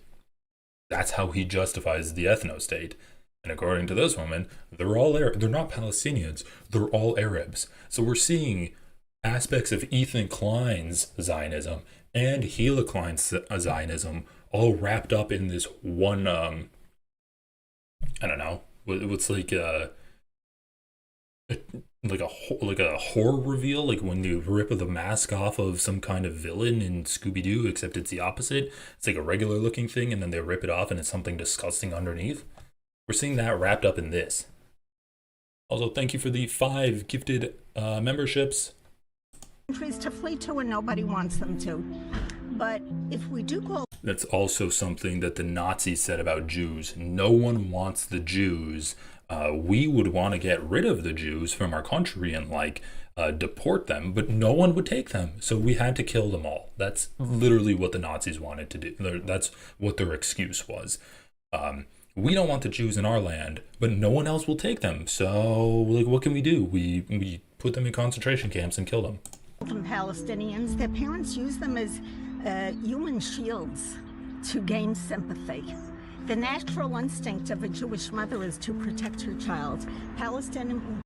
S1: That's how he justifies the ethno-state. And according to this woman, they're all Arab. They're not Palestinians. They're all Arabs. So we're seeing aspects of Ethan Klein's Zionism and Gila Klein's Zionism all wrapped up in this one. I don't know. What's like a horror reveal, like when you rip the mask off of some kind of villain in Scooby-Doo, except it's the opposite. It's like a regular looking thing, and then they rip it off, and it's something disgusting underneath. We're seeing that wrapped up in this. Also, thank you for the 5 gifted memberships.
S4: countries to flee to, and nobody wants them to. But if we do go...
S1: That's also something that the Nazis said about Jews. No one wants the Jews. We would want to get rid of the Jews from our country and deport them, but no one would take them. So we had to kill them all. That's literally what the Nazis wanted to do. That's what their excuse was. We don't want the Jews in our land, but no one else will take them. So what can we do? We put them in concentration camps and kill them.
S4: From Palestinians, their parents use them as human shields to gain sympathy. The natural instinct of a Jewish mother is to protect her child. Palestinian...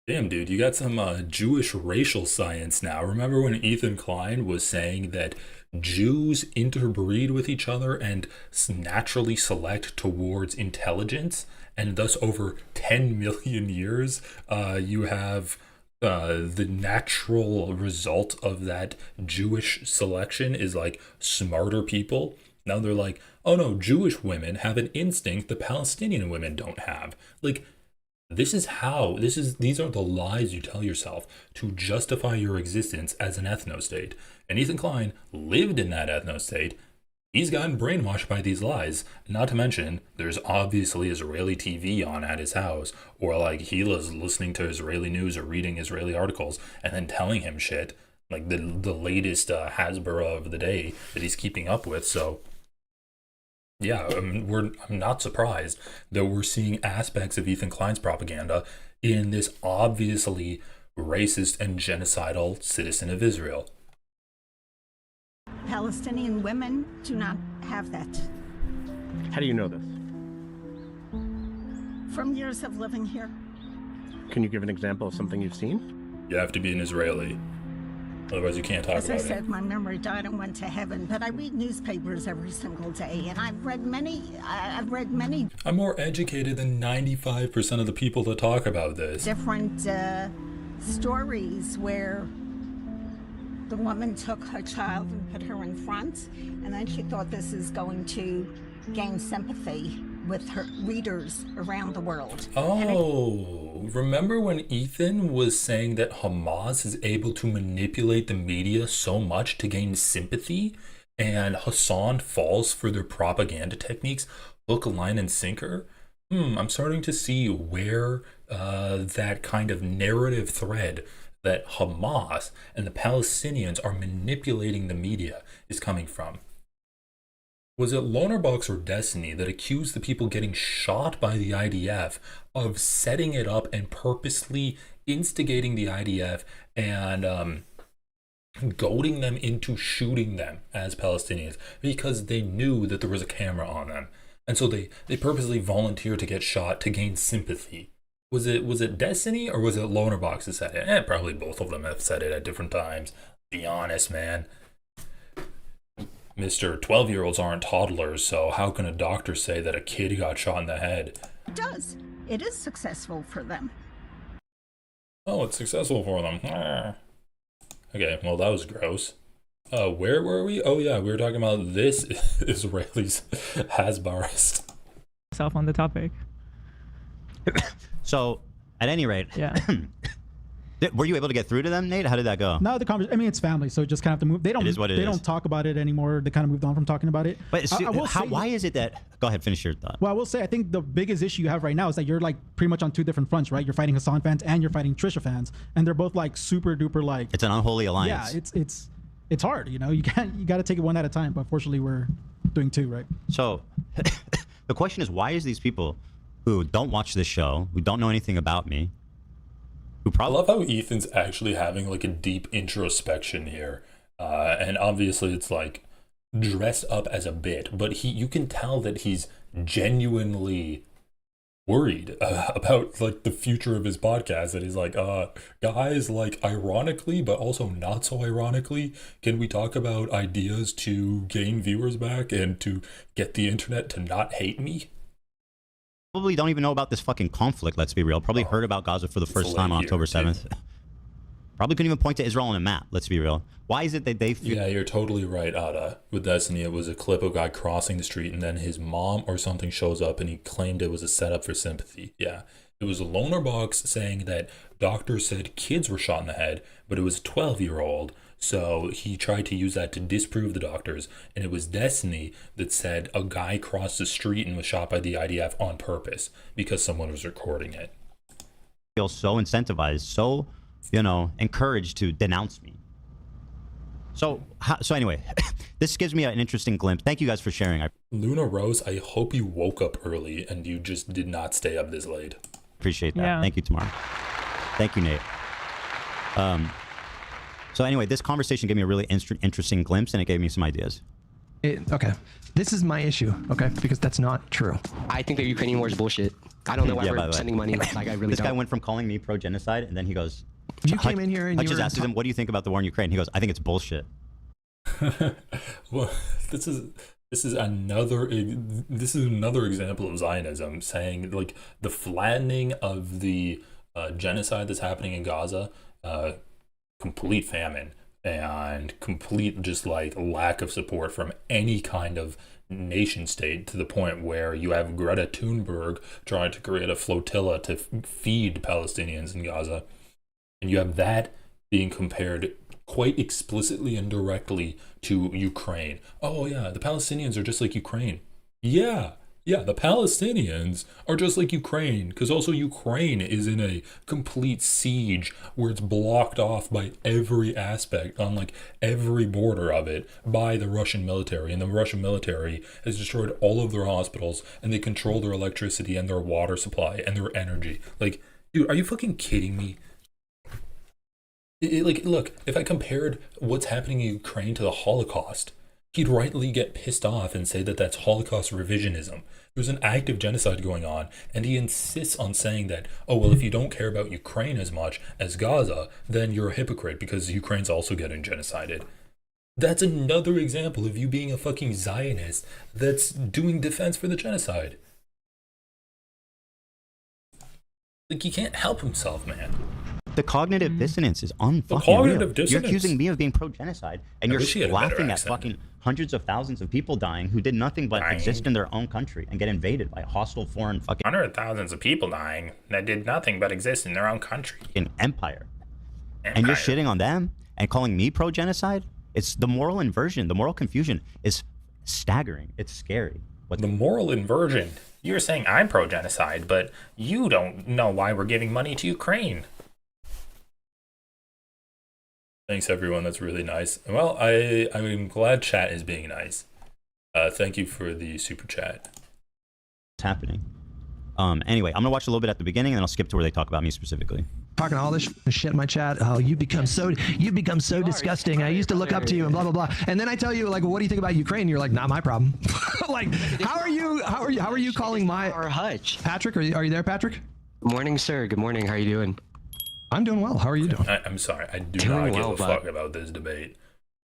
S1: Damn, dude, you got some Jewish racial science now. Remember when Ethan Klein was saying that Jews interbreed with each other and naturally select towards intelligence, and thus over 10 million years, you have the natural result of that Jewish selection is smarter people. Now they're like, oh no, Jewish women have an instinct the Palestinian women don't have. These are the lies you tell yourself to justify your existence as an ethno-state. And Ethan Klein lived in that ethno-state. He's gotten brainwashed by these lies. Not to mention, there's obviously Israeli TV on at his house, or he was listening to Israeli news or reading Israeli articles and then telling him shit, the latest Hasbara of the day that he's keeping up with. So yeah, I'm not surprised that we're seeing aspects of Ethan Klein's propaganda in this obviously racist and genocidal citizen of Israel.
S4: Palestinian women do not have that.
S3: How do you know this?
S4: From years of living here.
S3: Can you give an example of something you've seen?
S1: You have to be an Israeli. Otherwise you can't talk
S4: about it. As I said,
S1: it.
S4: My memory died and went to heaven, but I read newspapers every single day, and I've read many.
S1: I'm more educated than 95% of the people that talk about this.
S4: Different stories where the woman took her child and put her in front, and then she thought this is going to gain sympathy with her readers around the world.
S1: Oh, remember when Ethan was saying that Hamas is able to manipulate the media so much to gain sympathy, and Hassan falls for their propaganda techniques, hook, line, and sinker? I'm starting to see where that kind of narrative thread that Hamas and the Palestinians are manipulating the media is coming from. Was it Lonerbox or Destiny that accused the people getting shot by the IDF of setting it up and purposely instigating the IDF and goading them into shooting them as Palestinians because they knew that there was a camera on them? And so they purposely volunteered to get shot to gain sympathy. Was it Destiny or was it Lonerbox that said it? Probably both of them have said it at different times. Be honest, man. Mr. 12-year-olds aren't toddlers, so how can a doctor say that a kid got shot in the head?
S4: It does. It is successful for them.
S1: Oh, it's successful for them. Okay, well, that was gross. Where were we? Oh, yeah, we were talking about this Israelis Hasbarist.
S13: Self on the topic.
S12: So, at any rate,
S13: yeah.
S12: Were you able to get through to them, Nate? How did that go?
S15: No, the conversation. I mean, it's family, so just kind of have to move. They don't.
S12: It is what it is.
S15: They don't talk about it anymore. They kind of moved on from talking about it.
S12: But why is it that? Go ahead, finish your thought.
S15: Well, I will say, I think the biggest issue you have right now is that you're pretty much on two different fronts, right? You're fighting Hassan fans and you're fighting Trisha fans, and they're both super duper
S12: It's an unholy alliance.
S15: Yeah, it's hard. You got to take it one at a time. But fortunately, we're doing two, right?
S12: So, the question is, why is these people who don't watch this show, who don't know anything about me,
S1: I love how Ethan's actually having a deep introspection here, and obviously it's dressed up as a bit, but you can tell that he's genuinely worried about the future of his podcast. That he's guys, ironically but also not so ironically, can we talk about ideas to gain viewers back and to get the internet to not hate me?
S12: Probably don't even know about this fucking conflict, let's be real. Probably heard about Gaza for the first time on October 7th. Probably couldn't even point to Israel on a map, let's be real. Why is it that they...
S1: Yeah, you're totally right, Ada. With Destiny, it was a clip of a guy crossing the street and then his mom or something shows up and he claimed it was a setup for sympathy. Yeah. It was a loner box saying that doctors said kids were shot in the head, but it was a 12-year-old. So he tried to use that to disprove the doctors. And it was Destiny that said a guy crossed the street and was shot by the IDF on purpose because someone was recording it.
S12: Feel so incentivized, so, encouraged to denounce me. So anyway, this gives me an interesting glimpse. Thank you guys for sharing.
S1: Luna Rose, I hope you woke up early and you just did not stay up this late.
S12: Appreciate that.
S13: Yeah.
S12: Thank you, Tamara. Thank you, Nate. So anyway, this conversation gave me a really interesting glimpse, and it gave me some ideas.
S2: Okay, this is my issue, okay, because that's not true.
S5: I think the Ukrainian war is bullshit. I don't know why we're sending money. Like, I really
S12: This
S5: don't.
S12: guy went from calling me pro-genocide, and then he goes,
S2: You came in here and
S12: Hutch
S2: you were
S12: asks him, what do you think about the war in Ukraine? He goes, I think it's bullshit.
S1: Well, this is another example of Zionism saying, like, the flattening of the genocide that's happening in Gaza, complete famine and complete just like lack of support from any kind of nation state, to the point where you have Greta Thunberg trying to create a flotilla to feed Palestinians in Gaza, and you have that being compared quite explicitly and directly to Ukraine. Oh yeah, the Palestinians are just like Ukraine. Yeah, the Palestinians are just like Ukraine, because also Ukraine is in a complete siege where it's blocked off by every aspect on like every border of it by the Russian military, and the Russian military has destroyed all of their hospitals, and they control their electricity and their water supply and their energy. Like, dude, are you fucking kidding me? Look, if I compared what's happening in Ukraine to the Holocaust, he'd rightly get pissed off and say that that's Holocaust revisionism. There's an active genocide going on, and he insists on saying that, oh, well, if you don't care about Ukraine as much as Gaza, then you're a hypocrite because Ukraine's also getting genocided. That's another example of you being a fucking Zionist that's doing defense for the genocide. Like, he can't help himself, man.
S12: The cognitive dissonance is unfucking
S1: cognitive
S12: real.
S1: dissonance.
S12: You're accusing me of being pro-genocide, and
S1: I
S12: you're
S1: wish he had a better
S12: laughing at
S1: accent.
S12: fucking hundreds of thousands of people dying who did nothing but exist in their own country and get invaded by a hostile foreign fucking
S1: Hundreds of thousands of people dying that did nothing but exist in their own country.
S12: empire. And you're shitting on them and calling me pro-genocide? It's the moral inversion, the moral confusion is staggering. It's scary.
S1: The moral inversion? You're saying I'm pro-genocide, but you don't know why we're giving money to Ukraine. Thanks, everyone. That's really nice. Well, I'm glad chat is being nice. Thank you for the super chat.
S12: It's happening. Anyway, I'm gonna watch a little bit at the beginning, and then I'll skip to where they talk about me specifically.
S2: Talking all this shit in my chat. Oh, you become so disgusting. I used to look up to you and blah blah blah. And then I tell you, like, what do you think about Ukraine? You're like, not my problem. Like, how are you calling my
S5: Or Hutch?
S2: Patrick? Are you there, Patrick?
S5: Good morning, sir. Good morning. How are you doing?
S2: I'm doing well. How are you doing?
S1: I'm sorry. I do
S5: Doing
S1: not give
S5: well,
S1: a fuck about this debate.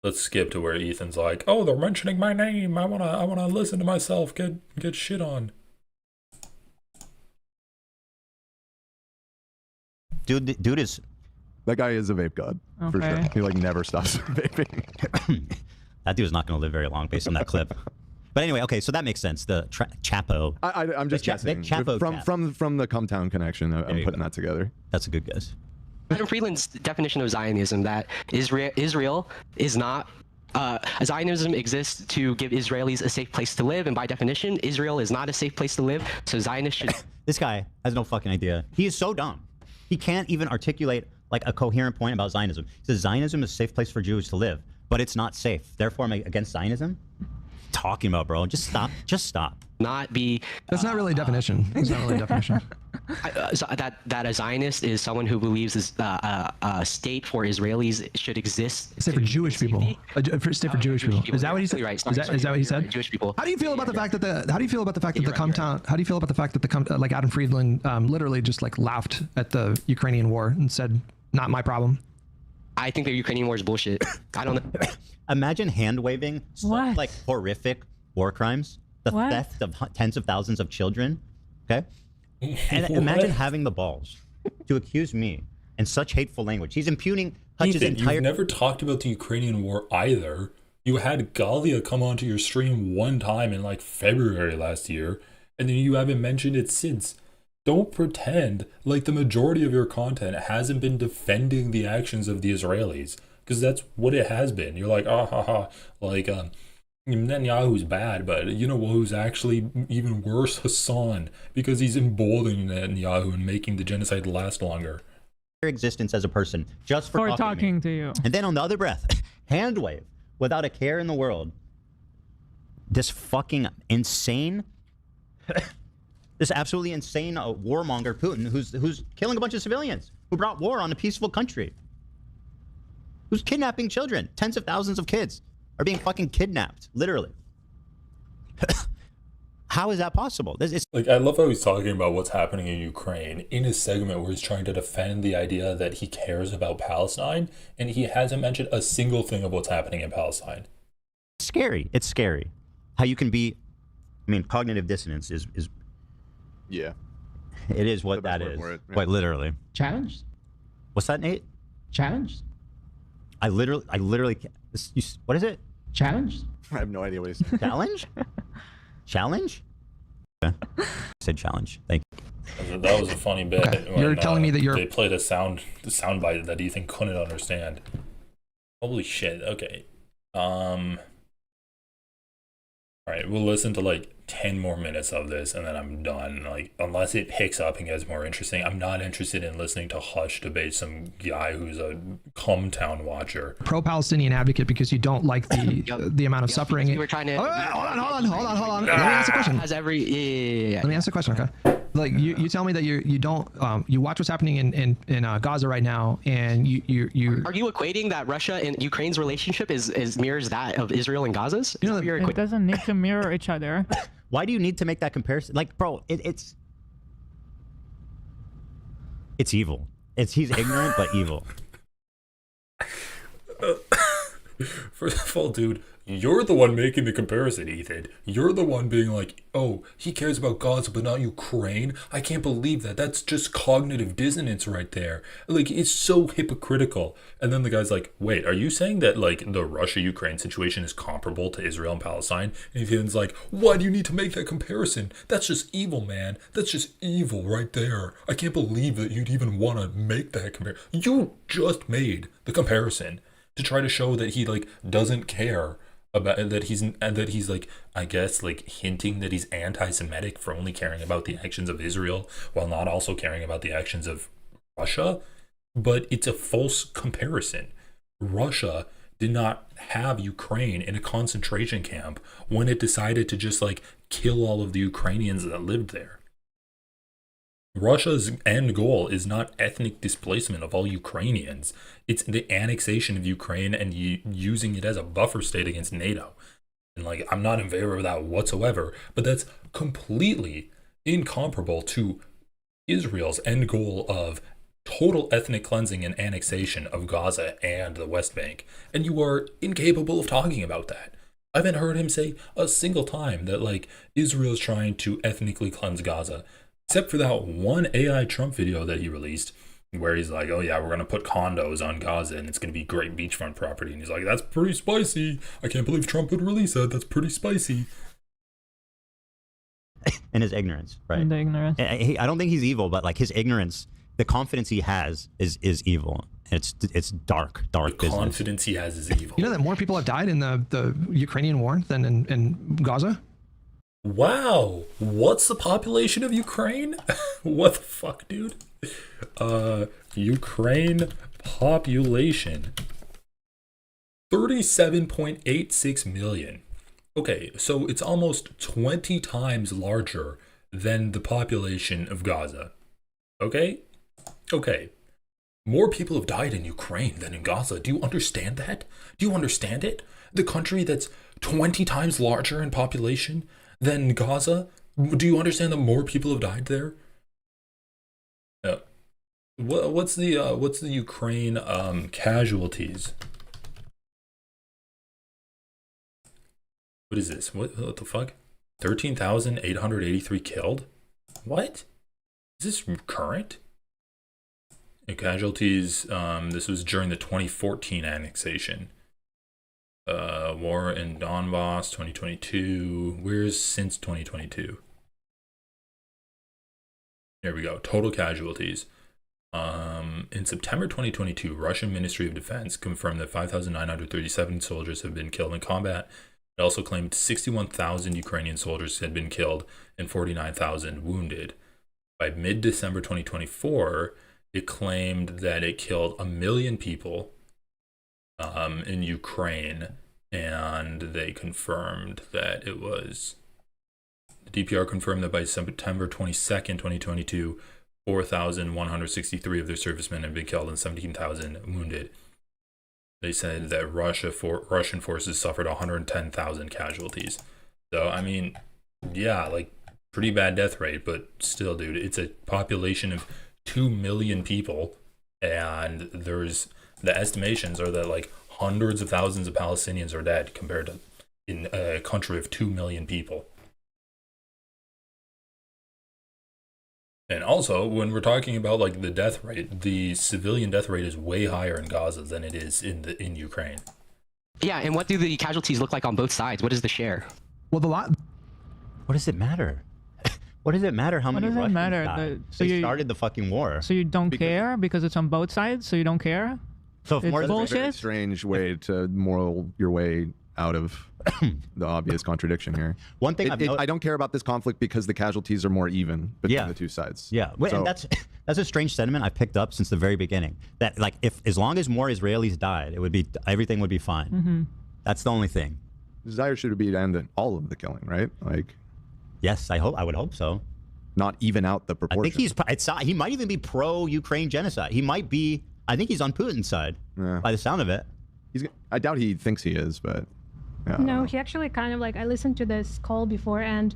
S1: Let's skip to where Ethan's like, oh, they're mentioning my name. I wanna listen to myself get shit on.
S12: Dude is
S16: that guy is a vape god for
S13: Okay.
S16: sure. He like never stops vaping.
S12: That dude's not gonna live very long based on that clip. But anyway, okay, so that makes sense. The Chapo.
S16: I'm just guessing.
S12: Chapo
S16: From the Cumtown connection, I'm putting that together.
S12: That's a good guess.
S5: Adam Friedland's definition of Zionism, that Israel is not. Zionism exists to give Israelis a safe place to live, and by definition, Israel is not a safe place to live. So Zionists should.
S12: This guy has no fucking idea. He is so dumb. He can't even articulate like a coherent point about Zionism. He says Zionism is a safe place for Jews to live, but it's not safe. Therefore, I'm against Zionism. Talking about, bro? Just stop. Just stop.
S5: Not be.
S2: That's not really a definition. It's not really a definition.
S5: So that a Zionist is someone who believes a state for Israelis should exist.
S2: Say for Jewish people. Say for Jewish people. Is that what he said?
S5: Right.
S2: Is that what he said?
S5: Jewish people.
S2: How do you feel about the fact that like Adam Friedland literally just like laughed at the Ukrainian war and said, "Not my problem."
S5: I think the Ukrainian war is bullshit. I don't know.
S12: Imagine hand waving such like horrific war crimes, the theft of tens of thousands of children. Okay, and imagine having the balls to accuse me in such hateful language. He's impugning Hutch's
S1: Ethan,
S12: entire.
S1: You've never talked about the Ukrainian war either. You had Galia come onto your stream one time in like February last year, and then you haven't mentioned it since. don't pretend like the majority of your content hasn't been defending the actions of the Israelis, because that's what it has been. You're like, ah ha ha, like Netanyahu's bad, but you know who's actually even worse? Hassan, because he's emboldening Netanyahu and making the genocide last longer.
S12: Existence as a person just for
S13: talking to you.
S12: And then on the other breath, hand wave without a care in the world. This fucking insane, this absolutely insane warmonger Putin, who's killing a bunch of civilians, who brought war on a peaceful country, who's kidnapping children. Tens of thousands of kids are being fucking kidnapped, literally. How is that possible?
S1: Like, I love how he's talking about what's happening in Ukraine in his segment where he's trying to defend the idea that he cares about Palestine, and he hasn't mentioned a single thing of what's happening in Palestine.
S12: It's scary. It's scary how you can be. I mean, cognitive dissonance is
S16: yeah,
S12: it is what that is. Quite literally.
S6: Challenged.
S12: What's that, Nate?
S6: Challenged.
S12: I literally. What is it?
S6: Challenged.
S16: I have no idea what he's saying.
S12: Challenge. Challenge? I said challenge. Thank you.
S1: That was a funny bit.
S2: Okay.
S1: When,
S2: You're telling me that
S1: they played the sound bite that Ethan couldn't understand. Holy shit. Okay. All right, we'll listen to like 10 more minutes of this and then I'm done. Like, unless it picks up and gets more interesting, I'm not interested in listening to Hutch debate some guy who's a Town watcher.
S2: Pro-Palestinian advocate because you don't like the amount of suffering.
S5: We were trying to.
S2: Hold on. Let me ask a question.
S5: Has every
S2: Let me ask a question, okay? Like you tell me that you don't you watch what's happening in Gaza right now, and you
S5: Are you equating that Russia and Ukraine's relationship is mirrors that of Israel and Gaza's?
S13: You know, it doesn't need to mirror each other.
S12: Why do you need to make that comparison? Like, bro, it's evil. He's ignorant but evil.
S1: First of all, dude, you're the one making the comparison, Ethan. You're the one being like, oh, he cares about Gaza but not Ukraine. I can't believe that. That's just cognitive dissonance right there. Like, it's so hypocritical. And then the guy's like, wait, are you saying that, like, the Russia-Ukraine situation is comparable to Israel and Palestine? And Ethan's like, why do you need to make that comparison? That's just evil, man. That's just evil right there. I can't believe that you'd even want to make that comparison. You just made the comparison to try to show that he, like, doesn't care about that he's like, I guess, like, hinting that he's anti-Semitic for only caring about the actions of Israel while not also caring about the actions of Russia. But it's a false comparison. Russia did not have Ukraine in a concentration camp when it decided to just, like, kill all of the Ukrainians that lived there. Russia's end goal is not ethnic displacement of all Ukrainians. It's the annexation of Ukraine and using it as a buffer state against NATO. And, like, I'm not in favor of that whatsoever, but that's completely incomparable to Israel's end goal of total ethnic cleansing and annexation of Gaza and the West Bank. And you are incapable of talking about that. I haven't heard him say a single time that, like, Israel's trying to ethnically cleanse Gaza. Except for that one AI Trump video that he released where he's like, oh yeah, we're going to put condos on Gaza and it's going to be great beachfront property. And he's like, that's pretty spicy. I can't believe Trump would release that. That's pretty spicy.
S12: And his ignorance, right?
S13: And the ignorance.
S12: I don't think he's evil, but, like, his ignorance, the confidence he has is evil. It's dark business.
S1: Confidence he has is evil.
S2: You know that more people have died in the Ukrainian war than in Gaza?
S1: Wow, what's the population of Ukraine? What the fuck, dude? Ukraine population 37.86 million. Okay, so it's almost 20 times larger than the population of Gaza. Okay? More people have died in Ukraine than in Gaza. Do you understand that? Do you understand it? The country that's 20 times larger in population than Gaza? Do you understand that more people have died there? Yeah. What's the Ukraine casualties? What is this? What the fuck? 13,883 killed? What? Is this current? Casualties, this was during the 2014 annexation. War in Donbass, 2022. Where's since 2022? Here we go. Total casualties. In September 2022, Russian Ministry of Defense confirmed that 5,937 soldiers have been killed in combat. It also claimed 61,000 Ukrainian soldiers had been killed and 49,000 wounded. By mid-December 2024, it claimed that it killed 1 million people in Ukraine, and they confirmed that it was... The DPR confirmed that by September 22nd, 2022, 4,163 of their servicemen had been killed and 17,000 wounded. They said that Russian forces suffered 110,000 casualties. So, I mean, yeah, like, pretty bad death rate, but still, dude, it's a population of 2 million people, and there's, the estimations are that, like, hundreds of thousands of Palestinians are dead compared to in a country of 2 million people. And also, when we're talking about like the death rate, the civilian death rate is way higher in Gaza than it is in Ukraine.
S5: Yeah, and what do the casualties look like on both sides? What is the share?
S2: Well,
S12: what does it matter? What does it matter how many Russians died?
S13: So
S12: they started the fucking war.
S13: So you don't care because it's on both sides? So you don't care?
S12: So if
S13: it's
S12: more
S13: bullshit?
S16: That's a very strange way to moral your way out of the obvious contradiction here.
S12: One thing
S16: I don't care about this conflict because the casualties are more even between the two sides.
S12: Yeah,
S16: So,
S12: and that's a strange sentiment I've picked up since the very beginning. That like if as long as more Israelis died, it would be everything would be fine.
S13: Mm-hmm.
S12: That's the only thing.
S16: desire should be to end all of the killing, right? Like,
S12: yes, I would hope so.
S16: Not even out the proportion.
S12: I think he might even be pro-Ukraine genocide. He might be. I think he's on Putin's side by the sound of it.
S16: I doubt he thinks he is, but. Yeah.
S6: No, he actually kind of like, I listened to this call before, and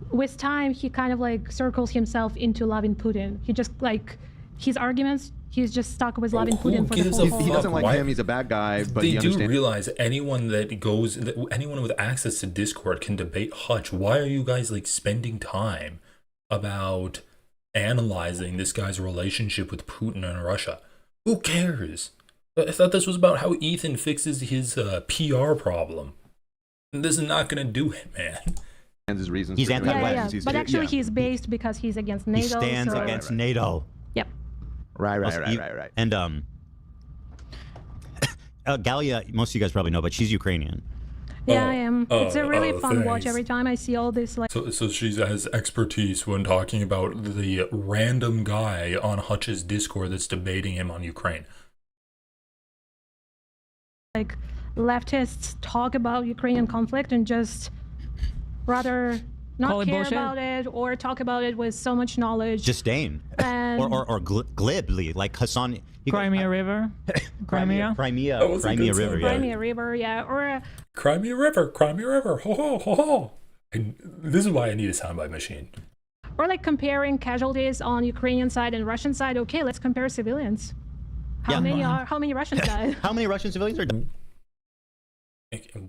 S6: with time, he kind of like circles himself into loving Putin. He just like, his arguments, he's just stuck with loving Putin for the whole
S16: He doesn't like him, he's a bad guy, but
S1: they
S16: he
S1: do
S16: understands.
S1: realize anyone with access to Discord can debate Hutch. Why are you guys like spending time about analyzing this guy's relationship with Putin and Russia? Who cares? I thought this was about how Ethan fixes his PR problem. This is not going to do it, man.
S16: His reasons
S12: he's
S6: anti-West. But actually, he's based because he's against NATO.
S12: He stands against NATO.
S6: Yep.
S16: Right.
S12: And Galia, most of you guys probably know, but she's Ukrainian.
S6: Yeah, I am. It's a really fun watch every time I see all this. Like,
S1: so she has expertise when talking about the random guy on Hutch's Discord that's debating him on Ukraine.
S6: Like leftists talk about Ukrainian conflict and just rather not care about it or talk about it with so much knowledge.
S12: Disdain. Or glibly, like Hassan.
S13: Crimea River. Crimea
S12: River. Yeah.
S6: Crimea River, yeah. Or
S1: Crimea River. Ho ho ho ho. And this is why I need a soundbite machine.
S6: Or like comparing casualties on Ukrainian side and Russian side. Okay, let's compare civilians. How many Russians died?
S12: How many Russian civilians are dead?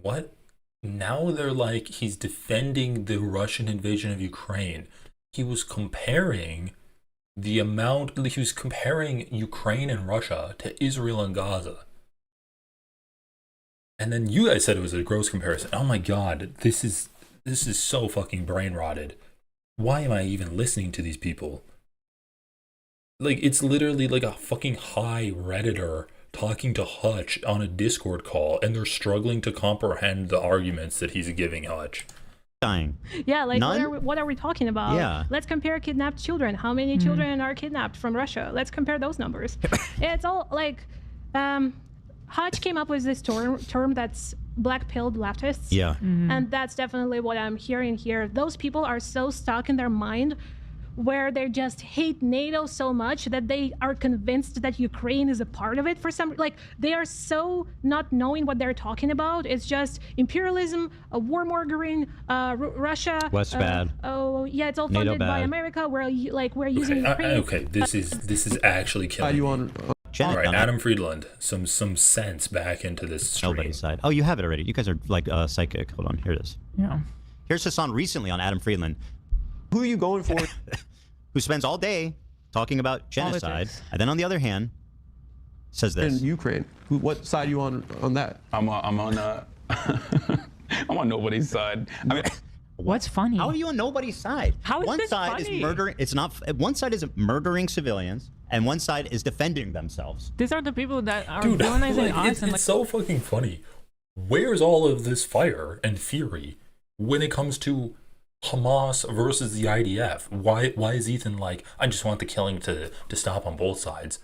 S1: What? Now they're like, he's defending the Russian invasion of Ukraine. He was comparing Ukraine and Russia to Israel and Gaza. And then you guys said it was a gross comparison. Oh my God, this is so fucking brain rotted. Why am I even listening to these people? Like, it's literally like a fucking high Redditor talking to Hutch on a Discord call, and they're struggling to comprehend the arguments that he's giving Hutch.
S12: Dying.
S6: Yeah, like what are we talking about?
S12: Yeah.
S6: Let's compare kidnapped children. How many children are kidnapped from Russia? Let's compare those numbers. It's all like, Hutch came up with this term that's black-pilled leftists.
S12: Yeah.
S6: And that's definitely what I'm hearing here. Those people are so stuck in their mind where they just hate NATO so much that they are convinced that Ukraine is a part of it for some, like they are so not knowing what they're talking about. It's just imperialism, warmongering, Russia.
S12: West bad.
S6: Oh yeah, it's all funded by America. We're using Ukraine.
S1: Okay, this is actually killing me. All right, Adam Friedland, some sense back into this stream.
S12: Nobody's side. Oh, you have it already. You guys are like psychic. Hold on, here it is.
S13: Yeah.
S12: Here's Hassan recently on Adam Friedland.
S7: Who are you going for?
S12: Who spends all day talking about genocide,
S13: Politics.
S12: and then on the other hand, says this.
S7: In Ukraine. What side are you on that?
S8: I'm on I'm on nobody's side. I mean,
S13: What's funny?
S12: How are you on nobody's side?
S13: How is
S12: one
S13: this
S12: side
S13: funny?
S12: is murdering. It's not. One side is murdering civilians, and one side is defending themselves.
S13: These are the people that are
S1: Dude,
S13: villainizing
S1: like,
S13: us.
S1: it's so fucking funny. Where's all of this fire and fury when it comes to Hamas versus the IDF? Why is Ethan like, I just want the killing to stop on both sides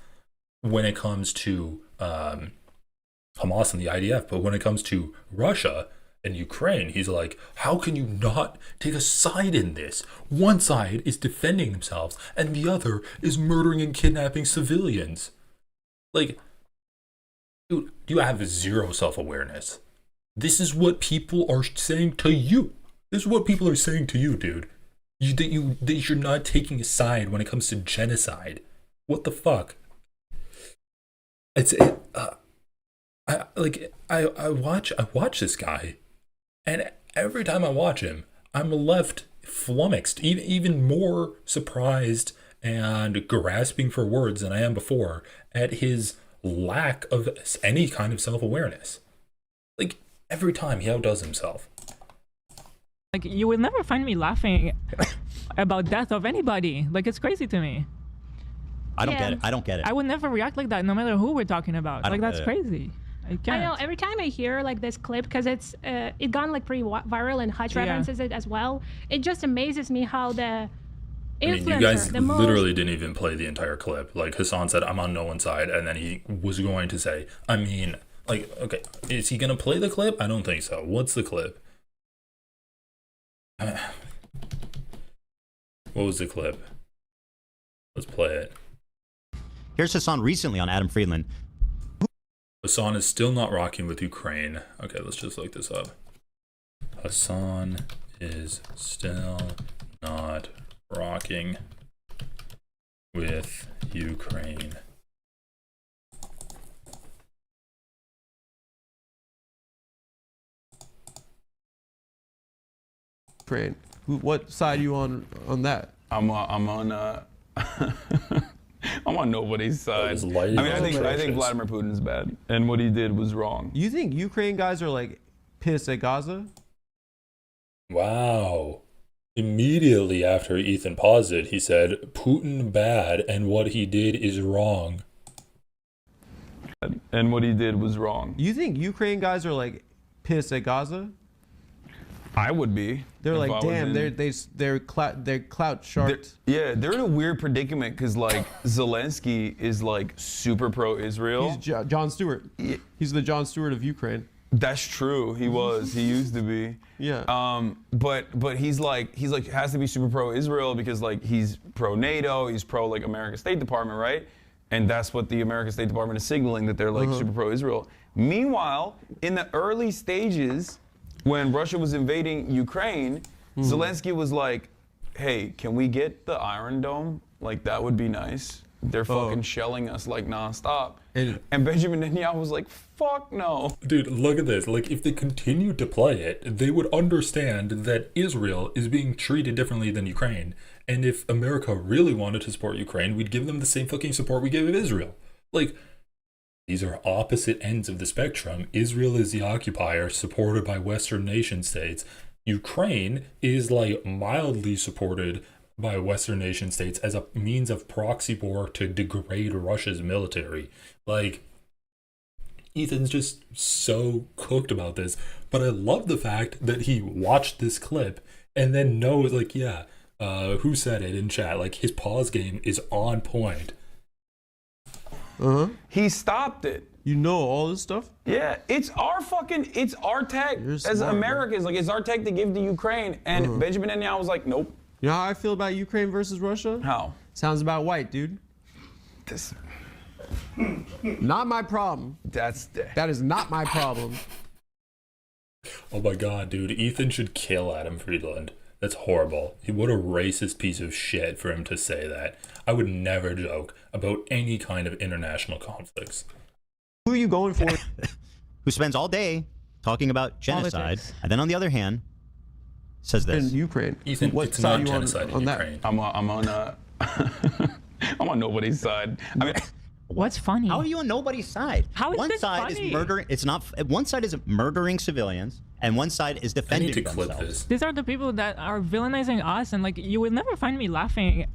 S1: when it comes to Hamas and the IDF, but when it comes to Russia and Ukraine, he's like, how can you not take a side in this? One side is defending themselves and the other is murdering and kidnapping civilians. Like, dude, you have zero self-awareness. This is what people are saying to you. This is what people are saying to you, dude. That you're not taking a side when it comes to genocide. What the fuck? I watch this guy, and every time I watch him, I'm left flummoxed, even more surprised and grasping for words than I am before at his lack of any kind of self-awareness. Like, every time he outdoes himself.
S13: Like, you will never find me laughing about death of anybody. Like, it's crazy to me.
S12: I don't get it. I don't get it.
S13: I would never react like that, no matter who we're talking about. Like, that's crazy. I can't.
S6: I know. Every time I hear like this clip, because it gone like pretty viral, and Hutch references it as well. It just amazes me how the influencer,
S1: you guys literally didn't even play the entire clip. Like, Hassan said, I'm on no one's side, and then he was going to say, I mean, like, okay, is he gonna play the clip? I don't think so. What's the clip? What was the clip? Let's play it.
S12: Here's Hassan recently on Adam Friedland.
S1: Hassan is still not rocking with Ukraine. Okay, let's just look this up. Hassan is still not rocking with Ukraine.
S7: Ukraine. What side are you on that?
S8: I'm on I'm on nobody's side. I think Vladimir Putin's bad, and what he did was wrong.
S7: You think Ukraine guys are like pissed at Gaza?
S1: Wow. Immediately after Ethan paused it, he said, Putin bad and what he did is wrong.
S8: And what he did was wrong.
S7: You think Ukraine guys are like pissed at Gaza?
S8: I would be.
S7: They're like, damn, they're clout sharp.
S8: Yeah, they're in a weird predicament because like Zelensky is like super pro-Israel.
S7: He's John Stewart. He's the John Stewart of Ukraine.
S8: That's true. He was. He used to be.
S7: Yeah.
S8: But he's like has to be super pro-Israel because like he's pro-NATO. He's pro like American State Department, right? And that's what the American State Department is signaling, that they're like super pro-Israel. Meanwhile, in the early stages, when Russia was invading Ukraine, Zelensky was like, hey, can we get the Iron Dome? Like, that would be nice. They're fucking shelling us like nonstop. And Benjamin Netanyahu was like, fuck no.
S1: Dude, look at this. Like, if they continued to play it, they would understand that Israel is being treated differently than Ukraine. And if America really wanted to support Ukraine, we'd give them the same fucking support we gave Israel. Like, these are opposite ends of the spectrum. Israel is the occupier, supported by Western nation states. Ukraine is like mildly supported by Western nation states as a means of proxy war to degrade Russia's military. Like, Ethan's just so cooked about this. But I love the fact that he watched this clip and then knows, like, yeah, who said it in chat? Like, his pause game is on point.
S8: He stopped it.
S7: You know all this stuff?
S8: Yeah, it's our tech as Americans. Like, it's our tech to give to Ukraine. And Benjamin Netanyahu was like, nope.
S7: You know how I feel about Ukraine versus Russia?
S8: How?
S7: Sounds about white, dude. Not my problem. That is not my problem.
S1: Oh my god, dude. Ethan should kill Adam Friedland. That's horrible. What a racist piece of shit for him to say that. I would never joke about any kind of international conflicts.
S7: Who are you going for?
S12: Who spends all day talking about genocide, and then on the other hand, says this.
S7: In Ukraine.
S1: Ethan,
S7: what
S1: it's
S7: side
S1: not
S7: you
S1: genocide
S7: on
S1: in
S7: that?
S1: Ukraine.
S8: I'm on I'm on nobody's side. I mean,
S13: What's funny?
S12: How are you on nobody's side?
S13: How is
S12: one
S13: this
S12: side
S13: funny?
S12: is murdering. It's not. One side is murdering civilians, and one side is defending
S1: to clip
S12: themselves.
S1: this.
S13: These are the people that are villainizing us, and like you will never find me laughing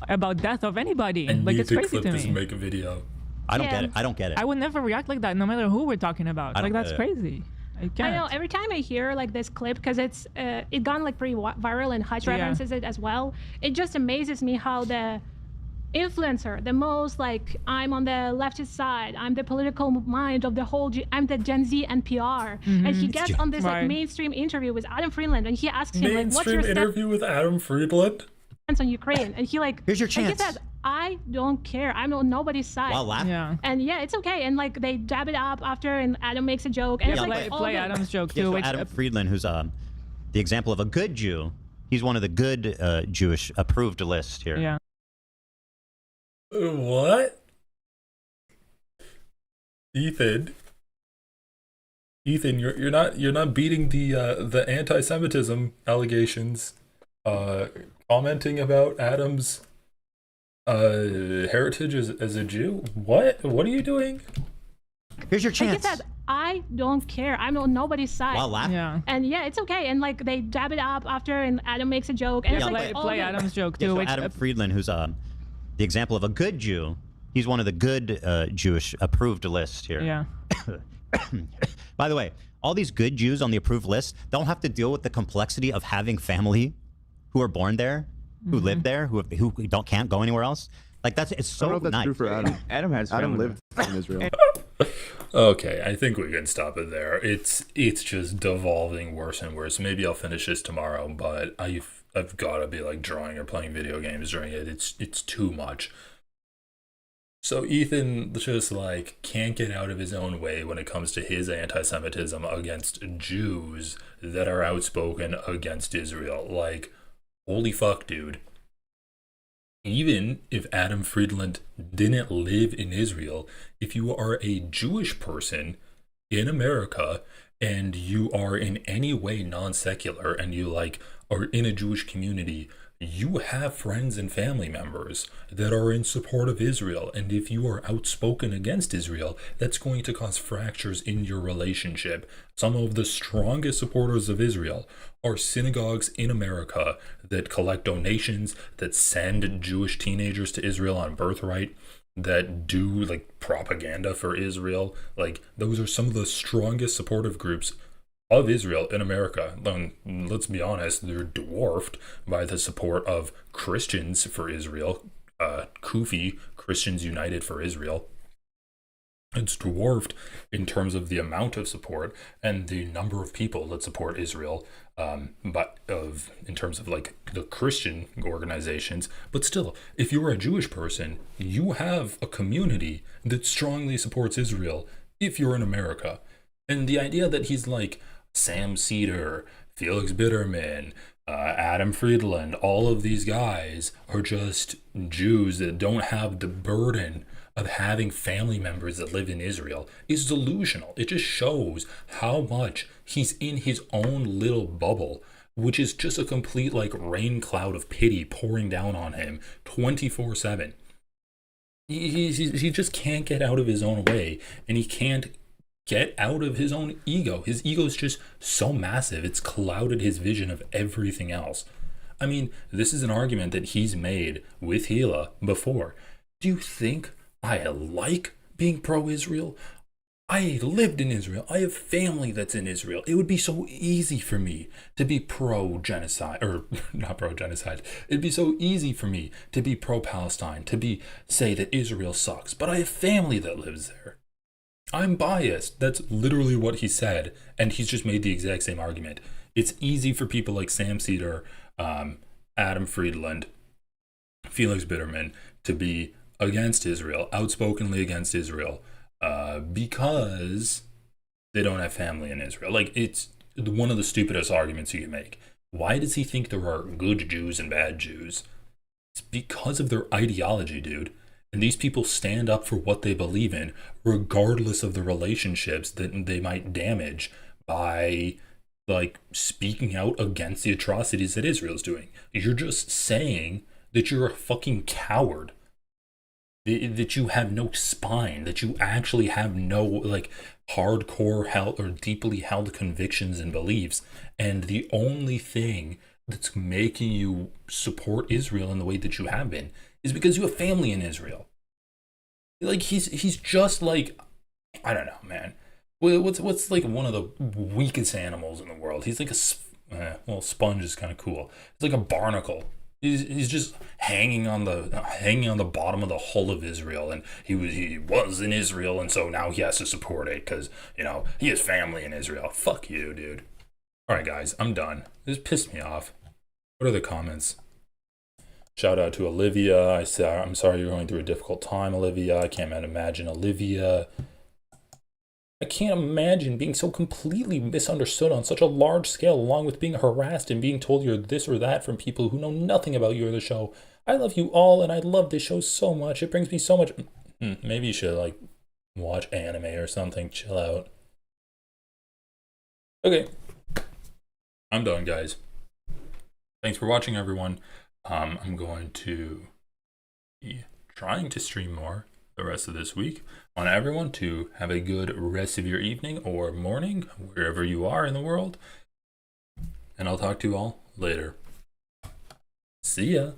S13: about death of anybody.
S1: I
S13: Like
S1: need
S13: it's
S1: to
S13: crazy
S1: clip
S13: to
S1: this and
S13: me.
S1: make a video.
S12: I don't get it. I don't get it.
S13: I would never react like that, no matter who we're talking about.
S12: I
S13: Like
S12: don't
S13: that's
S12: get it.
S13: crazy. I can't.
S6: I know. Every time I hear like this clip, because it's it gone like pretty viral, and Hutch
S13: Yeah.
S6: references it as well. It just amazes me how the influencer, the most like I'm on the leftist side, I'm the political mind of the whole. I'm the Gen Z NPR, and he gets on this like
S13: Right.
S6: mainstream interview with Adam Friedland, and he asks him like, "What's your
S1: Mainstream
S6: stance
S1: interview with Adam Friedland.
S6: on Ukraine?" And he like,
S12: Here's your
S6: and he
S12: chance.
S6: says, "I don't care. I'm on nobody's side."
S12: Wow, laugh.
S13: Yeah.
S6: And yeah, it's okay. And like they dab it up after, and Adam makes a joke, and
S13: Yeah,
S6: it's
S13: play,
S6: like all
S13: play
S6: good.
S13: Adam's joke
S12: Yeah,
S13: too.
S12: so
S13: which,
S12: Adam Friedland, who's the example of a good Jew. He's one of the good Jewish approved list here.
S13: yeah.
S1: What? Ethan, you're not beating the anti-Semitism allegations. Commenting about Adam's heritage as a Jew. What are you doing?
S12: Here's your
S6: Like he
S12: chance.
S6: said, I don't care. I'm on nobody's side.
S12: Wow, laugh.
S13: Yeah.
S6: And yeah, it's okay. And like they dab it up after, and Adam makes a joke, and
S13: Yeah,
S6: it's
S13: play,
S6: like all
S13: play
S6: good.
S13: Adam's joke
S12: Yeah,
S13: too.
S12: so
S13: which,
S12: Adam Friedland, who's the example of a good Jew. He's one of the good Jewish approved list here.
S13: yeah.
S12: By the way, all these good Jews on the approved list don't have to deal with the complexity of having family who are born there, who
S13: Mm-hmm.
S12: live there, who can't go anywhere else. Like it's
S16: I don't
S12: so
S16: know if that's
S12: nice.
S16: true for Adam.
S10: Adam
S16: Adam lived in Israel.
S1: Okay, I think we can stop it there. It's just devolving worse and worse. Maybe I'll finish this tomorrow, but I've got to be like drawing or playing video games during it. It's too much. So Ethan just like can't get out of his own way when it comes to his anti-Semitism against Jews that are outspoken against Israel. Like, holy fuck, dude. Even if Adam Friedland didn't live in Israel, if you are a Jewish person in America and you are in any way non-secular and you like are in a Jewish community, you have friends and family members that are in support of Israel. And if you are outspoken against Israel, that's going to cause fractures in your relationship. Some of the strongest supporters of Israel are synagogues in America that collect donations, that send Jewish teenagers to Israel on birthright, that do like propaganda for Israel. Like, those are some of the strongest supportive groups of Israel in America. Let's be honest, they're dwarfed by the support of Christians for Israel, Kufi, Christians United for Israel. It's dwarfed in terms of the amount of support and the number of people that support Israel, in terms of like the Christian organizations. But still, if you're a Jewish person, you have a community that strongly supports Israel if you're in America. And the idea that he's like Sam Cedar, Felix Bitterman, Adam Friedland, all of these guys are just Jews that don't have the burden of having family members that live in Israel is delusional. It just shows how much he's in his own little bubble, which is just a complete like rain cloud of pity pouring down on him 24/7. He just can't get out of his own way, and he can't get out of his own ego. His ego is just so massive, it's clouded his vision of everything else. I mean, this is an argument that he's made with Hila before. Do you think I like being pro-Israel? I lived in Israel. I have family that's in Israel. It would be so easy for me to be pro-genocide, or not pro-genocide. It'd be so easy for me to be pro-Palestine, to say that Israel sucks. But I have family that lives there. I'm biased. That's literally what he said, and he's just made the exact same argument. It's easy for people like Sam Cedar, Adam Friedland, Felix Bitterman to be against Israel, outspokenly against Israel, because they don't have family in Israel. Like, it's one of the stupidest arguments you can make. Why does he think there are good Jews and bad Jews? It's because of their ideology, dude. And these people stand up for what they believe in, regardless of the relationships that they might damage by, like, speaking out against the atrocities that Israel's doing. You're just saying that you're a fucking coward. that you have no spine, that you actually have no like hardcore held or deeply held convictions and beliefs, and the only thing that's making you support Israel in the way that you have been is because you have family in Israel. Like he's just like, I don't know, man. What's like one of the weakest animals in the world? He's like a sponge is kind of cool. It's like a barnacle. He's just hanging on the bottom of the hull of Israel, and he was in Israel, and so now he has to support it because he has family in Israel. Fuck you, dude. All right, guys, I'm done. This pissed me off. What are the comments? Shout out to Olivia. I'm sorry you're going through a difficult time, Olivia. I can't imagine Olivia. I can't imagine being so completely misunderstood on such a large scale, along with being harassed and being told you're this or that from people who know nothing about you or the show. I love you all, and I love this show so much. It brings me so much. Maybe you should like watch anime or something. Chill out. Okay, I'm done, guys. Thanks for watching, everyone. I'm going to be trying to stream more the rest of this week. I want everyone to have a good rest of your evening or morning, wherever you are in the world. And I'll talk to you all later. See ya.